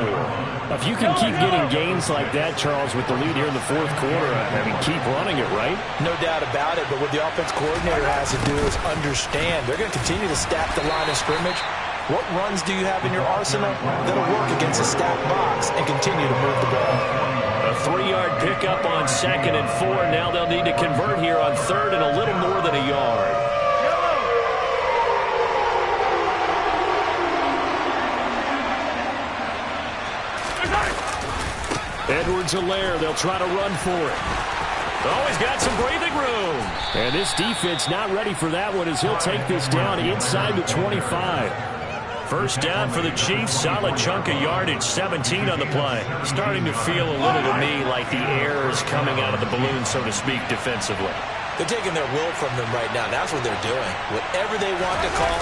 If you can keep getting gains like that, Charles, with the lead here in the fourth quarter, I mean, keep running it, right? No doubt about it, but what the offense coordinator has to do is understand. They're going to continue to stack the line of scrimmage. What runs do you have in your arsenal that'll work against a stacked box and continue to move the ball? A 3-yard pickup on second and 4. Now they'll need to convert here on third and a little more than a yard. Edwards-Helaire, they'll try to run for it. Oh, he's got some breathing room. And this defense not ready for that one as he'll take this down inside the 25. First down for the Chiefs. Solid chunk of yardage, 17 on the play. Starting to feel a little to me like the air is coming out of the balloon, so to speak, defensively. They're taking their will from them right now. That's what they're doing. Whatever they want to call,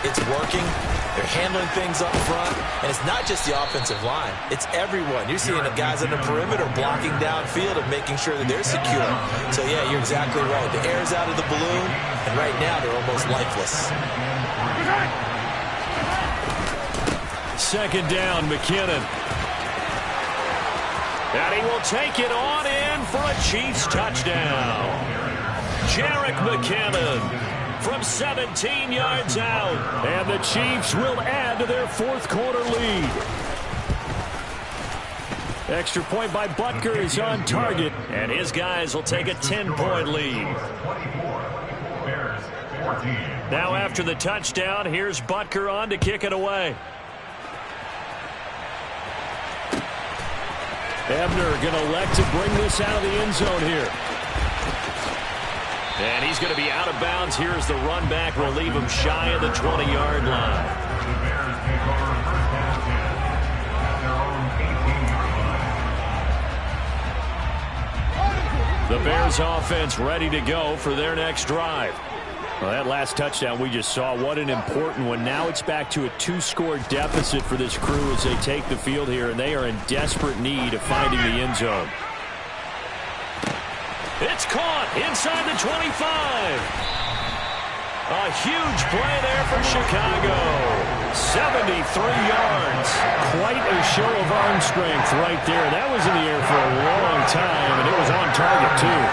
it's working. They're handling things up front. And it's not just the offensive line. It's everyone. You're seeing the guys on the perimeter blocking downfield and making sure that they're secure. So, yeah, you're exactly right. The air's out of the balloon, and right now they're almost lifeless. Second down, McKinnon. And he will take it on in for a Chiefs touchdown. Jerick McKinnon from 17 yards out. And the Chiefs will add to their fourth quarter lead. Extra point by Butker is on target. And his guys will take a 10-point lead. Now after the touchdown, here's Butker on to kick it away. Ebner going to elect to bring this out of the end zone here. And he's going to be out of bounds. Here's the run back. Will leave him shy of the 20-yard line. The Bears offense ready to go for their next drive. Well, that last touchdown we just saw, what an important one. Now it's back to a 2-score deficit for this crew as they take the field here, and they are in desperate need of finding the end zone. It's caught inside the 25. A huge play there for Chicago. 73 yards. Quite a show of arm strength right there. That was in the air for a long time, and it was on target, too.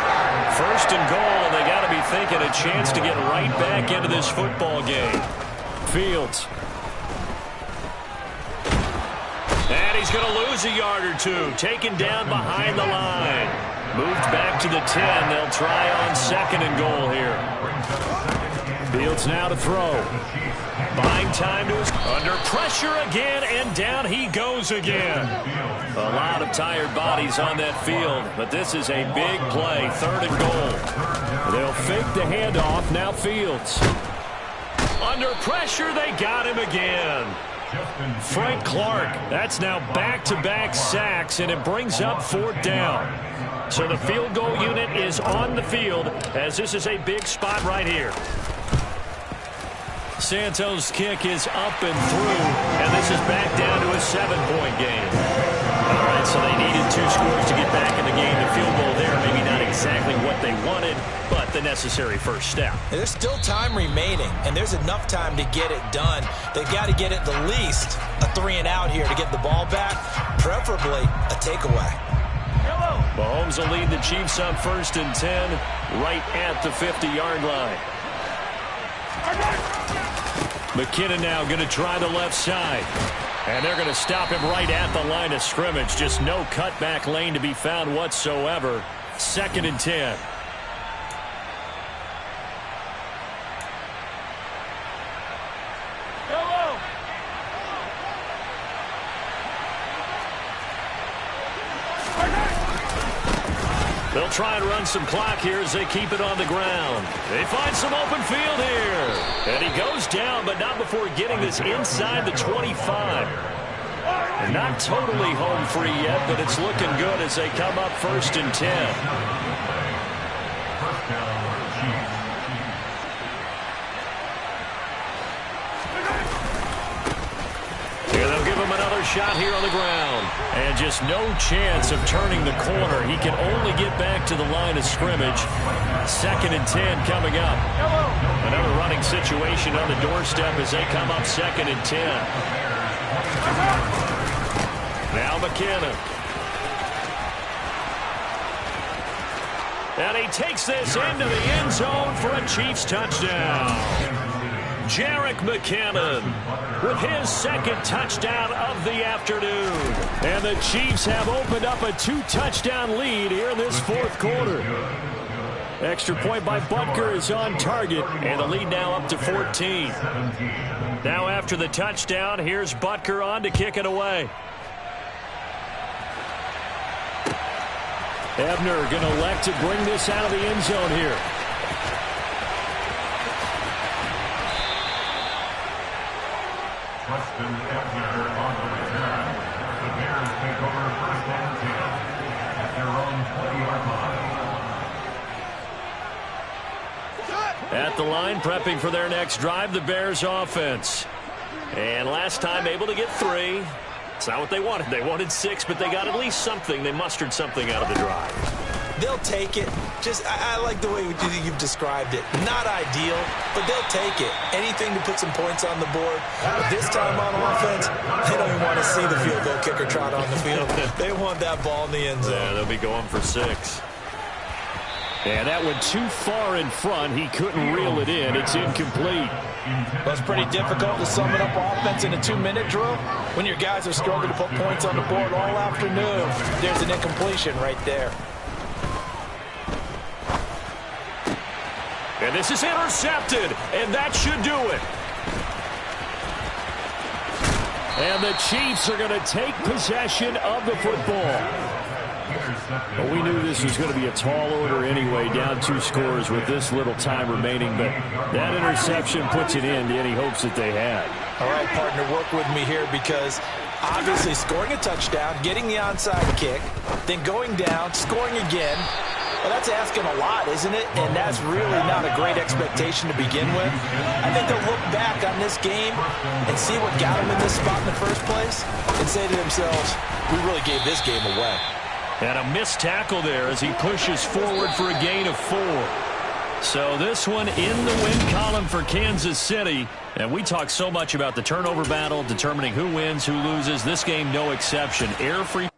First and goal, and they got to be thinking a chance to get right back into this football game. Fields. And he's going to lose a yard or two. Taken down behind the line. Moved back to the 10. They'll try on second and goal here. Fields now to throw. Buying time to his... Under pressure again, and down he goes again. A lot of tired bodies on that field, but this is a big play. Third and goal. They'll fake the handoff. Now Fields. Under pressure, they got him again. Frank Clark. That's now back-to-back sacks, and it brings up fourth down. So the field goal unit is on the field, as this is a big spot right here. Santos' kick is up and through, and this is back down to a 7-point game. All right, so they needed 2 scores to get back in the game. The field goal there, maybe not exactly what they wanted, but the necessary first step. There's still time remaining, and there's enough time to get it done. They've got to get at the least a 3-and-out here to get the ball back, preferably a takeaway. Mahomes will lead the Chiefs on 1st and 10, right at the 50-yard line. McKinnon now going to try the left side. And they're going to stop him right at the line of scrimmage. Just no cutback lane to be found whatsoever. 2nd and 10. They'll try and run some clock here as they keep it on the ground. They find some open field here. And he goes down, but not before getting this inside the 25. And not totally home free yet, but it's looking good as they come up 1st and 10. Here they'll give him another shot here on the ground. And just no chance of turning the corner. He can only get back to the line of scrimmage. 2nd and 10 coming up. Another running situation on the doorstep as they come up 2nd and 10. Now McKinnon. And he takes this into the end zone for a Chiefs touchdown. Jerick McKinnon with his 2nd touchdown of the afternoon. And the Chiefs have opened up a 2-touchdown lead here in this 4th quarter. Extra point by Butker is on target, and the lead now up to 14. Now after the touchdown, here's Butker on to kick it away. Ebner going to elect to bring this out of the end zone here. Edgar on the return. The Bears take over first and 10 at their own 20-yard line. At the line, prepping for their next drive, the Bears offense. And last time able to get 3. It's not what they wanted. They wanted 6, but they got at least something. They mustered something out of the drive. They'll take it. I like the way you've described it. Not ideal, but they'll take it. Anything to put some points on the board. This time on offense, they don't even want to see the field goal kicker trot on the field. They want that ball in the end zone. Yeah, they'll be going for 6. And that went too far in front. He couldn't reel it in. It's incomplete. Well, it's pretty difficult to sum it up offense in a 2-minute drill when your guys are struggling to put points on the board all afternoon. There's an incompletion right there. And this is intercepted, and that should do it. And the Chiefs are going to take possession of the football. Well, we knew this was going to be a tall order anyway, down 2 scores with this little time remaining, but that interception puts an end to any hopes that they had. All right, partner, work with me here because obviously scoring a touchdown, getting the onside kick, then going down, scoring again, well, that's asking a lot, isn't it? And that's really not a great expectation to begin with. I think they'll look back on this game and see what got them in this spot in the first place and say to themselves, we really gave this game away. And a missed tackle there as he pushes forward for a gain of 4. So this one in the win column for Kansas City. And we talk so much about the turnover battle, determining who wins, who loses. This game, no exception. Air-free.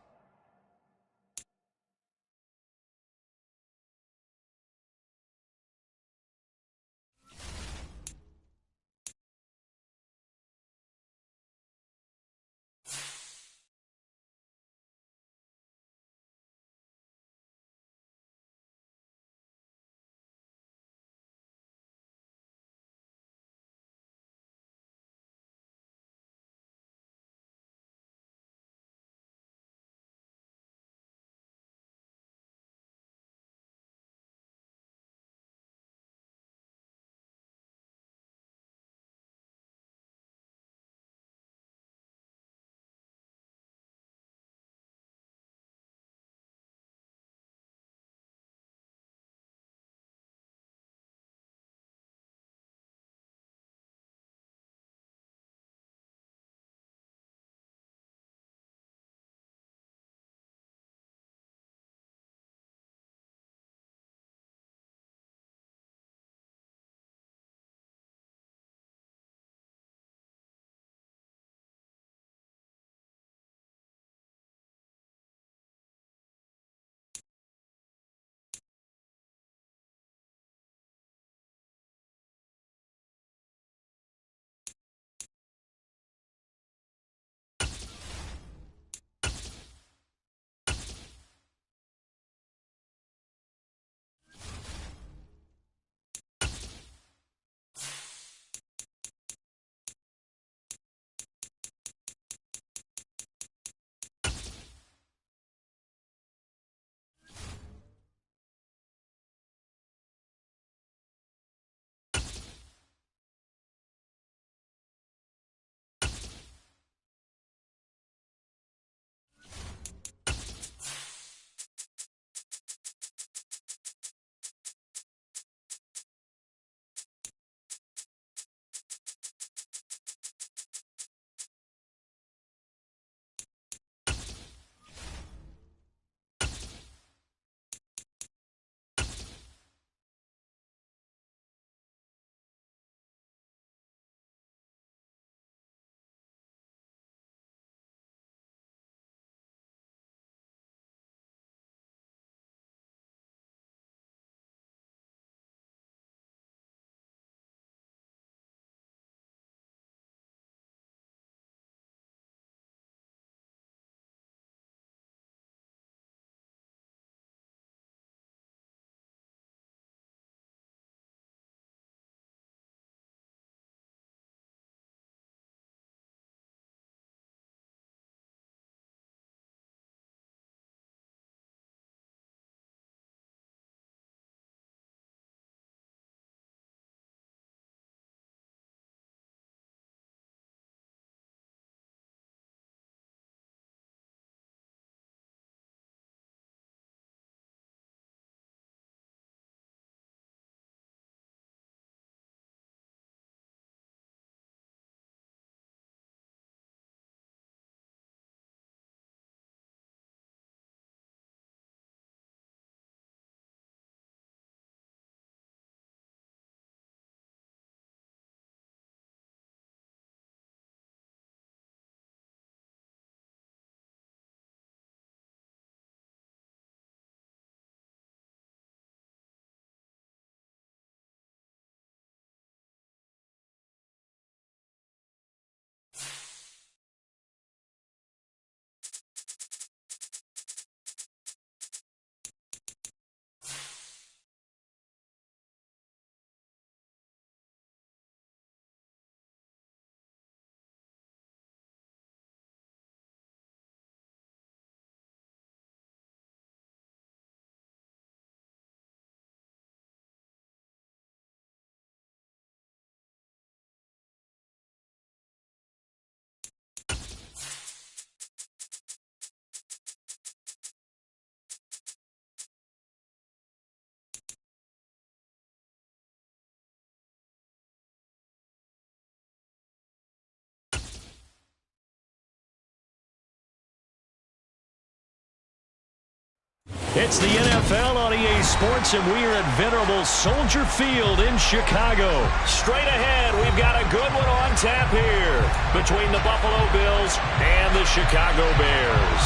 It's the NFL on EA Sports, and we are at venerable Soldier Field in Chicago. Straight ahead, we've got a good one on tap here between the Buffalo Bills and the Chicago Bears.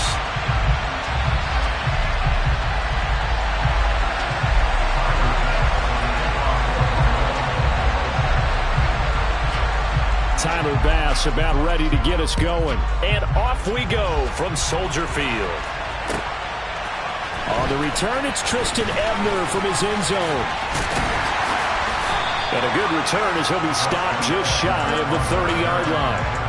Tyler Bass about ready to get us going. And off we go from Soldier Field. On the return, it's Tristan Ebner from his end zone. And a good return as he'll be stopped just shy of the 30-yard line.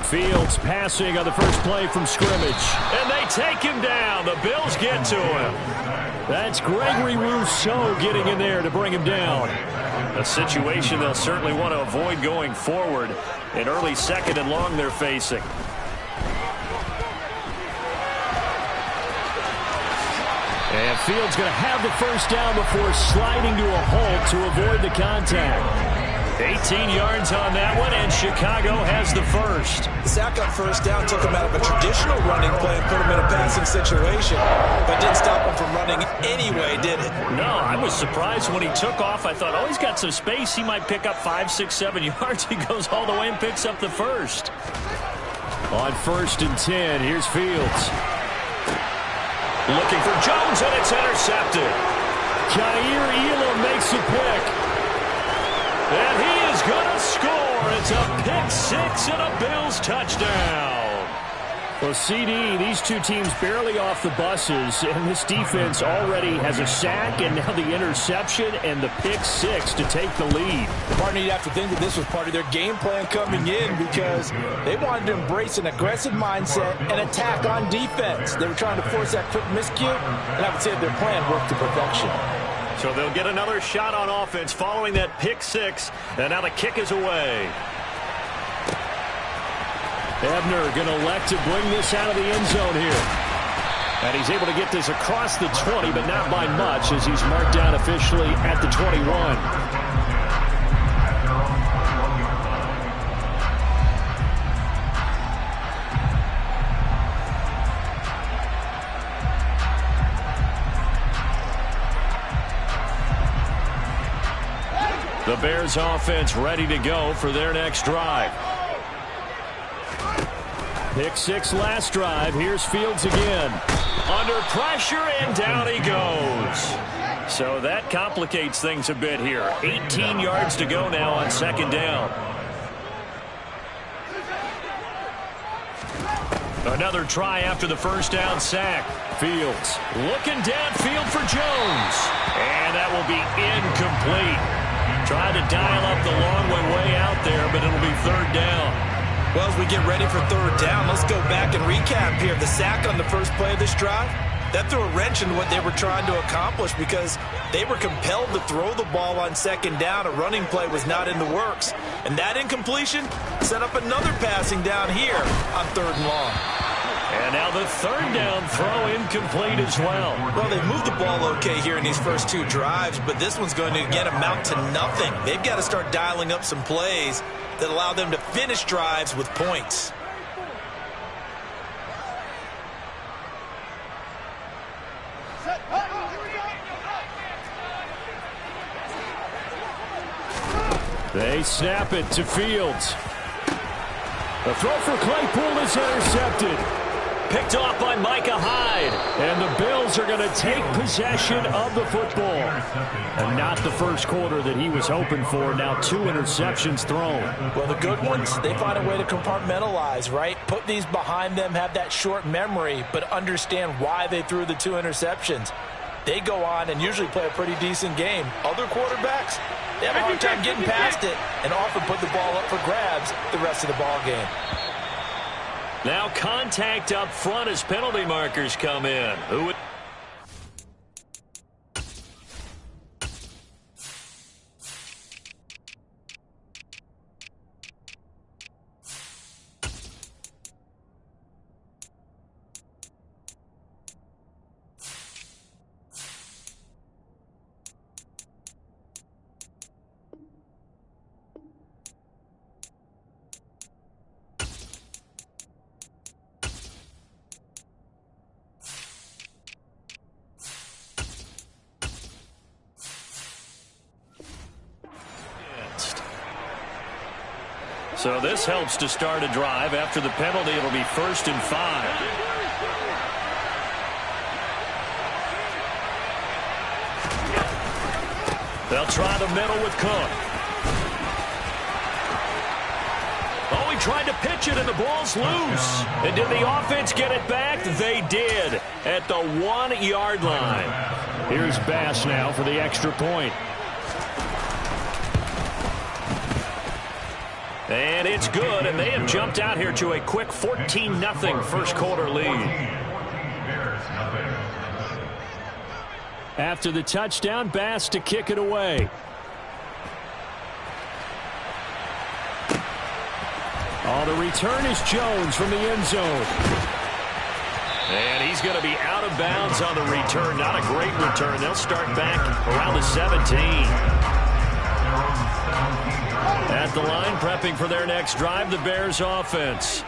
Fields passing on the first play from scrimmage. And they take him down. The Bills get to him. That's Gregory Rousseau getting in there to bring him down. A situation they'll certainly want to avoid going forward. An early second and long they're facing. And Fields going to have the first down before sliding to a halt to avoid the contact. 18 yards on that one, and Chicago has the first. The sack on first down took him out of a traditional running play and put him in a passing situation, but didn't stop him from running anyway, did it? No, I was surprised when he took off. I thought, oh, he's got some space. He might pick up 5, 6, 7 yards. He goes all the way and picks up the first. On 1st and 10, here's Fields. Looking for Jones, and it's intercepted. Jair Elam makes a pick. And he is going to score. It's a pick six and a Bills touchdown. Well, CD, these two teams barely off the buses, and this defense already has a sack and now the interception and the pick six to take the lead. Partner, you'd have to think that this was part of their game plan coming in because they wanted to embrace an aggressive mindset and attack on defense. They were trying to force that quick miscue, and I would say their plan worked to perfection. So they'll get another shot on offense following that pick six, and now the kick is away. Ebner going to elect to bring this out of the end zone here. And he's able to get this across the 20, but not by much as he's marked down officially at the 21. The Bears offense ready to go for their next drive. Pick six last drive. Here's Fields again. Under pressure, and down he goes. So that complicates things a bit here. 18 yards to go now on second down. Another try after the first down sack. Fields looking downfield for Jones. And that will be incomplete. Tried to dial up the long one way out there, but it'll be third down. Well, as we get ready for third down, let's go back and recap here. The sack on the first play of this drive, that threw a wrench into what they were trying to accomplish because they were compelled to throw the ball on second down. A running play was not in the works. And that incompletion set up another passing down here on third and long. And now the third down throw incomplete as well. Well, they've moved the ball okay here in these first two drives, but this one's going to again amount to nothing. They've got to start dialing up some plays that allow them to finish drives with points. They snap it to Fields. The throw for Claypool is intercepted. Picked off by Micah Hyde. And the Bills are going to take possession of the football. And not the first quarter that he was hoping for. Now 2 interceptions thrown. Well, the good ones, they find a way to compartmentalize, right? Put these behind them, have that short memory, but understand why they threw the 2 interceptions. They go on and usually play a pretty decent game. Other quarterbacks, they have a hard time getting past it and often put the ball up for grabs the rest of the ball game. Now contact up front as penalty markers come in. Who? So this helps to start a drive. After the penalty, it'll be 1st and 5. They'll try the middle with Cook. Oh, he tried to pitch it, and the ball's loose. And did the offense get it back? They did at the 1-yard line. Here's Bass now for the extra point. And it's good, and they have jumped out here to a quick 14-0 first quarter lead. After the touchdown, Bass to kick it away. Oh, the return is Jones from the end zone. And he's going to be out of bounds on the return. Not a great return. They'll start back around the 17. At the line, prepping for their next drive, the Bears offense.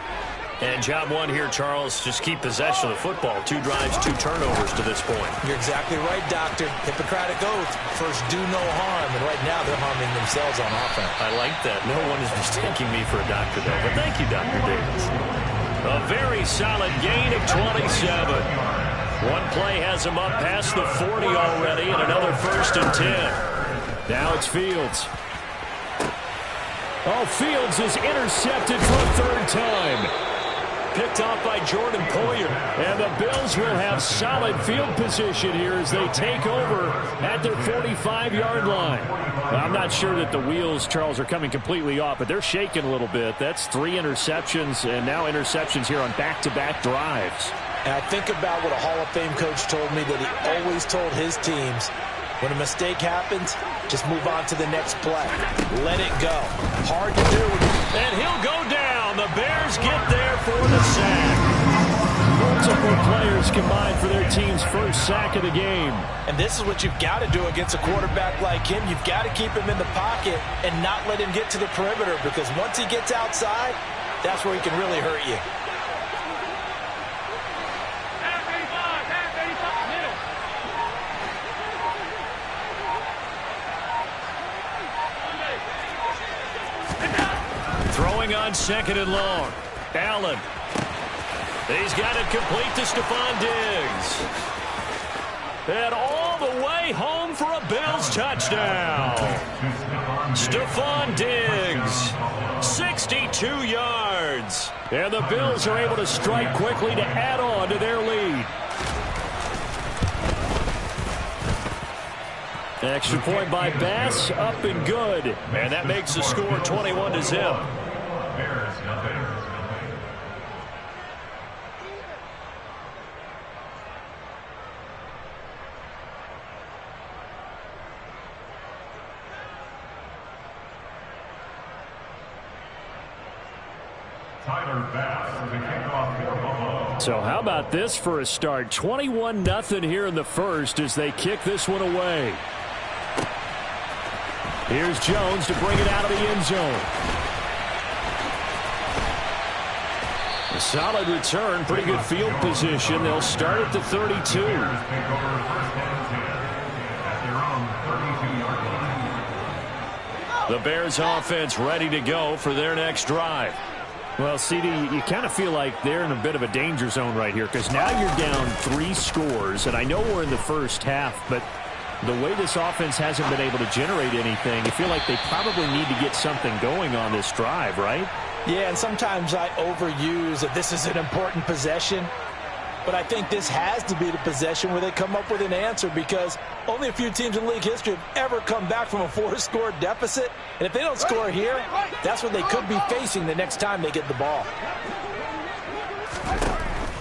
And job one here, Charles, just keep possession of the football. 2 drives, 2 turnovers to this point. You're exactly right, Doctor. Hippocratic oath. First, do no harm. And right now, they're harming themselves on offense. I like that. No one is mistaking me for a doctor, though. But thank you, Dr. Davis. A very solid gain of 27. One play has him up past the 40 already, and another 1st and 10. Now it's Fields. Oh, Fields is intercepted for a 3rd time. Picked off by Jordan Poyer. And the Bills will have solid field position here as they take over at their 45-yard line. I'm not sure that the wheels, Charles, are coming completely off, but they're shaking a little bit. That's 3 interceptions, and now interceptions here on back-to-back drives. And I think about what a Hall of Fame coach told me that he always told his teams, when a mistake happens, just move on to the next play. Let it go. Hard to do. And he'll go down. The Bears get there for the sack. Multiple players combined for their team's first sack of the game. And this is what you've got to do against a quarterback like him. You've got to keep him in the pocket and not let him get to the perimeter, because once he gets outside, that's where he can really hurt you. Throwing on 2nd and long. Allen. He's got it complete to Stephon Diggs. And all the way home for a Bills touchdown. Stephon Diggs. 62 yards. And the Bills are able to strike quickly to add on to their lead. Extra point by Bass, up and good. And that makes the score 21-0. So how about this for a start? 21-0 here in the first as they kick this one away. Here's Jones to bring it out of the end zone. A solid return, pretty good field position. They'll start at the 32. The Bears offense ready to go for their next drive. Well, CD, you kind of feel like they're in a bit of a danger zone right here, because now you're down 3 scores, and I know we're in the first half, but the way this offense hasn't been able to generate anything, you feel like they probably need to get something going on this drive, right? Yeah, and sometimes I overuse that this is an important possession. But I think this has to be the possession where they come up with an answer, because only a few teams in league history have ever come back from a 4-score deficit. And if they don't score here, that's what they could be facing the next time they get the ball.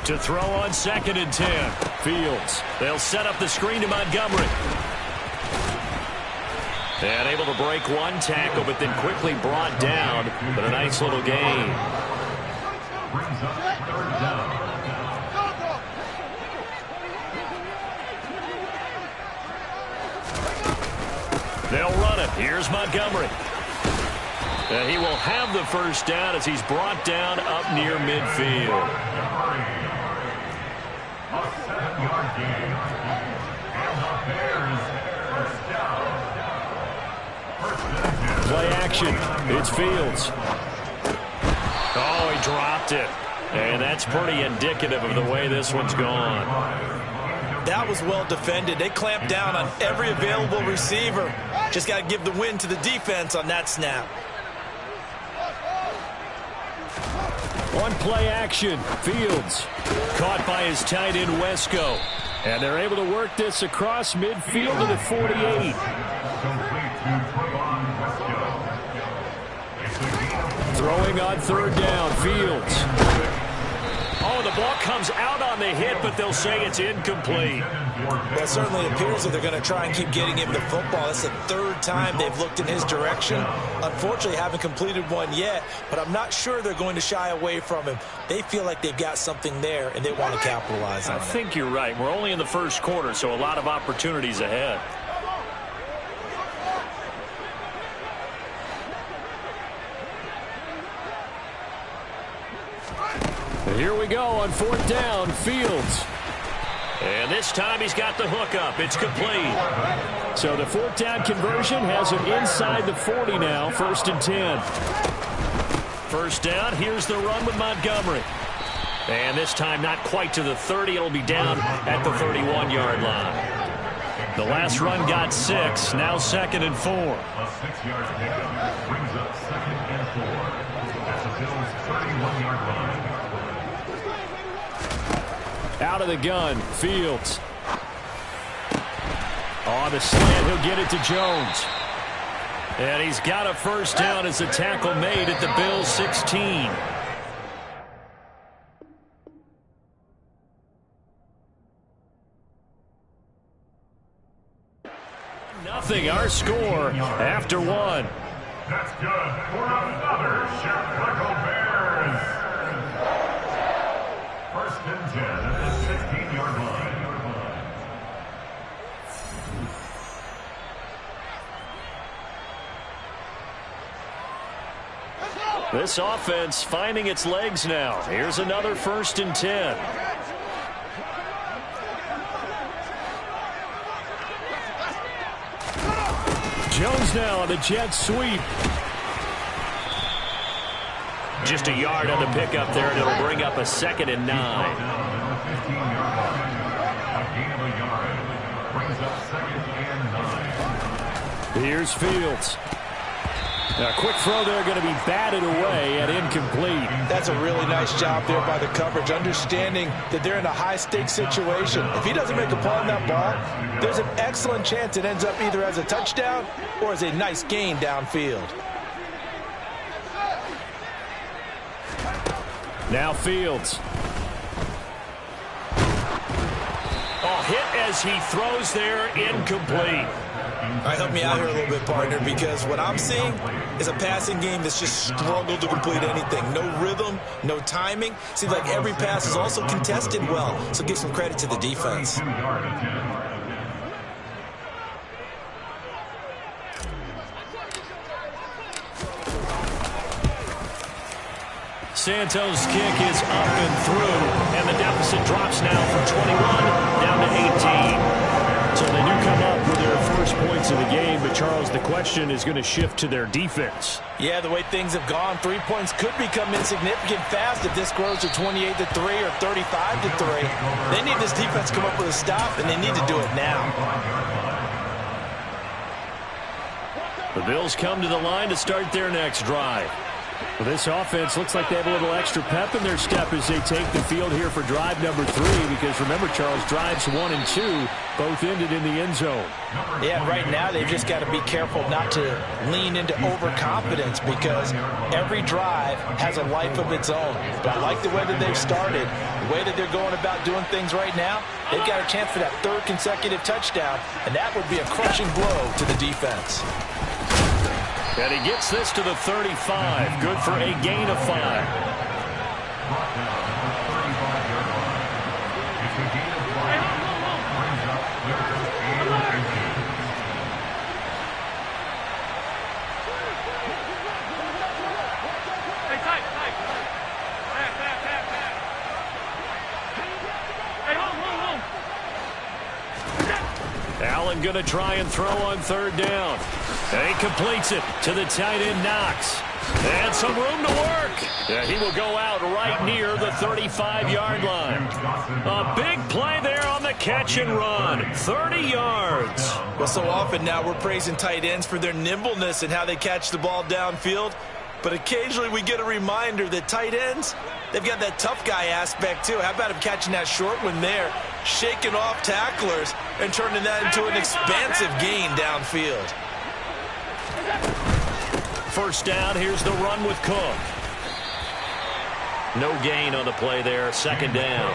To throw on 2nd and 10. Fields. They'll set up the screen to Montgomery. And able to break one tackle, but then quickly brought down. But a nice little gain. Brings up 3rd down. They'll run it. Here's Montgomery. And he will have the first down as he's brought down up near midfield. A 7-yard gain. And the Bears first down. First and 10. Play action. It's Fields. dropped it. And that's pretty indicative of the way this one's gone. That was well defended. They clamped down on every available receiver. Just got to give the win to the defense on that snap. One play action. Fields caught by his tight end Wesco. And they're able to work this across midfield to the 48. Throwing on third down. Fields. Oh, the ball comes out on the hit, but they'll say it's incomplete. That certainly appears that they're going to try and keep getting him the football. That's the third time they've looked in his direction. Unfortunately, haven't completed one yet, but I'm not sure they're going to shy away from him. They feel like they've got something there, and they want to capitalize on it. I think you're right. We're only in the first quarter, so a lot of opportunities ahead. Here we go on fourth down. Fields. And this time he's got the hook up. It's complete. So the fourth down conversion has him inside the 40 now. 1st and 10. First down. Here's the run with Montgomery. And this time not quite to the 30. It'll be down at the 31-yard line. The last run got 6. Now 2nd and 4. A 6-yard pickup brings up 2nd and 4 at the Bills' 31-yard line. Out of the gun, Fields. On the slant, he'll get it to Jones. And he's got a first down as the tackle made at the Bills' 16. Nothing, our score after 1. That's good for another Chicago Bears. 1st and 10 at the 16-yard line. This offense finding its legs now. Here's another 1st and 10. Jones now on the jet sweep. Just a yard on the pickup there, and it'll bring up a 2nd and 9. A gain of a yard brings up 2nd and 9. Here's Fields. A quick throw there, going to be batted away and incomplete. That's a really nice job there by the coverage, understanding that they're in a high-stakes situation. If he doesn't make a play on that ball, there's an excellent chance it ends up either as a touchdown or as a nice gain downfield. Now Fields. Oh, hit as he throws there, incomplete. All right, help me out here a little bit, partner, because what I'm seeing is a passing game that's just struggled to complete anything. No rhythm, no timing. Seems like every pass is also contested well, so give some credit to the defense. Santos' kick is up and through, and the deficit drops now from 21 down to 18. So they do come up with their first points of the game, but Charles, the question is going to shift to their defense. Yeah, the way things have gone, 3 points could become insignificant fast if this grows to 28-3 or 35-3. They need this defense to come up with a stop, and they need to do it now. The Bills come to the line to start their next drive. Well, this offense looks like they have a little extra pep in their step as they take the field here for drive number 3, because remember, Charles, drives 1 and 2 both ended in the end zone. Yeah, right now they've just got to be careful not to lean into overconfidence, because every drive has a life of its own. But I like the way that they've started, the way that they're going about doing things right now. They've got a chance for that 3rd consecutive touchdown, and that would be a crushing blow to the defense. And he gets this to the 35. Good for a gain of 5. Allen going to try and throw on 3rd down. And he completes it to the tight end, Knox. And some room to work. He will go out right near the 35-yard line. A big play there on the catch and run. 30 yards. Well, so often now we're praising tight ends for their nimbleness and how they catch the ball downfield. But occasionally we get a reminder that tight ends, they've got that tough guy aspect too. How about him catching that short one there, shaking off tacklers, and turning that into an expansive gain downfield. First down, here's the run with Cook. No gain on the play there, second down.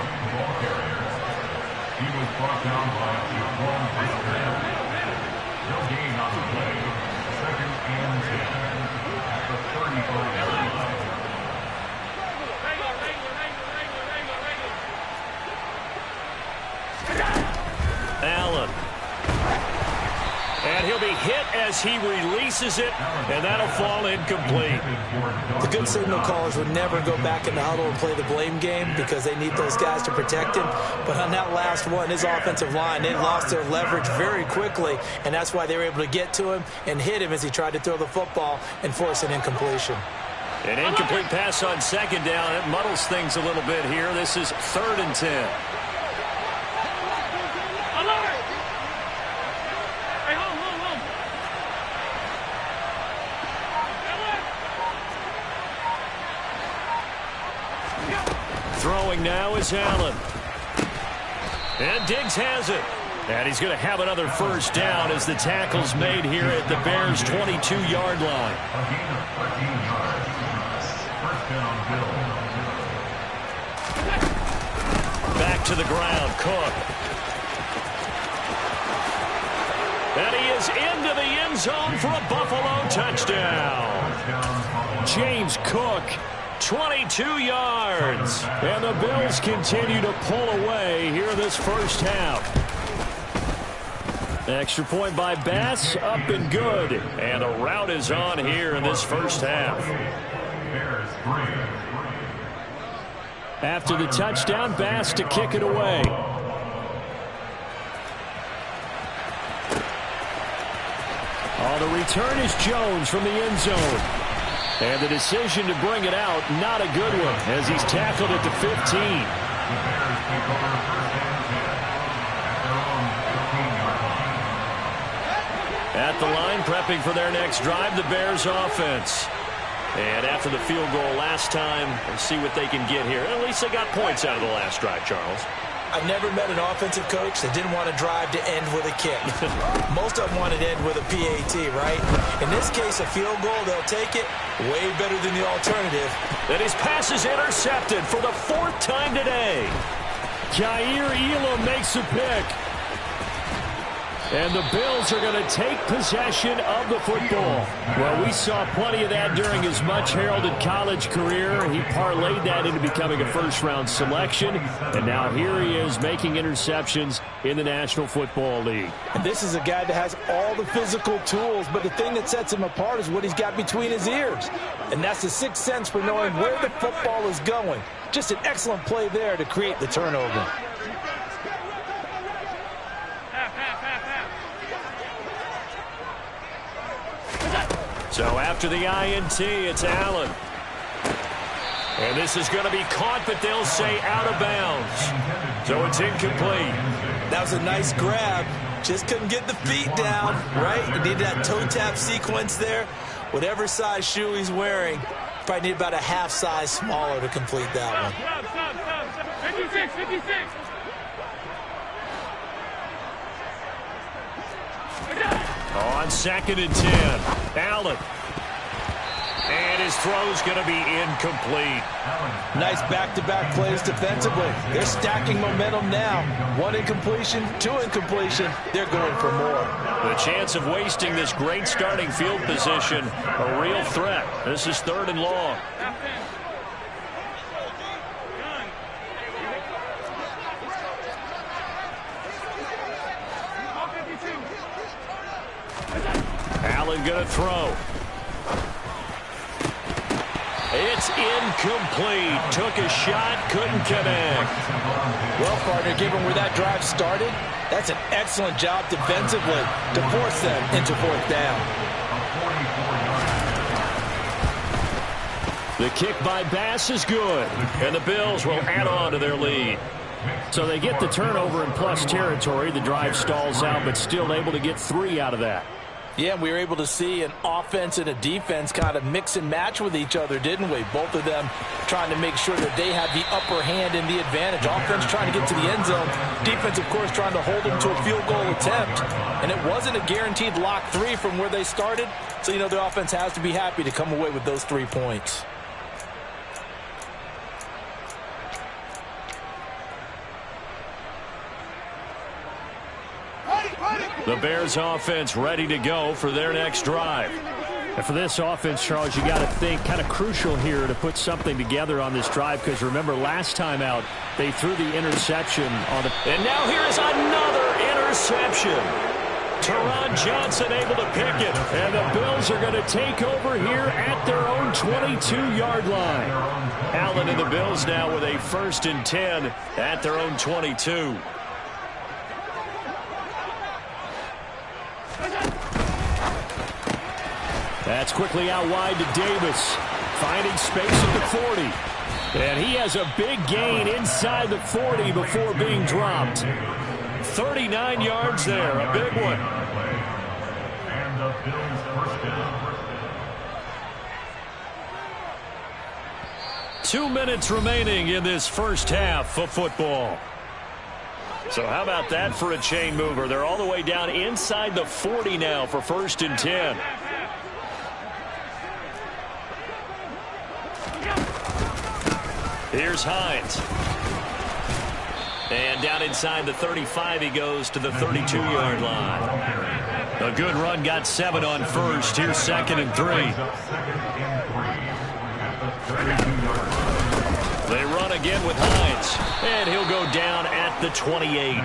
He was brought down by Jaquan Beardown. No gain on the play. Second and 10 at the 35-yard line. Allen. And he'll be hit as he releases it, and that'll fall incomplete. The good signal callers would never go back in the huddle and play the blame game because they need those guys to protect him. But on that last one, his offensive line, they lost their leverage very quickly, and that's why they were able to get to him and hit him as he tried to throw the football and force an incompletion. An incomplete pass on second down. It muddles things a little bit here. This is 3rd and 10. Throwing now is Allen. And Diggs has it. And he's going to have another first down as the tackle's made here at the Bears' 22-yard line. A gain of 13 yards. First down, Bill. Back to the ground, Cook. And he is into the end zone for a Buffalo touchdown. James Cook, 22 yards. And the Bills continue to pull away here this first half. Extra point by Bass, up and good. And the route is on here in this first half. After the touchdown, Bass to kick it away. On the return is Jones from the end zone. And the decision to bring it out, not a good one, as he's tackled at the 15. At the line, prepping for their next drive, the Bears offense. And after the field goal last time, we'll see what they can get here. At least they got points out of the last drive, Charles. I've never met an offensive coach that didn't want to drive to end with a kick. Most of them want to end with a PAT, right? In this case, a field goal, they'll take it way better than the alternative. And his pass is intercepted for the 4th time today. Jair Elam makes a pick. And the Bills are going to take possession of the football. Well, we saw plenty of that during his much-heralded college career. He parlayed that into becoming a first-round selection. And now here he is making interceptions in the National Football League. And this is a guy that has all the physical tools, but the thing that sets him apart is what he's got between his ears. And that's the sixth sense for knowing where the football is going. Just an excellent play there to create the turnover. So after the INT, it's Allen. And this is going to be caught, but they'll say out of bounds. So it's incomplete. That was a nice grab. Just couldn't get the feet down, right? He needed that toe tap sequence there. Whatever size shoe he's wearing, probably need about a half size smaller to complete that one. 56, 56. On 2nd and 10, Allen. And his throw's going to be incomplete. Nice back-to-back plays defensively. They're stacking momentum now. 1 incompletion, 2 incompletion. They're going for more. The chance of wasting this great starting field position, a real threat. This is 3rd and long. Allen going to throw. It's incomplete. Took a shot, couldn't connect. Well, partner, given where that drive started, that's an excellent job defensively to force them into 4th down. The kick by Bass is good, and the Bills will add on to their lead. So they get the turnover in plus territory. The drive stalls out, but still able to get 3 out of that. Yeah, we were able to see an offense and a defense kind of mix and match with each other, didn't we? Both of them trying to make sure that they have the upper hand and the advantage. Offense trying to get to the end zone. Defense, of course, trying to hold them to a field goal attempt. And it wasn't a guaranteed lock 3 from where they started. So, you know, the offense has to be happy to come away with those 3 points. The Bears offense ready to go for their next drive. And for this offense, Charles, you got to think kind of crucial here to put something together on this drive, because remember last time out they threw the interception on the... And now here's another interception. Teron Johnson able to pick it. And the Bills are going to take over here at their own 22-yard line. Allen and the Bills now with a 1st and 10 at their own 22. That's quickly out wide to Davis, finding space at the 40. And he has a big gain inside the 40 before being dropped. 39 yards there, a big one. And the Bills first down. 2 minutes remaining in this first half of football. So how about that for a chain mover? They're all the way down inside the 40 now for 1st and 10. Here's Hines. And down inside the 35, he goes to the 32-yard line. A good run, got 7 on 1st. Here's 2nd and 3. They run again with Hines. And he'll go down at the 28. He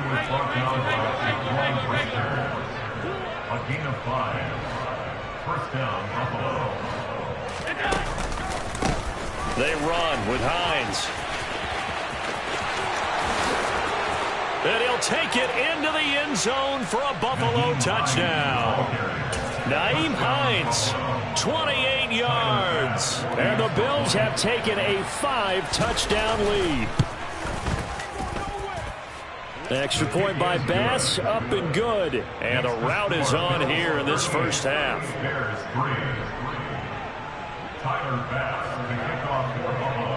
was brought down by a gain of 5. First down, Buffalo. They run with Hines. And he'll take it into the end zone for a Buffalo touchdown. Nyheim Hines, 28 yards. And the Bills have taken a 5-touchdown lead. Extra point by Bass, up and good. And a route is on here in this first half. Bears 3. Tyler Bass, the kickoff for Buffalo.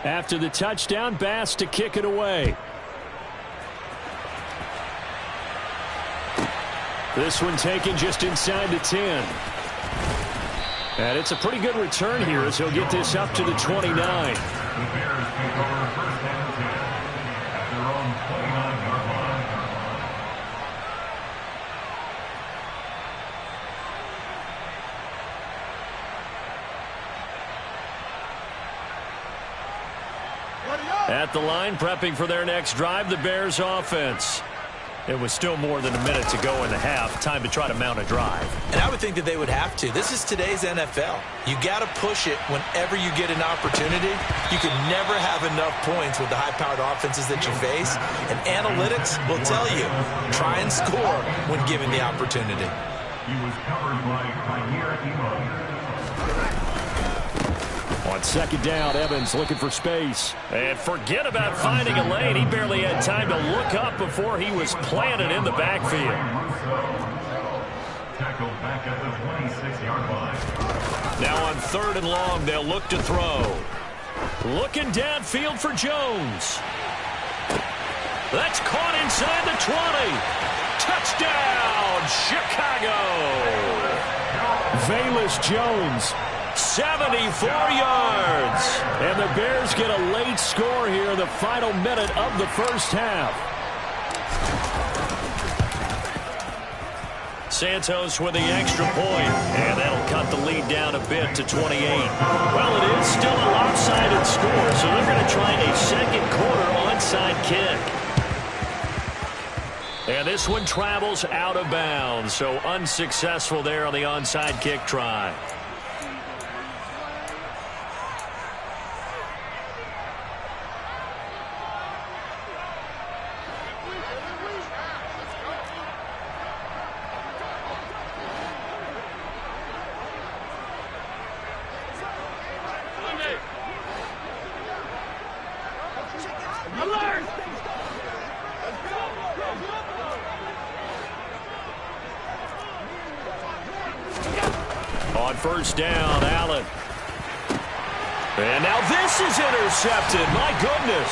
After the touchdown, Bass to kick it away. This one taken just inside the 10. And it's a pretty good return here as he'll get this up to the 29. The Bears take over 1st and 10 at their own 29-yard line. At the line, prepping for their next drive, the Bears offense. It was still more than a minute to go in the half. Time to try to mount a drive. And I would think that they would have to. This is today's NFL. You got to push it whenever you get an opportunity. You can never have enough points with the high-powered offenses that you face. And analytics will tell you, try and score when given the opportunity. He was covered by Kyer Emo. On 2nd down, Evans looking for space. And forget about finding a lane. He barely had time to look up before he was planted in the backfield. Tackled back at the 26-yard line. Now on 3rd and long, they'll look to throw. Looking downfield for Jones. That's caught inside the 20. Touchdown, Chicago. Velus Jones. 74 yards. And the Bears get a late score here in the final minute of the first half. Santos with the extra point, and that'll cut the lead down a bit to 28. Well, it is still a lopsided score, so they're going to try a second quarter onside kick. And this one travels out of bounds, so unsuccessful there on the onside kick try. first down. Allen. And now this is intercepted. My goodness.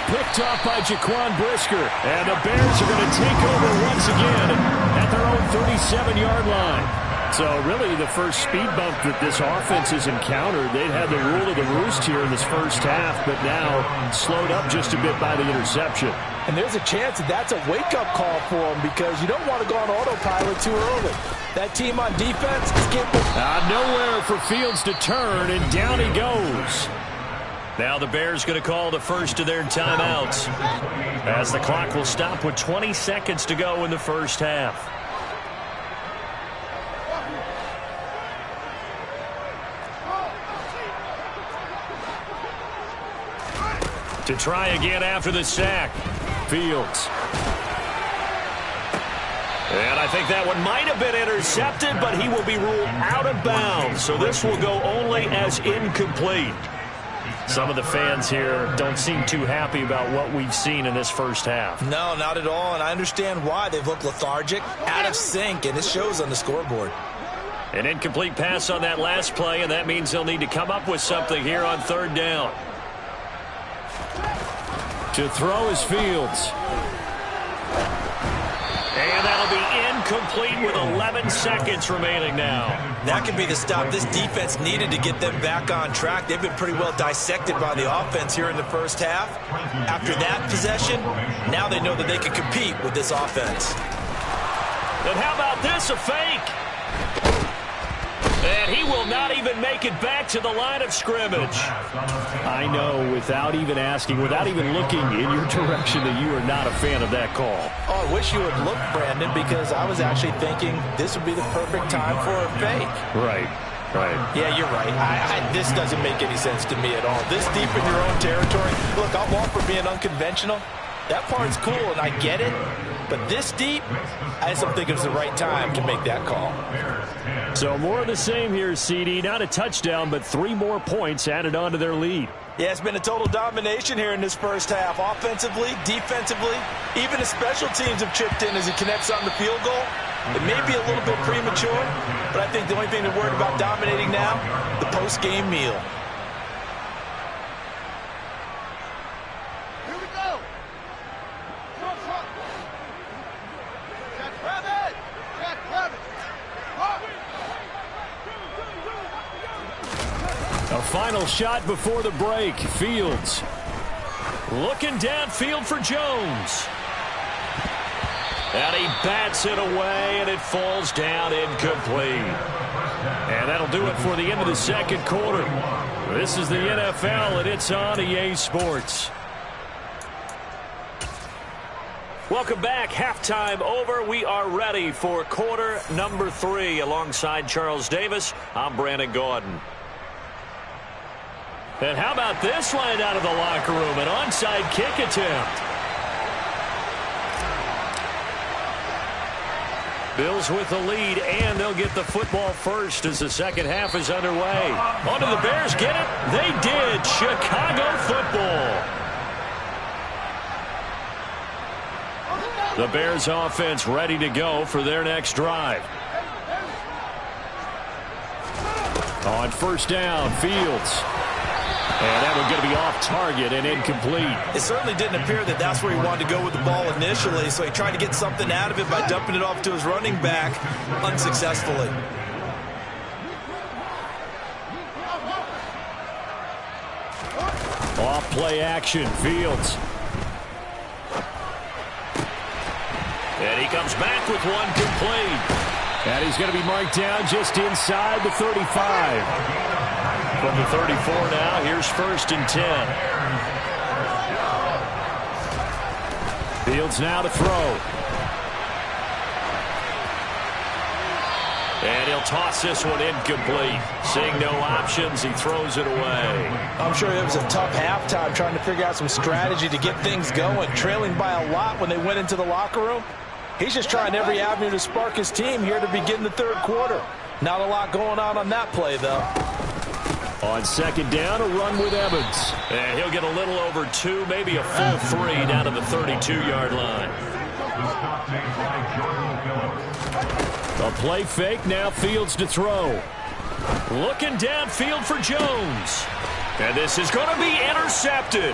Picked off by Jaquan Brisker. And the Bears are going to take over once again at their own 37-yard line. So really the first speed bump that this offense has encountered. They'd had the rule of the roost here in this first half, but now slowed up just a bit by the interception. And there's a chance that that's a wake-up call for them because you don't want to go on autopilot too early. That team on defense is capable. Nowhere for Fields to turn, and down he goes. Now the Bears going to call the first of their timeouts as the clock will stop with 20 seconds to go in the first half. To try again after the sack. Fields. And I think that one might have been intercepted, but he will be ruled out of bounds. So this will go only as incomplete. Some of the fans here don't seem too happy about what we've seen in this first half. No, not at all, and I understand why. They've looked lethargic, out of sync, and it shows on the scoreboard. An incomplete pass on that last play, and that means they'll need to come up with something here on third down. To throw is Fields. And that'll be incomplete with 11 seconds remaining now. That could be the stop this defense needed to get them back on track. They've been pretty well dissected by the offense here in the first half. After that possession, now they know that they can compete with this offense. And how about this, a fake? And he will not even make it back to the line of scrimmage. I know, without even asking, without even looking in your direction, that you are not a fan of that call. Oh, I wish you would look, Brandon, because I was actually thinking this would be the perfect time for a fake. Right. Yeah, you're right. This doesn't make any sense to me at all. This deep in your own territory, look, I'm all for being unconventional. That part's cool, and I get it. But this deep, I just don't think it was the right time to make that call. So more of the same here, CD. Not a touchdown, but 3 more points added on to their lead. Yeah, it's been a total domination here in this first half. Offensively, defensively, even the special teams have chipped in as he connects on the field goal. It may be a little bit premature, but I think the only thing they're worried about dominating now, the post-game meal. A final shot before the break. Fields. Looking downfield for Jones. And he bats it away, and it falls down incomplete. And that'll do it for the end of the second quarter. This is the NFL, and it's on EA Sports. Welcome back. Halftime over. We are ready for quarter number 3. Alongside Charles Davis, I'm Brandon Gaudin. And how about this line out of the locker room? An onside kick attempt. Bills with the lead, and they'll get the football first as the second half is underway. Oh, did the Bears get it? They did. Chicago football. The Bears offense ready to go for their next drive. On first down, Fields. And that one's going to be off target and incomplete. It certainly didn't appear that that's where he wanted to go with the ball initially, so he tried to get something out of it by dumping it off to his running back unsuccessfully. Off play action, Fields. And he comes back with one complete. And he's going to be marked down just inside the 35. From the 34 now, here's first and 10. Fields now to throw. And he'll toss this one incomplete. Seeing no options, he throws it away. I'm sure it was a tough halftime trying to figure out some strategy to get things going. Trailing by a lot when they went into the locker room. He's just trying every avenue to spark his team here to begin the third quarter. Not a lot going on that play, though. On second down, a run with Evans. And he'll get a little over 2, maybe a full 3 down to the 32-yard line. The stop made by Jordan Phillips. A play fake, now Fields to throw. Looking downfield for Jones. And this is going to be intercepted.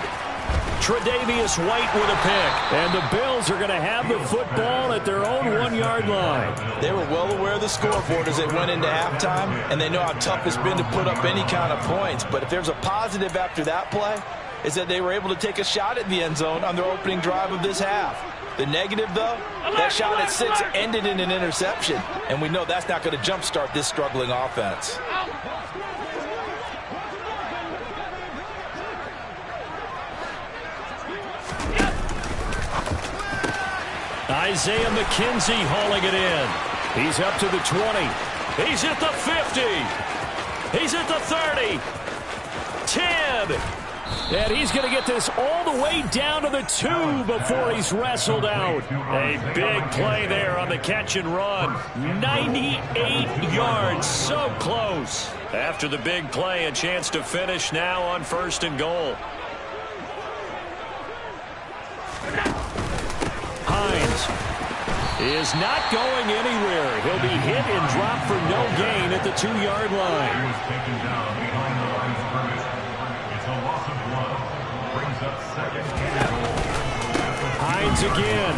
Tre'Davious White with a pick. And the Bills are going to have the football at their own 1-yard line. They were well aware of the scoreboard as they went into halftime, and they know how tough it's been to put up any kind of points. But if there's a positive after that play, is that they were able to take a shot at the end zone on their opening drive of this half. The negative, though, that shot at 6 ended in an interception, and we know that's not going to jumpstart this struggling offense. Isaiah McKenzie hauling it in. He's up to the 20. He's at the 50. He's at the 30. 10. And he's going to get this all the way down to the 2 before he's wrestled out. A big play there on the catch and run. 98 yards, so close. After the big play, a chance to finish now on 1st and goal. Hines is not going anywhere. He'll be hit and dropped for no gain at the 2-yard He line. was taken down behind the line of scrimmage. It's a loss of blood. Brings up 2nd and goal. Hines again.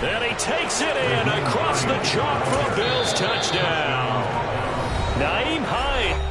And he takes it in across the chalk for a Bills touchdown. Naeem Hines.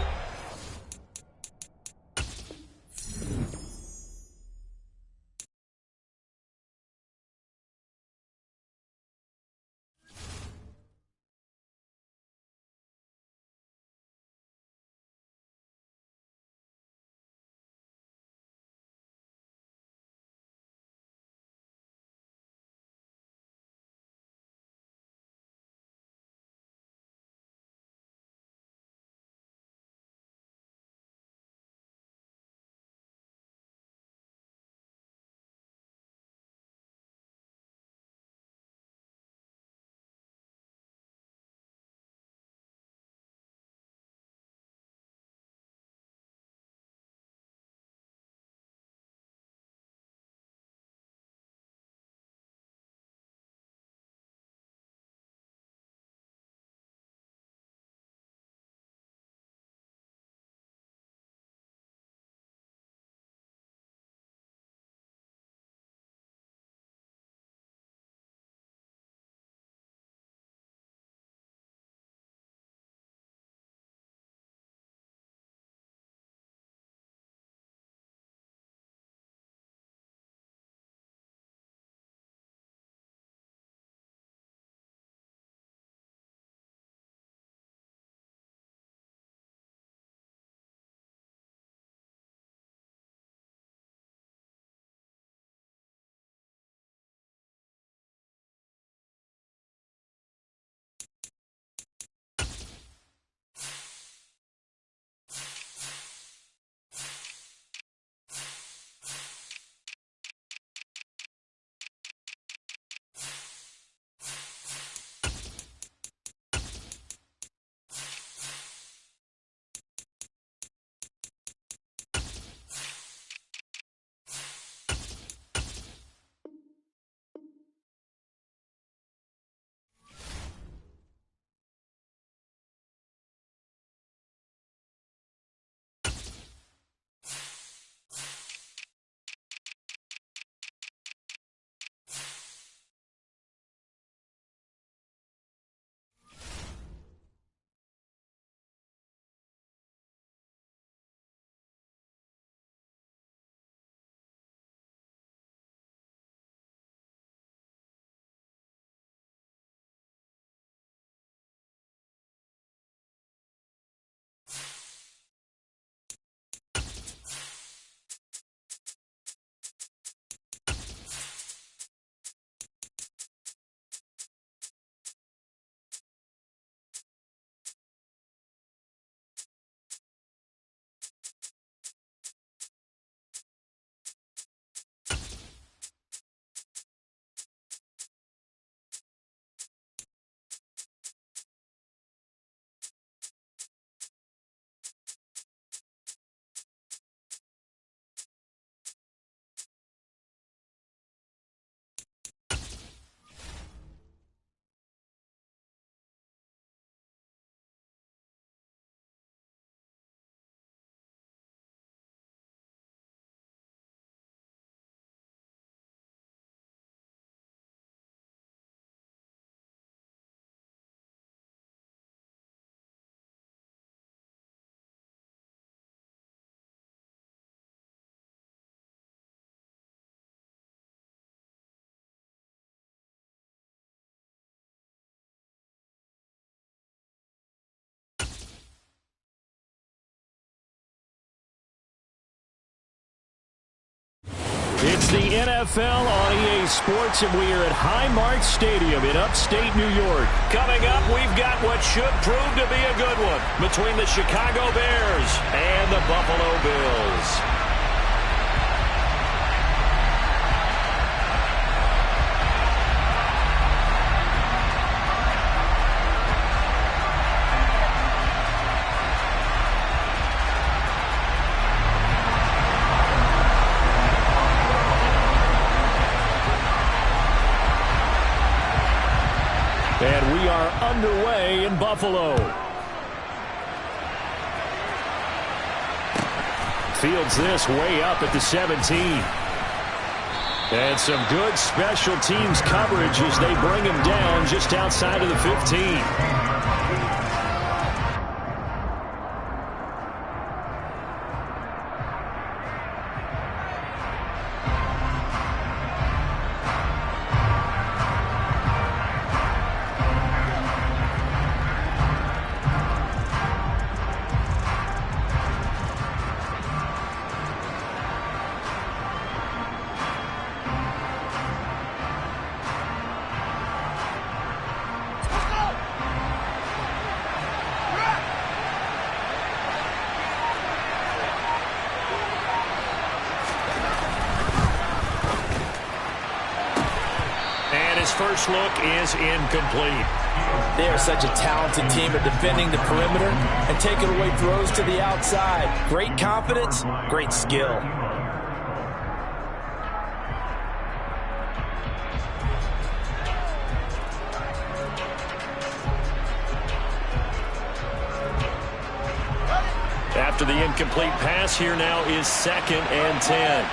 the NFL on EA Sports, and we are at Highmark Stadium in upstate New York. Coming up, we've got what should prove to be a good one between the Chicago Bears and the Buffalo Bills. And we are underway in Buffalo. Fields this way up at the 17. And some good special teams coverage as they bring him down just outside of the 15. His first look is incomplete. They are such a talented team at defending the perimeter and taking away throws to the outside. Great confidence, great skill. After the incomplete pass, here now is 2nd and 10.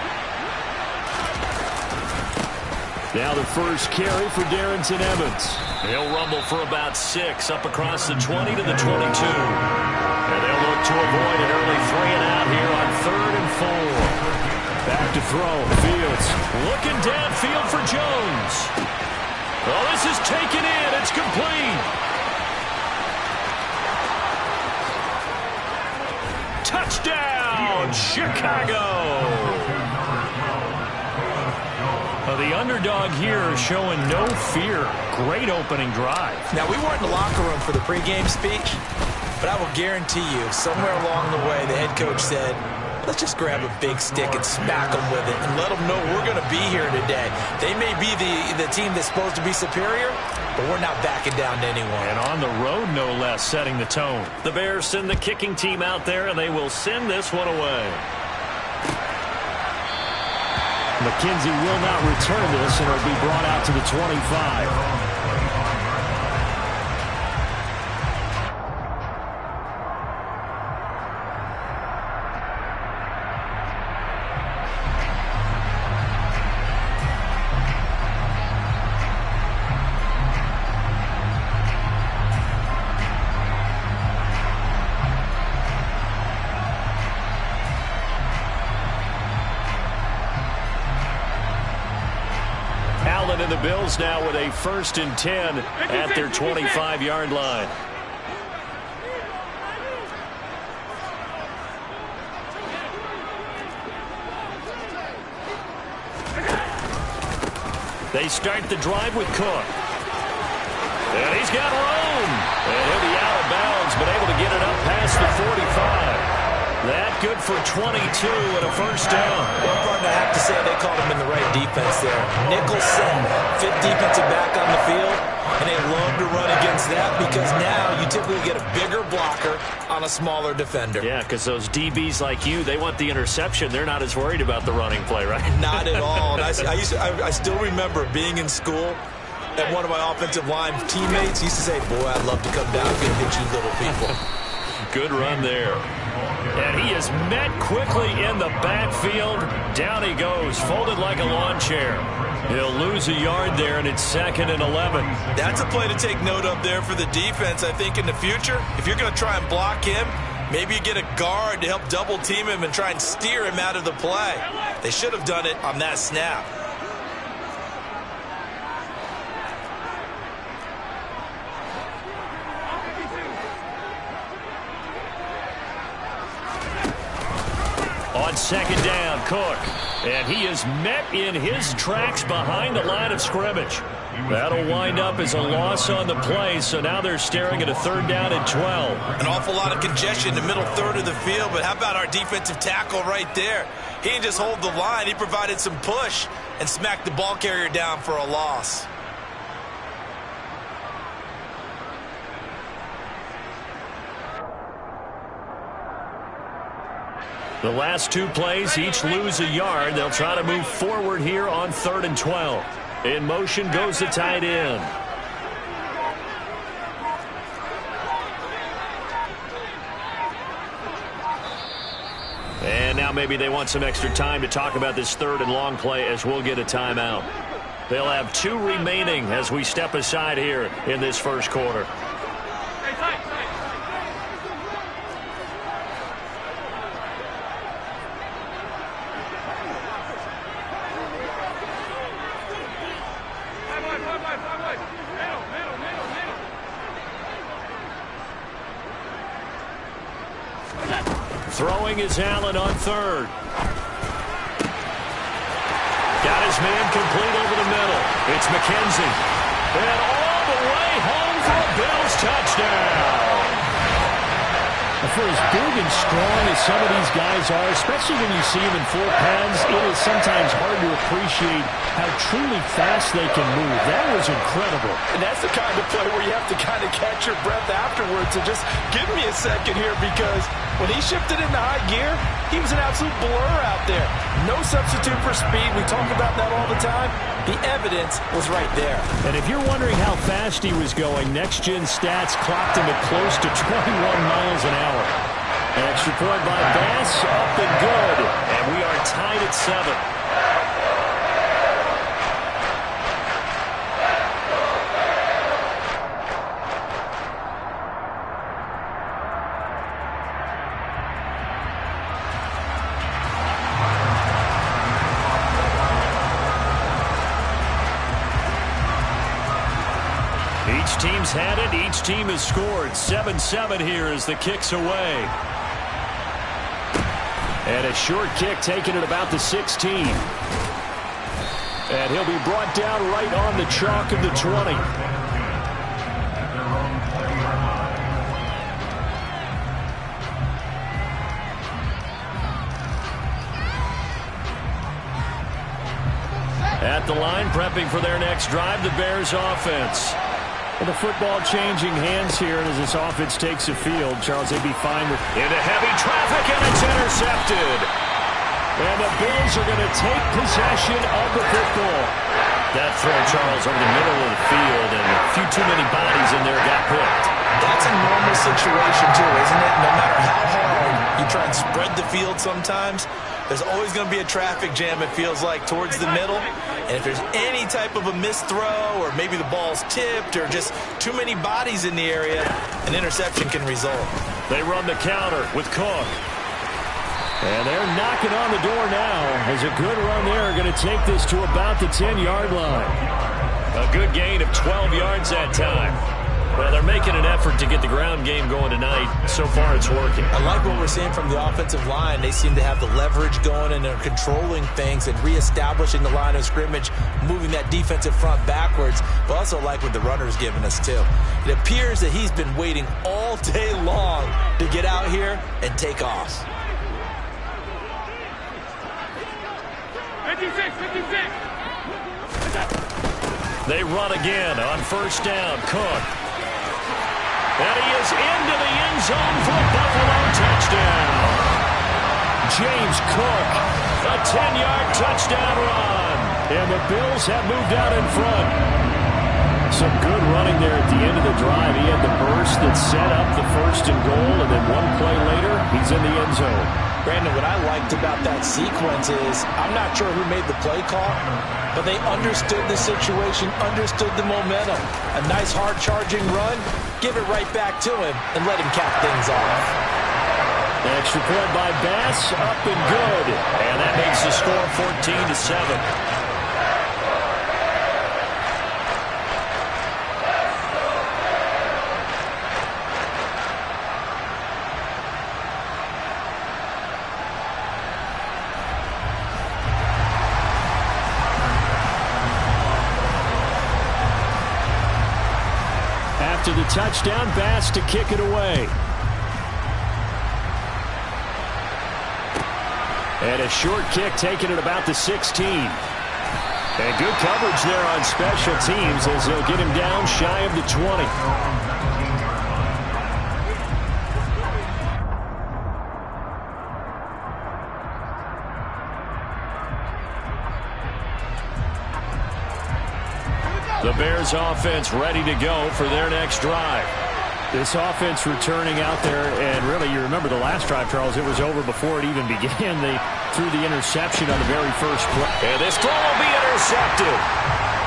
Now the first carry for Darrington Evans. He'll rumble for about 6 up across the 20 to the 22. And they'll look to avoid an early 3-and-out here on 3rd and 4. Back to throw. Fields looking downfield for Jones. Well, this is taken in. It's complete. Touchdown, Chicago. The underdog here showing no fear. Great opening drive. Now, we weren't in the locker room for the pregame speech, but I will guarantee you, somewhere along the way, the head coach said, let's just grab a big stick and smack them with it and let them know we're going to be here today. They may be the team that's supposed to be superior, but we're not backing down to anyone. And on the road, no less, setting the tone. The Bears send the kicking team out there, and they will send this one away. McKenzie will not return this, and it'll be brought out to the 25. And the Bills now with a 1st and 10 at their 25-yard line. They start the drive with Cook. And he's got room. And he'll be out of bounds, but able to get it up past the 45. That good for 22 and a 1st down. Well, partner, I have to say they called him in the right defense there. Nicholson, 5th defensive back on the field, and they love to run against that because now you typically get a bigger blocker on a smaller defender. Yeah, because those DBs like you, they want the interception. They're not as worried about the running play, right? Not at all. And I still remember being in school, and one of my offensive line teammates used to say, boy, I'd love to come down and hit you little people. Good run there. And he is met quickly in the backfield. Down he goes, folded like a lawn chair. He'll lose a yard there, and it's 2nd and 11. That's a play to take note of there for the defense, I think, in the future. If you're going to try and block him, maybe you get a guard to help double team him and try and steer him out of the play. They should have done it on that snap. On second down, Cook. And he is met in his tracks behind the line of scrimmage. That'll wind up as a loss on the play, so now they're staring at a third down and 12. An awful lot of congestion in the middle third of the field, but how about our defensive tackle right there? He didn't just hold the line, he provided some push and smacked the ball carrier down for a loss. The last two plays, each lose a yard. They'll try to move forward here on 3rd and 12. In motion goes the tight end. And now maybe they want some extra time to talk about this 3rd and long play as we'll get a timeout. They'll have 2 remaining as we step aside here in this first quarter. Throwing is Allen on 3rd. Got his man complete over the middle. It's McKenzie. And all the way home for a Bills touchdown. For as big and strong as some of these guys are, especially when you see them in full pads, it is sometimes hard to appreciate how truly fast they can move. That was incredible. And that's the kind of play where you have to kind of catch your breath afterwards and just give me a second here, because when he shifted into high gear, he was an absolute blur out there. No substitute for speed. We talk about that all the time. The evidence was right there. And if you're wondering how fast he was going, Next Gen Stats clocked him at close to 21 miles an hour. Extra point by Bass, up and good. And we are tied at 7. Each team's had it. Each team has scored. 7-7 here as the kick's away. And a short kick taken at about the 16. And he'll be brought down right on the chalk of the 20. At the line, prepping for their next drive, the Bears offense. And the football changing hands here, and as this offense takes the field, Charles, they'd be fine with into heavy traffic, and it's intercepted. And the Bills are going to take possession of the football. That throw, Charles, over the middle of the field, and a few too many bodies in there got picked. That's a normal situation, too, isn't it? No matter how hard you try and spread the field sometimes, there's always going to be a traffic jam, it feels like, towards the middle. And if there's any type of a missed throw, or maybe the ball's tipped, or just too many bodies in the area, an interception can result. They run the counter with Cook. And they're knocking on the door now. As a good run there, going to take this to about the 10-yard line. A good gain of 12 yards that time. Well, they're making an effort to get the ground game going tonight. So far, it's working. I like what we're seeing from the offensive line. They seem to have the leverage going, and they're controlling things and reestablishing the line of scrimmage, moving that defensive front backwards. But also like what the runner's giving us, too. It appears that he's been waiting all day long to get out here and take off. 56, 56. They run again on first down. Cook. And he is into the end zone for a Buffalo touchdown. James Cook, a 10-yard touchdown run. And the Bills have moved out in front. Some good running there at the end of the drive. He had the burst that set up the 1st and goal, and then one play later, he's in the end zone. Brandon, what I liked about that sequence is, I'm not sure who made the play call, but they understood the situation, understood the momentum. A nice hard-charging run, give it right back to him, and let him cap things off. Extra point by Bass, up and good. And that makes the score 14-7. after the touchdown. Bass to kick it away. And a short kick taken at about the 16. And good coverage there on special teams as they'll get him down shy of the 20. The Bears offense ready to go for their next drive. This offense returning out there, and really, you remember the last drive, Charles, it was over before it even began. They threw the interception on the very first play. And this throw will be intercepted.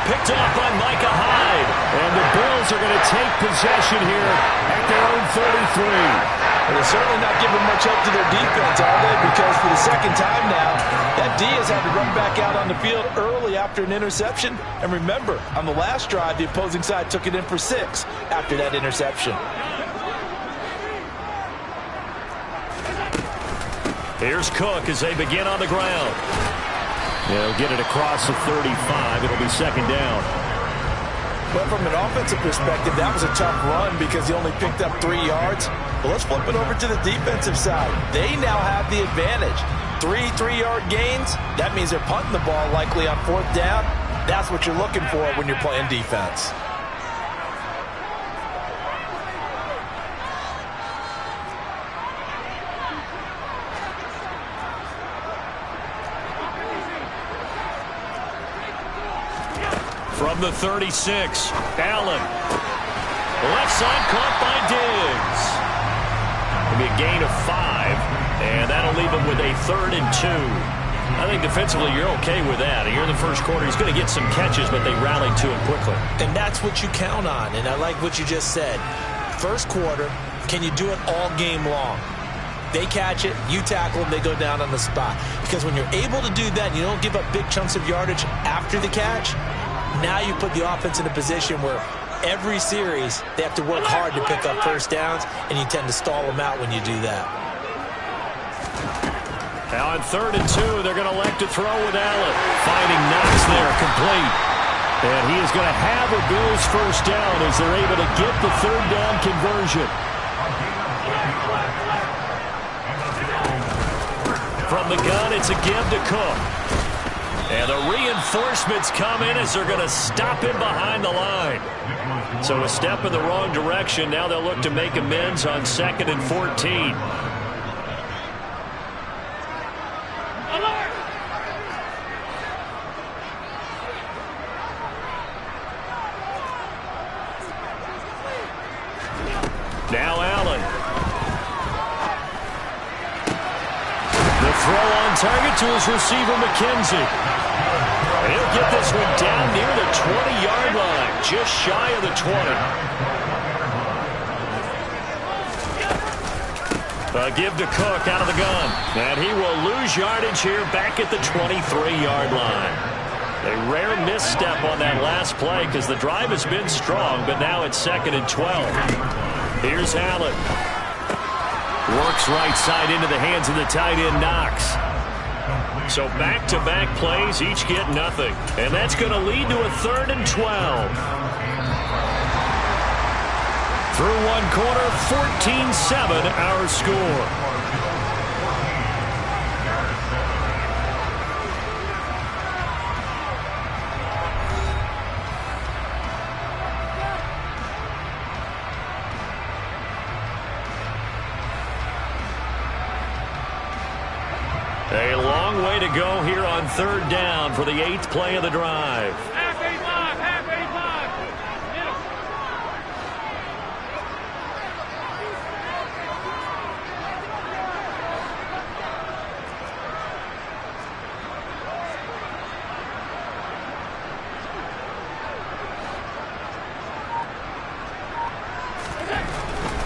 Picked off by Micah Hyde. And the Bills are going to take possession here at their own 33. Well, they're certainly not giving much help to their defense, are they? Because for the second time now, that D has had to run back out on the field early after an interception. And remember, on the last drive, the opposing side took it in for 6 after that interception. Here's Cook as they begin on the ground. They'll get it across the 35. It'll be second down. But from an offensive perspective, that was a tough run because he only picked up 3 yards. But let's flip it over to the defensive side. They now have the advantage. 3 3-yard gains, that means they're punting the ball likely on 4th down. That's what you're looking for when you're playing defense. From the 36, Allen. Left side caught by Diggs. It'll be a gain of 5, and that'll leave him with a 3rd and 2. I think defensively you're okay with that. Here in the first quarter, he's going to get some catches, but they rallied to him quickly. And that's what you count on, and I like what you just said. First quarter, can you do it all game long? They catch it, you tackle them, they go down on the spot. Because when you're able to do that, you don't give up big chunks of yardage after the catch. Now you put the offense in a position where every series they have to work hard to pick up first downs, and you tend to stall them out when you do that. Now on 3rd and 2, they're going to elect to throw with Allen. Finding Knox there, complete. And he is going to have a Bills first down as they're able to get the 3rd down conversion. From the gun, it's a give to Cook. And the reinforcements come in as they're going to stop him behind the line. So a step in the wrong direction. Now they'll look to make amends on 2nd and 14. Now Allen. The throw on target to his receiver, McKenzie. He'll get this one down near the 20-yard line, just shy of the 20. A give to Cook out of the gun. And he will lose yardage here back at the 23-yard line. A rare misstep on that last play because the drive has been strong, but now it's 2nd and 12. Here's Allen. Works right side into the hands of the tight end, Knox. So back-to-back plays, each get nothing. And that's going to lead to a 3rd and 12. Through one quarter, 14-7 our score. A long way to go here on 3rd down for the 8th play of the drive. Half 85, half 85.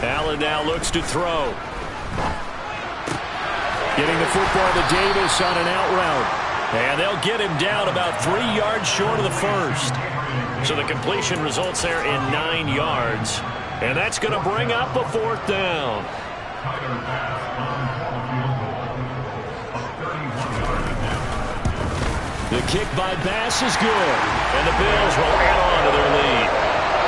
Allen now looks to throw. Getting the football to Davis on an out route. And they'll get him down about 3 yards short of the first. So the completion results there in 9 yards. And that's going to bring up a 4th down. The kick by Bass is good. And the Bills will add on to their lead.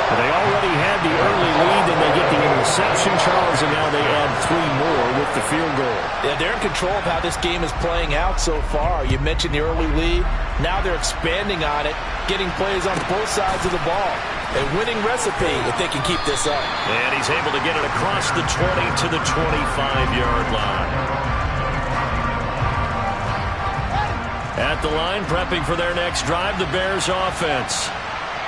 They already had the early lead, and they get the interception, Charles, and now they add 3 more with the field goal. Yeah, they're in control of how this game is playing out so far. You mentioned the early lead. Now they're expanding on it, getting plays on both sides of the ball. A winning recipe if they can keep this up. And he's able to get it across the 20 to the 25-yard line. At the line, prepping for their next drive, the Bears offense.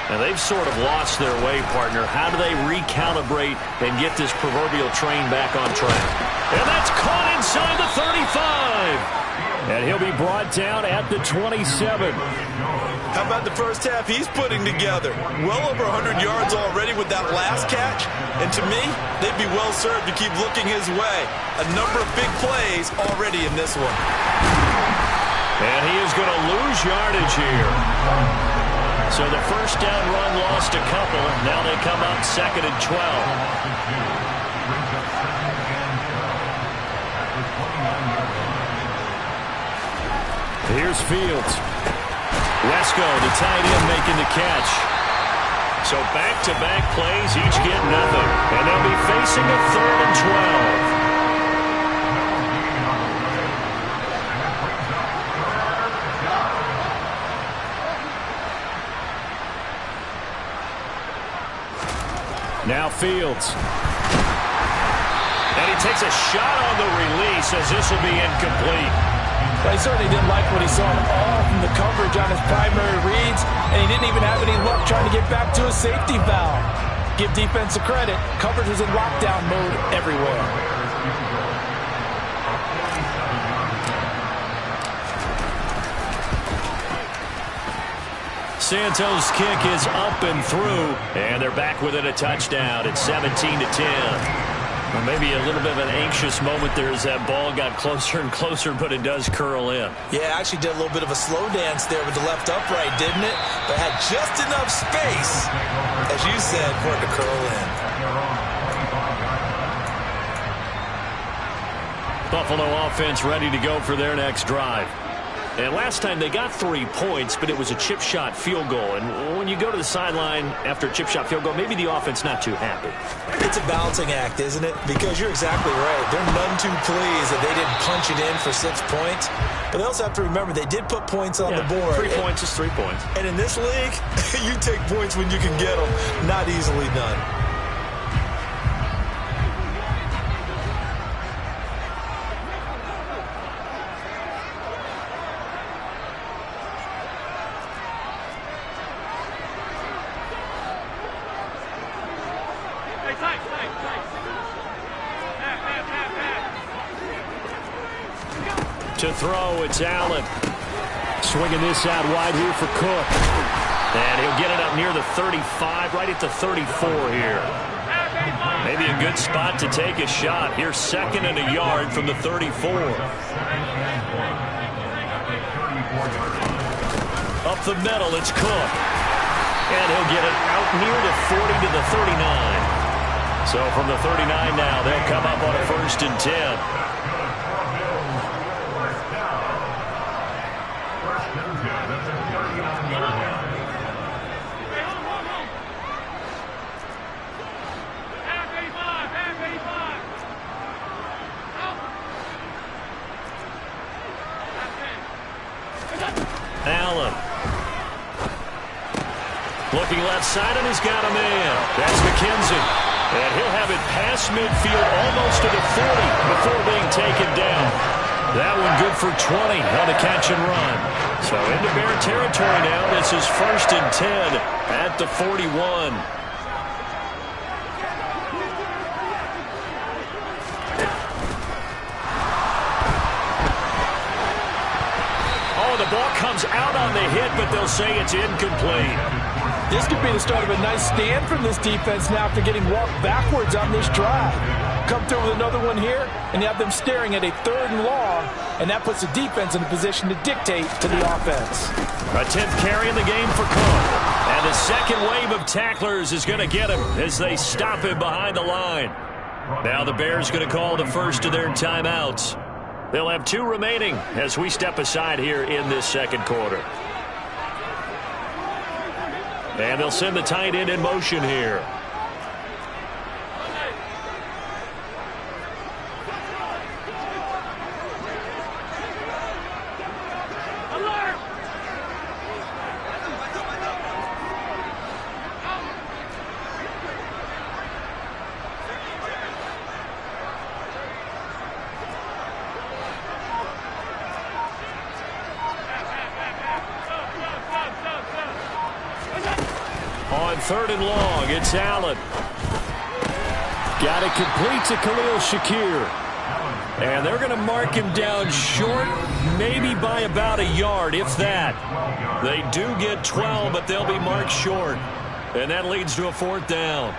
And they've sort of lost their way, partner. How do they recalibrate and get this proverbial train back on track? And that's caught inside the 35. And he'll be brought down at the 27. How about the first half he's putting together? Well over 100 yards already with that last catch. And to me, they'd be well served to keep looking his way. A number of big plays already in this one. And he is going to lose yardage here. So the first down run lost a couple. Now they come up 2nd and 12. Here's Fields. Wesco, the tight end, making the catch. So back-to-back plays, each get nothing. And they'll be facing a 3rd and 12. Now Fields. And he takes a shot on the release as this will be incomplete. Well, he certainly didn't like what he saw all from the coverage on his primary reads, and he didn't even have any luck trying to get back to his safety valve. Give defense a credit. Coverage was in lockdown mode everywhere. Santos' kick is up and through, and they're back within a touchdown. It's 17-10. Well, maybe a little bit of an anxious moment there as that ball got closer and closer, but it does curl in. Yeah, actually did a little bit of a slow dance there with the left upright, didn't it? But had just enough space, as you said, for it to curl in. Buffalo offense ready to go for their next drive. And last time they got 3 points, but it was a chip shot field goal. And when you go to the sideline after a chip shot field goal, maybe the offense not too happy. It's a balancing act, isn't it? Because you're exactly right. They're none too pleased that they didn't punch it in for 6 points. But they also have to remember they did put points on the board. 3 points is 3 points. And in this league, you take points when you can get them. Not easily done. To throw, it's Allen. Swinging this out wide here for Cook. And he'll get it up near the 35, right at the 34 here. Maybe a good spot to take a shot. Here's 2nd and a yard from the 34. Up the middle, it's Cook. And he'll get it out near the 40 to the 39. So from the 39 now, they'll come up on a 1st and 10. Allen. Looking left side, and he's got a man. That's McKenzie. And he'll have it past midfield almost to the 40 before being taken down. That one good for 20 on the catch and run. So into Bear territory now. This is 1st and 10 at the 41. The ball comes out on the hit, but they'll say it's incomplete. This could be the start of a nice stand from this defense now after getting walked backwards on this drive. Come through with another one here, and you have them staring at a 3rd and long, and that puts the defense in a position to dictate to the offense. A 10th carry in the game for Cook. And the second wave of tacklers is going to get him as they stop him behind the line. Now the Bears going to call the first of their timeouts. They'll have 2 remaining as we step aside here in this 2nd quarter. And they'll send the tight end in motion here. On 3rd and long, it's Allen. Got it complete to Khalil Shakir. And they're going to mark him down short, maybe by about a yard, if that. They do get 12, but they'll be marked short. And that leads to a 4th down.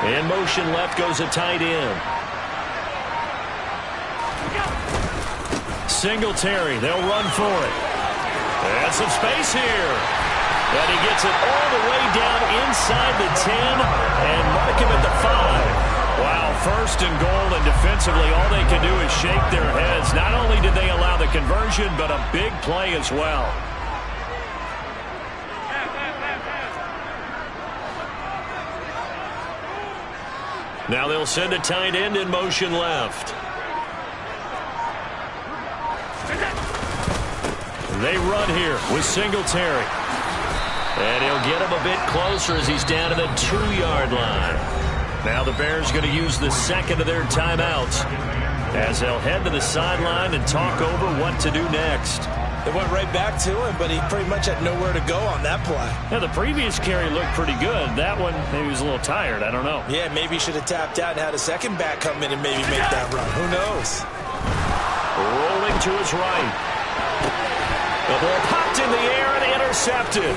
In motion left goes a tight end. Singletary, they'll run for it. And some space here. And he gets it all the way down inside the 10 and mark him at the 5. Wow, 1st and goal, and defensively all they can do is shake their heads. Not only did they allow the conversion, but a big play as well. Now they'll send a tight end in motion left. They run here with Singletary. And he'll get him a bit closer as he's down to the 2-yard line. Now the Bears going to use the 2nd of their timeouts as they'll head to the sideline and talk over what to do next. They went right back to him, but he pretty much had nowhere to go on that play. Yeah, the previous carry looked pretty good. That one, maybe he was a little tired. I don't know. Yeah, maybe he should have tapped out and had a second back come in and maybe make that run. Who knows? Rolling to his right. The ball popped in the air and intercepted.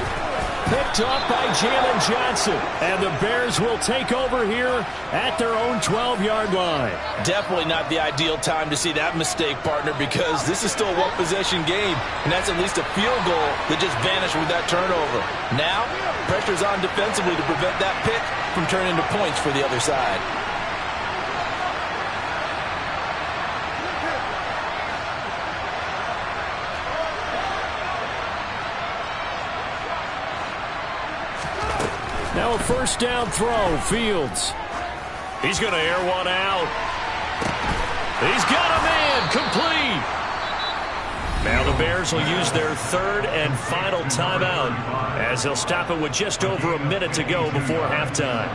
Picked off by Jalen Johnson. And the Bears will take over here at their own 12-yard line. Definitely not the ideal time to see that mistake, partner, because this is still a one-possession game, and that's at least a field goal that just vanished with that turnover. Now, pressure's on defensively to prevent that pick from turning into points for the other side. Now a 1st down throw, Fields. He's going to air one out. He's got him in, complete. Now the Bears will use their 3rd and final timeout as they'll stop it with just over a minute to go before halftime.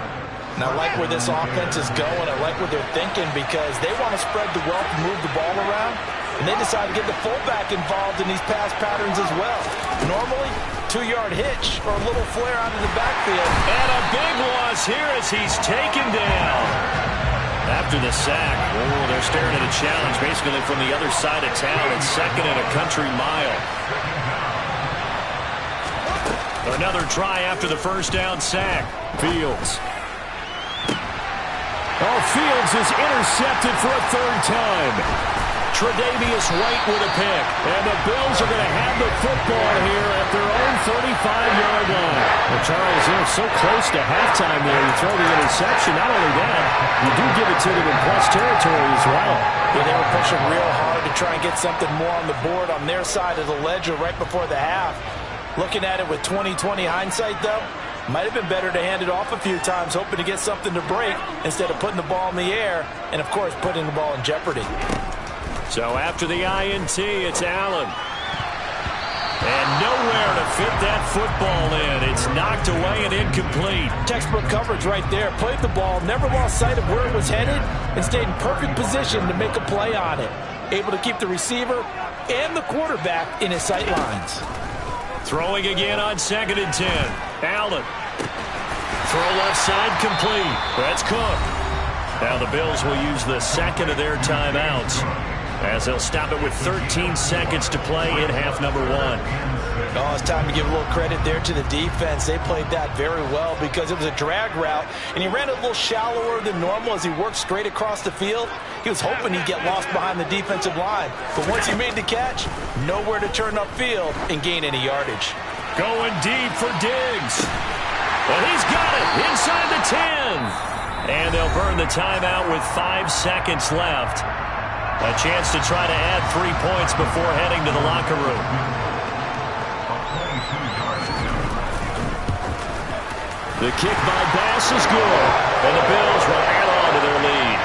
And I like where this offense is going. I like what they're thinking because they want to spread the wealth and move the ball around. And they decide to get the fullback involved in these pass patterns as well. Normally, 2-yard hitch or a little flare out of the backfield. And a big loss here as he's taken down. After the sack, they're staring at a challenge basically from the other side of town. It's 2nd and a country mile. Another try after the 1st down sack. Fields. Oh, Fields is intercepted for a 3rd time. Tre'Davious White with a pick. And the Bills are going to have the football here at their own 35-yard line. Well, Charles, they're so close to halftime there. You throw the interception. Not only that, you do give it to them in plus territory as well. Yeah, they were pushing real hard to try and get something more on the board on their side of the ledger right before the half. Looking at it with 20/20 hindsight, though, might have been better to hand it off a few times, hoping to get something to break instead of putting the ball in the air and, of course, putting the ball in jeopardy. So after the INT, it's Allen. And nowhere to fit that football in. It's knocked away and incomplete. Textbook coverage right there. Played the ball, never lost sight of where it was headed, and stayed in perfect position to make a play on it. Able to keep the receiver and the quarterback in his sight lines. Throwing again on 2nd and 10. Allen. Throw left side complete. That's Cook. Now the Bills will use the 2nd of their timeouts as they'll stop it with 13 seconds to play in half number one. Oh, it's time to give a little credit there to the defense. They played that very well because it was a drag route, and he ran a little shallower than normal as he worked straight across the field. He was hoping he'd get lost behind the defensive line, but once he made the catch, nowhere to turn upfield and gain any yardage. Going deep for Diggs. Well, he's got it inside the 10. And they'll burn the timeout with 5 seconds left. A chance to try to add 3 points before heading to the locker room. The kick by Bass is good, and the Bills will add on to their lead.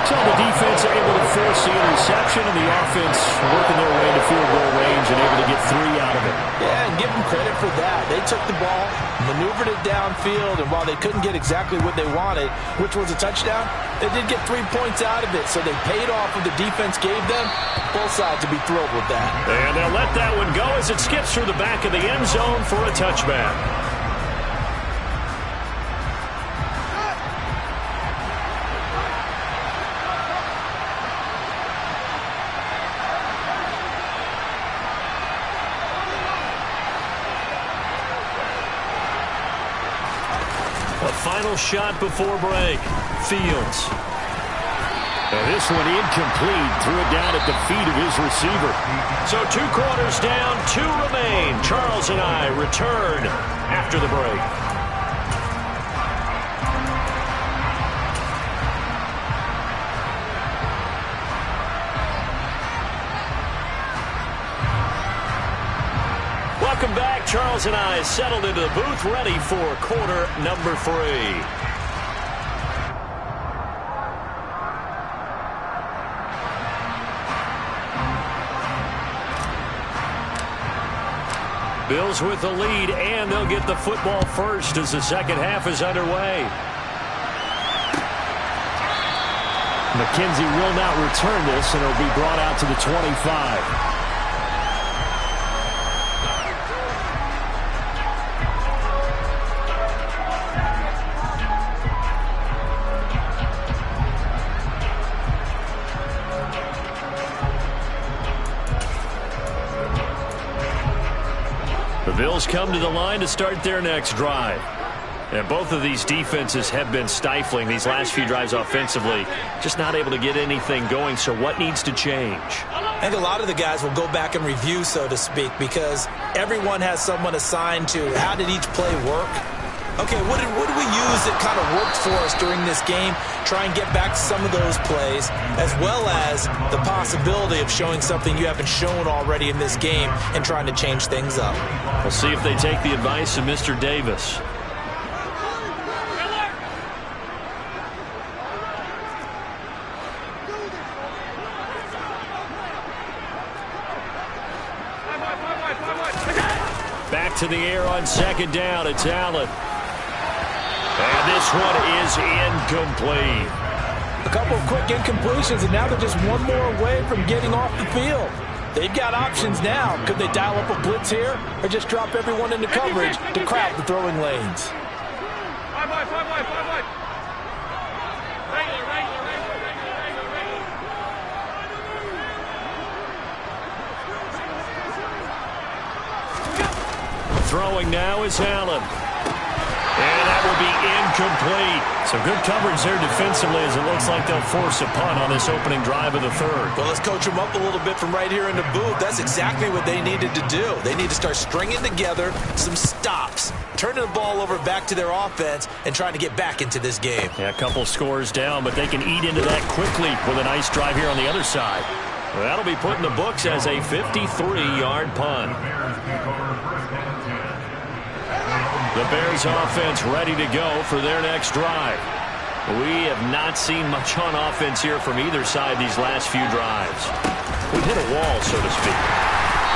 So the defense able to force the interception, and the offense working their way to field goal range and able to get 3 out of it. Yeah, and give them credit for that. They took the ball, maneuvered it downfield, and while they couldn't get exactly what they wanted, which was a touchdown, they did get 3 points out of it, so they paid off what the defense gave them. Both sides will be thrilled with that. And they'll let that one go as it skips through the back of the end zone for a touchback. Final shot before break. Fields. And this one incomplete. Threw it down at the feet of his receiver. So 2 quarters down, 2 remain. Charles and I return after the break. Welcome back. Charles and I settled into the booth, ready for quarter number 3. Bills with the lead, and they'll get the football first as the second half is underway. McKenzie will not return this, and it'll be brought out to the 25. The Bills come to the line to start their next drive. And both of these defenses have been stifling these last few drives offensively. Just not able to get anything going, so what needs to change? I think a lot of the guys will go back and review, so to speak, because everyone has someone assigned to how did each play work. Okay, what did we use that kind of worked for us during this game? Try and get back to some of those plays, as well as the possibility of showing something you haven't shown already in this game and trying to change things up. We'll see if they take the advice of Mr. Davis. Back to the air on second down. It's Allen. And this one is incomplete. A couple of quick incompletions, and now they're just one more away from getting off the field. They've got options now. Could they dial up a blitz here or just drop everyone into coverage to crowd the throwing lanes? Throwing now is Allen. And that will be incomplete. So good coverage there defensively as it looks like they'll force a punt on this opening drive of the third. Well, let's coach them up a little bit from right here in the booth. That's exactly what they needed to do. They need to start stringing together some stops, turning the ball over back to their offense, and trying to get back into this game. Yeah, a couple scores down, but they can eat into that quickly with a nice drive here on the other side. Well, that'll be put in the books as a 53-yard punt. The Bears offense ready to go for their next drive. We have not seen much on offense here from either side these last few drives. We've hit a wall, so to speak.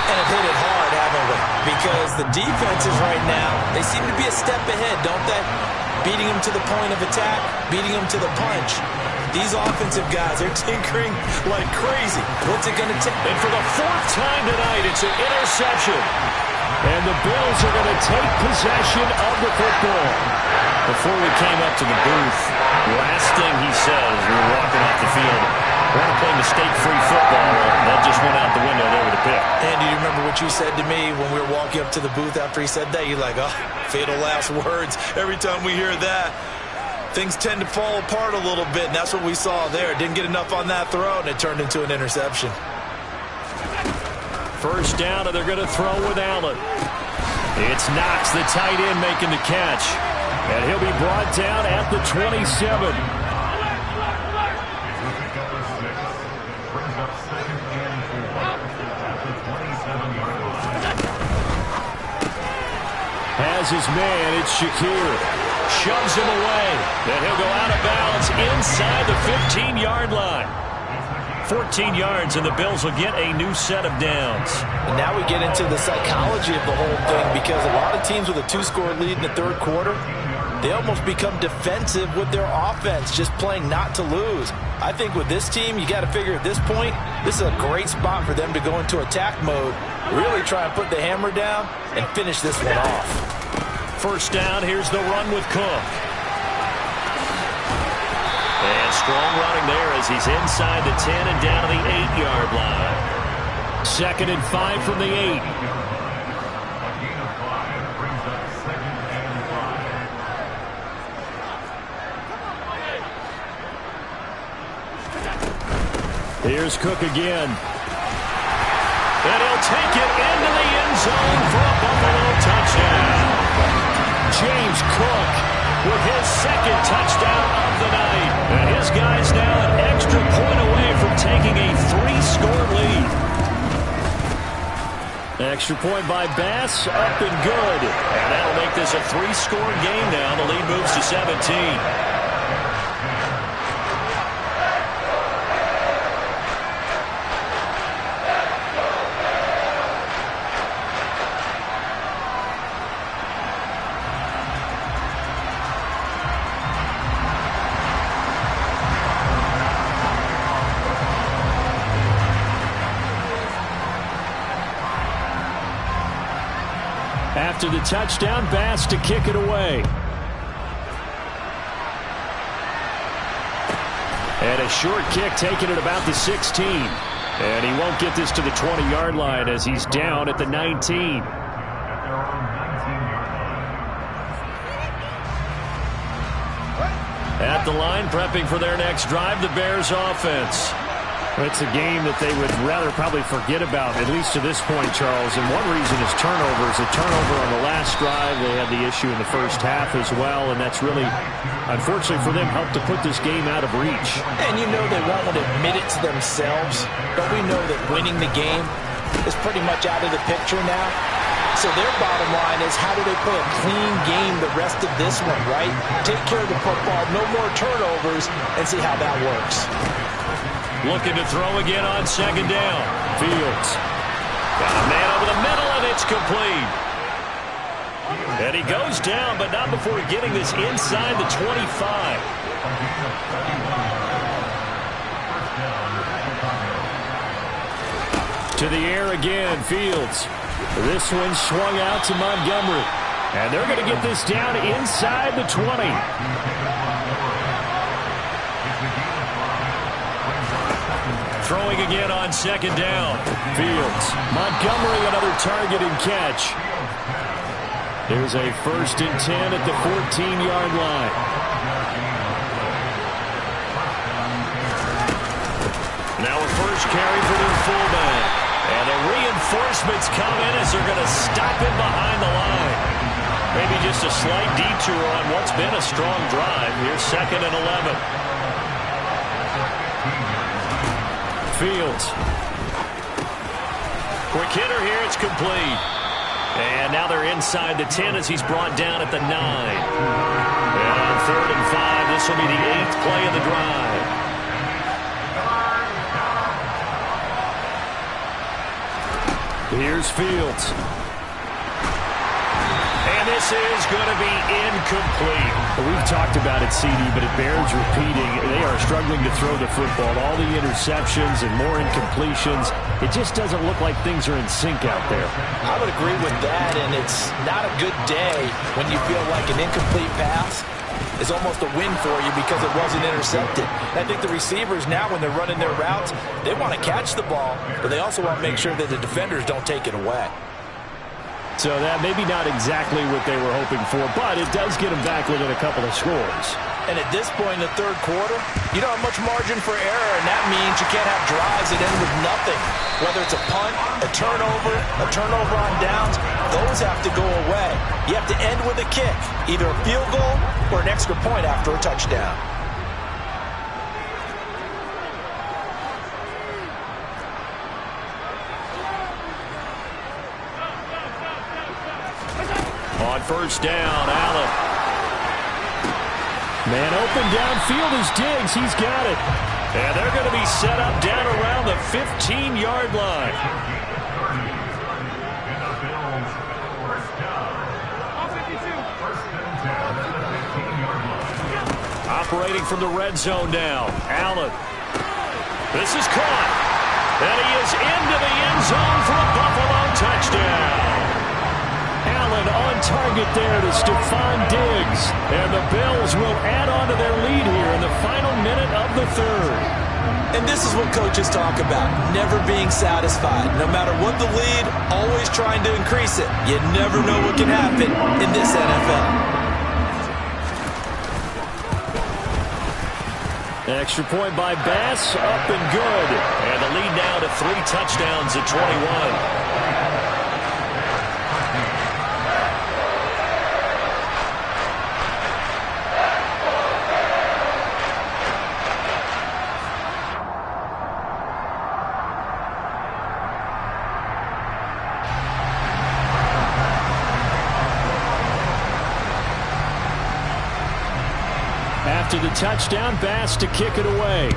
And have hit it hard, haven't we? Because the defenses right now, they seem to be a step ahead, don't they? Beating them to the point of attack, beating them to the punch. These offensive guys, they're tinkering like crazy. What's it going to take? And for the 4th time tonight, it's an interception. And the Bills are going to take possession of the football. Before we came up to the booth, last thing he said as we were walking off the field, Want to play mistake-free football. That just went out the window there with a pick. And do you remember what you said to me when we were walking up to the booth after he said that? You're like, oh, fatal last words. Every time we hear that, things tend to fall apart a little bit, and that's what we saw there. Didn't get enough on that throw, and it turned into an interception. First down, and they're going to throw with Allen. It's Knox, the tight end, making the catch. And he'll be brought down at the 27. Has his man, it's Shakir. Shoves him away. And he'll go out of bounds inside the 15-yard line. 14 yards, and the Bills will get a new set of downs. And now we get into the psychology of the whole thing, because a lot of teams with a 2-score lead in the third quarter, they almost become defensive with their offense, just playing not to lose. I think with this team, you got to figure at this point, this is a great spot for them to go into attack mode, really try and put the hammer down and finish this one off. First down, here's the run with Cook. And strong running there as he's inside the 10 and down to the 8-yard line. 2nd and 5 from the 8. Here's Cook again. And he'll take it into the end zone for a Buffalo touchdown. James Cook with his 2nd touchdown of the night. And his guy's now an extra point away from taking a 3-score lead. Extra point by Bass, up and good. And that'll make this a 3-score game now. The lead moves to 17. After the touchdown, Bass to kick it away. And a short kick taken at about the 16. And he won't get this to the 20-yard line as he's down at the 19. At the line, prepping for their next drive, the Bears offense. It's a game that they would rather probably forget about, at least to this point, Charles. And one reason is turnovers. A turnover on the last drive. They had the issue in the first half as well, and that's really, unfortunately for them, helped to put this game out of reach. And you know they won't admit it to themselves, but we know that winning the game is pretty much out of the picture now. So their bottom line is, how do they play a clean game the rest of this one, right? Take care of the football, no more turnovers, and see how that works. Looking to throw again on 2nd down. Fields. Got a man over the middle, and it's complete. And he goes down, but not before getting this inside the 25. To the air again, Fields. This one swung out to Montgomery. And they're going to get this down inside the 20. Throwing again on 2nd down. Fields. Montgomery, another target and catch. There's a 1st and 10 at the 14-yard line. Now a first carry for their fullback. And the reinforcements come in as they're going to stop him behind the line. Maybe just a slight detour on what's been a strong drive. Here's 2nd and 11. Fields. Quick hitter here, it's complete. And now they're inside the 10 as he's brought down at the 9. And on 3rd and 5, this will be the 8th play of the drive. Here's Fields. And this is going to be incomplete. We've talked about it, CD, but it bears repeating. They are struggling to throw the football. All the interceptions and more incompletions. It just doesn't look like things are in sync out there. I would agree with that, and it's not a good day when you feel like an incomplete pass is almost a win for you because it wasn't intercepted. And I think the receivers now, when they're running their routes, they want to catch the ball, but they also want to make sure that the defenders don't take it away. So that maybe not exactly what they were hoping for, but it does get them back within a couple of scores. And at this point in the third quarter, you don't have much margin for error, and that means you can't have drives that end with nothing. Whether it's a punt, a turnover on downs, those have to go away. You have to end with a kick, either a field goal or an extra point after a touchdown. On first down, Allen. Man open downfield is Diggs. He's got it. And they're going to be set up down around the 15-yard line. Operating from the red zone now. Allen. This is caught. And he is into the end zone for a Buffalo touchdown. Allen on target there to Stephon Diggs. And the Bills will add on to their lead here in the final minute of the third. And this is what coaches talk about, never being satisfied. No matter what the lead, always trying to increase it. You never know what can happen in this NFL. Extra point by Bass, up and good. And the lead now to 3 touchdowns at 21. After the touchdown, Bass to kick it away.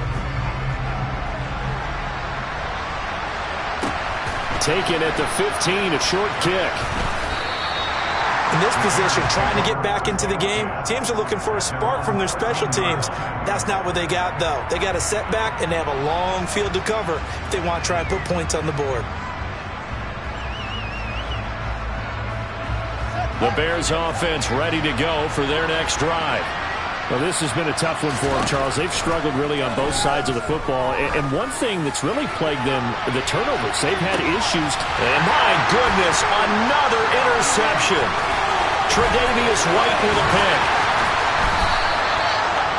Taken at the 15, a short kick. In this position, trying to get back into the game, teams are looking for a spark from their special teams. That's not what they got, though. They got a setback, and they have a long field to cover if they want to try and put points on the board. The Bears offense ready to go for their next drive. Well, this has been a tough one for them, Charles. They've struggled really on both sides of the football. And one thing that's really plagued them, the turnovers. They've had issues. And my goodness, another interception. Tre'Davious White with a pick.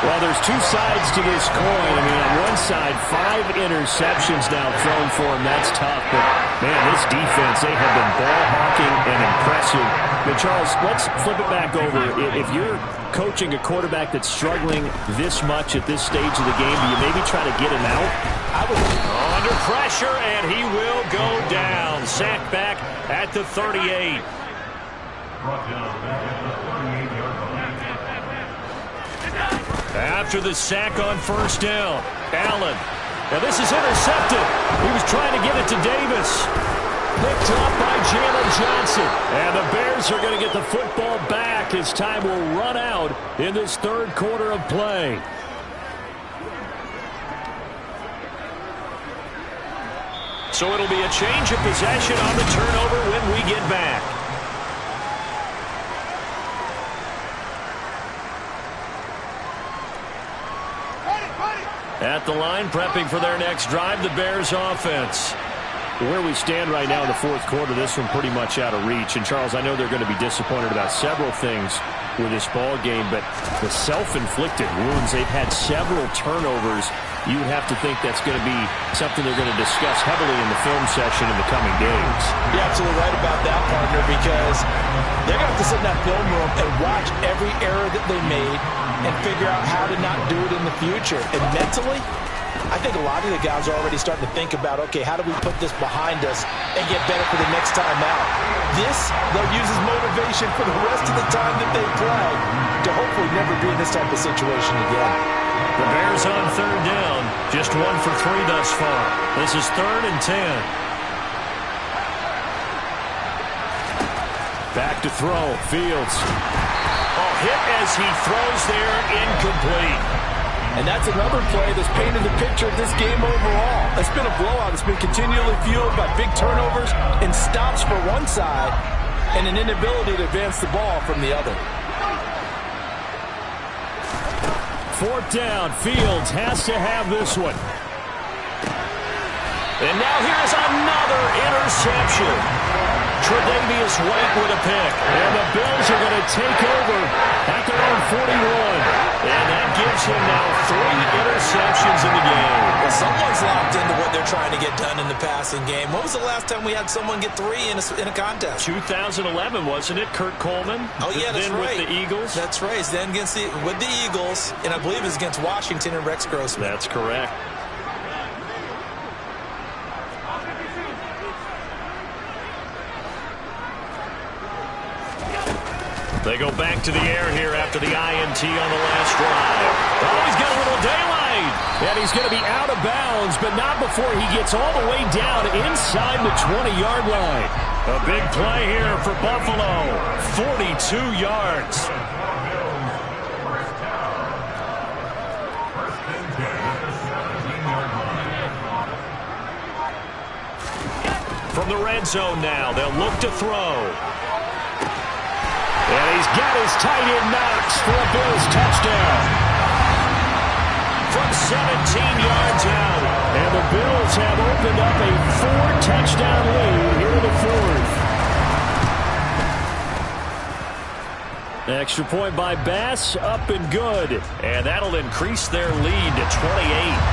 Well, there's two sides to this coin. I mean, on one side, 5 interceptions now thrown for him. That's tough. But, man, this defense, they have been ball hawking and impressive. But, Charles, let's flip it back over. If you're coaching a quarterback that's struggling this much at this stage of the game, do you maybe try to get him out? Under pressure, and he will go down. Sacked back at the 38. After the sack on first down, Allen. Now this is intercepted. He was trying to get it to Davis. Picked up by Jalen Johnson. And the Bears are going to get the football back as time will run out in this third quarter of play. So it'll be a change of possession on the turnover when we get back. At the line, prepping for their next drive, the Bears offense. Where we stand right now in the fourth quarter, this one pretty much out of reach. And, Charles, I know they're going to be disappointed about several things with this ball game, but the self-inflicted wounds, they've had several turnovers. You would have to think that's going to be something they're going to discuss heavily in the film session in the coming days. You're absolutely right about that, partner, because they're going to have to sit in that film room and watch every error that they made and figure out how to not do it in the future. And mentally, I think a lot of the guys are already starting to think about, okay, how do we put this behind us and get better for the next time out? This, they'll use as motivation for the rest of the time that they play to hopefully never be in this type of situation again. The Bears on third down, just 1 for 3 thus far. This is 3rd and 10. Back to throw, Fields. Oh, hit as he throws there, incomplete. And that's another play that's painted the picture of this game overall. It's been a blowout. It's been continually fueled by big turnovers and stops for one side and an inability to advance the ball from the other. 4th down. Fields has to have this one. And now here's another interception. Tre'Davious White with a pick. And the Bills are going to take over at their own 41. And that gives him now 3 interceptions in the game. Well, someone's locked into what they're trying to get done in the passing game. When was the last time we had someone get 3 in a contest? 2011, wasn't it? Kurt Coleman. Oh, yeah, that's then right. With the Eagles. That's right. Then with the Eagles, and I believe it's against Washington and Rex Grossman. That's correct. They go back to the air here after the INT on the last drive. Oh, he's got a little daylight. And he's going to be out of bounds, but not before he gets all the way down inside the 20-yard line. A big play here for Buffalo. 42 yards. From the red zone now, they'll look to throw. And he's got his tight end Knox for a Bills touchdown. From 17 yards out. And the Bills have opened up a 4-touchdown lead here in the 4th. Extra point by Bass, up and good. And that'll increase their lead to 28.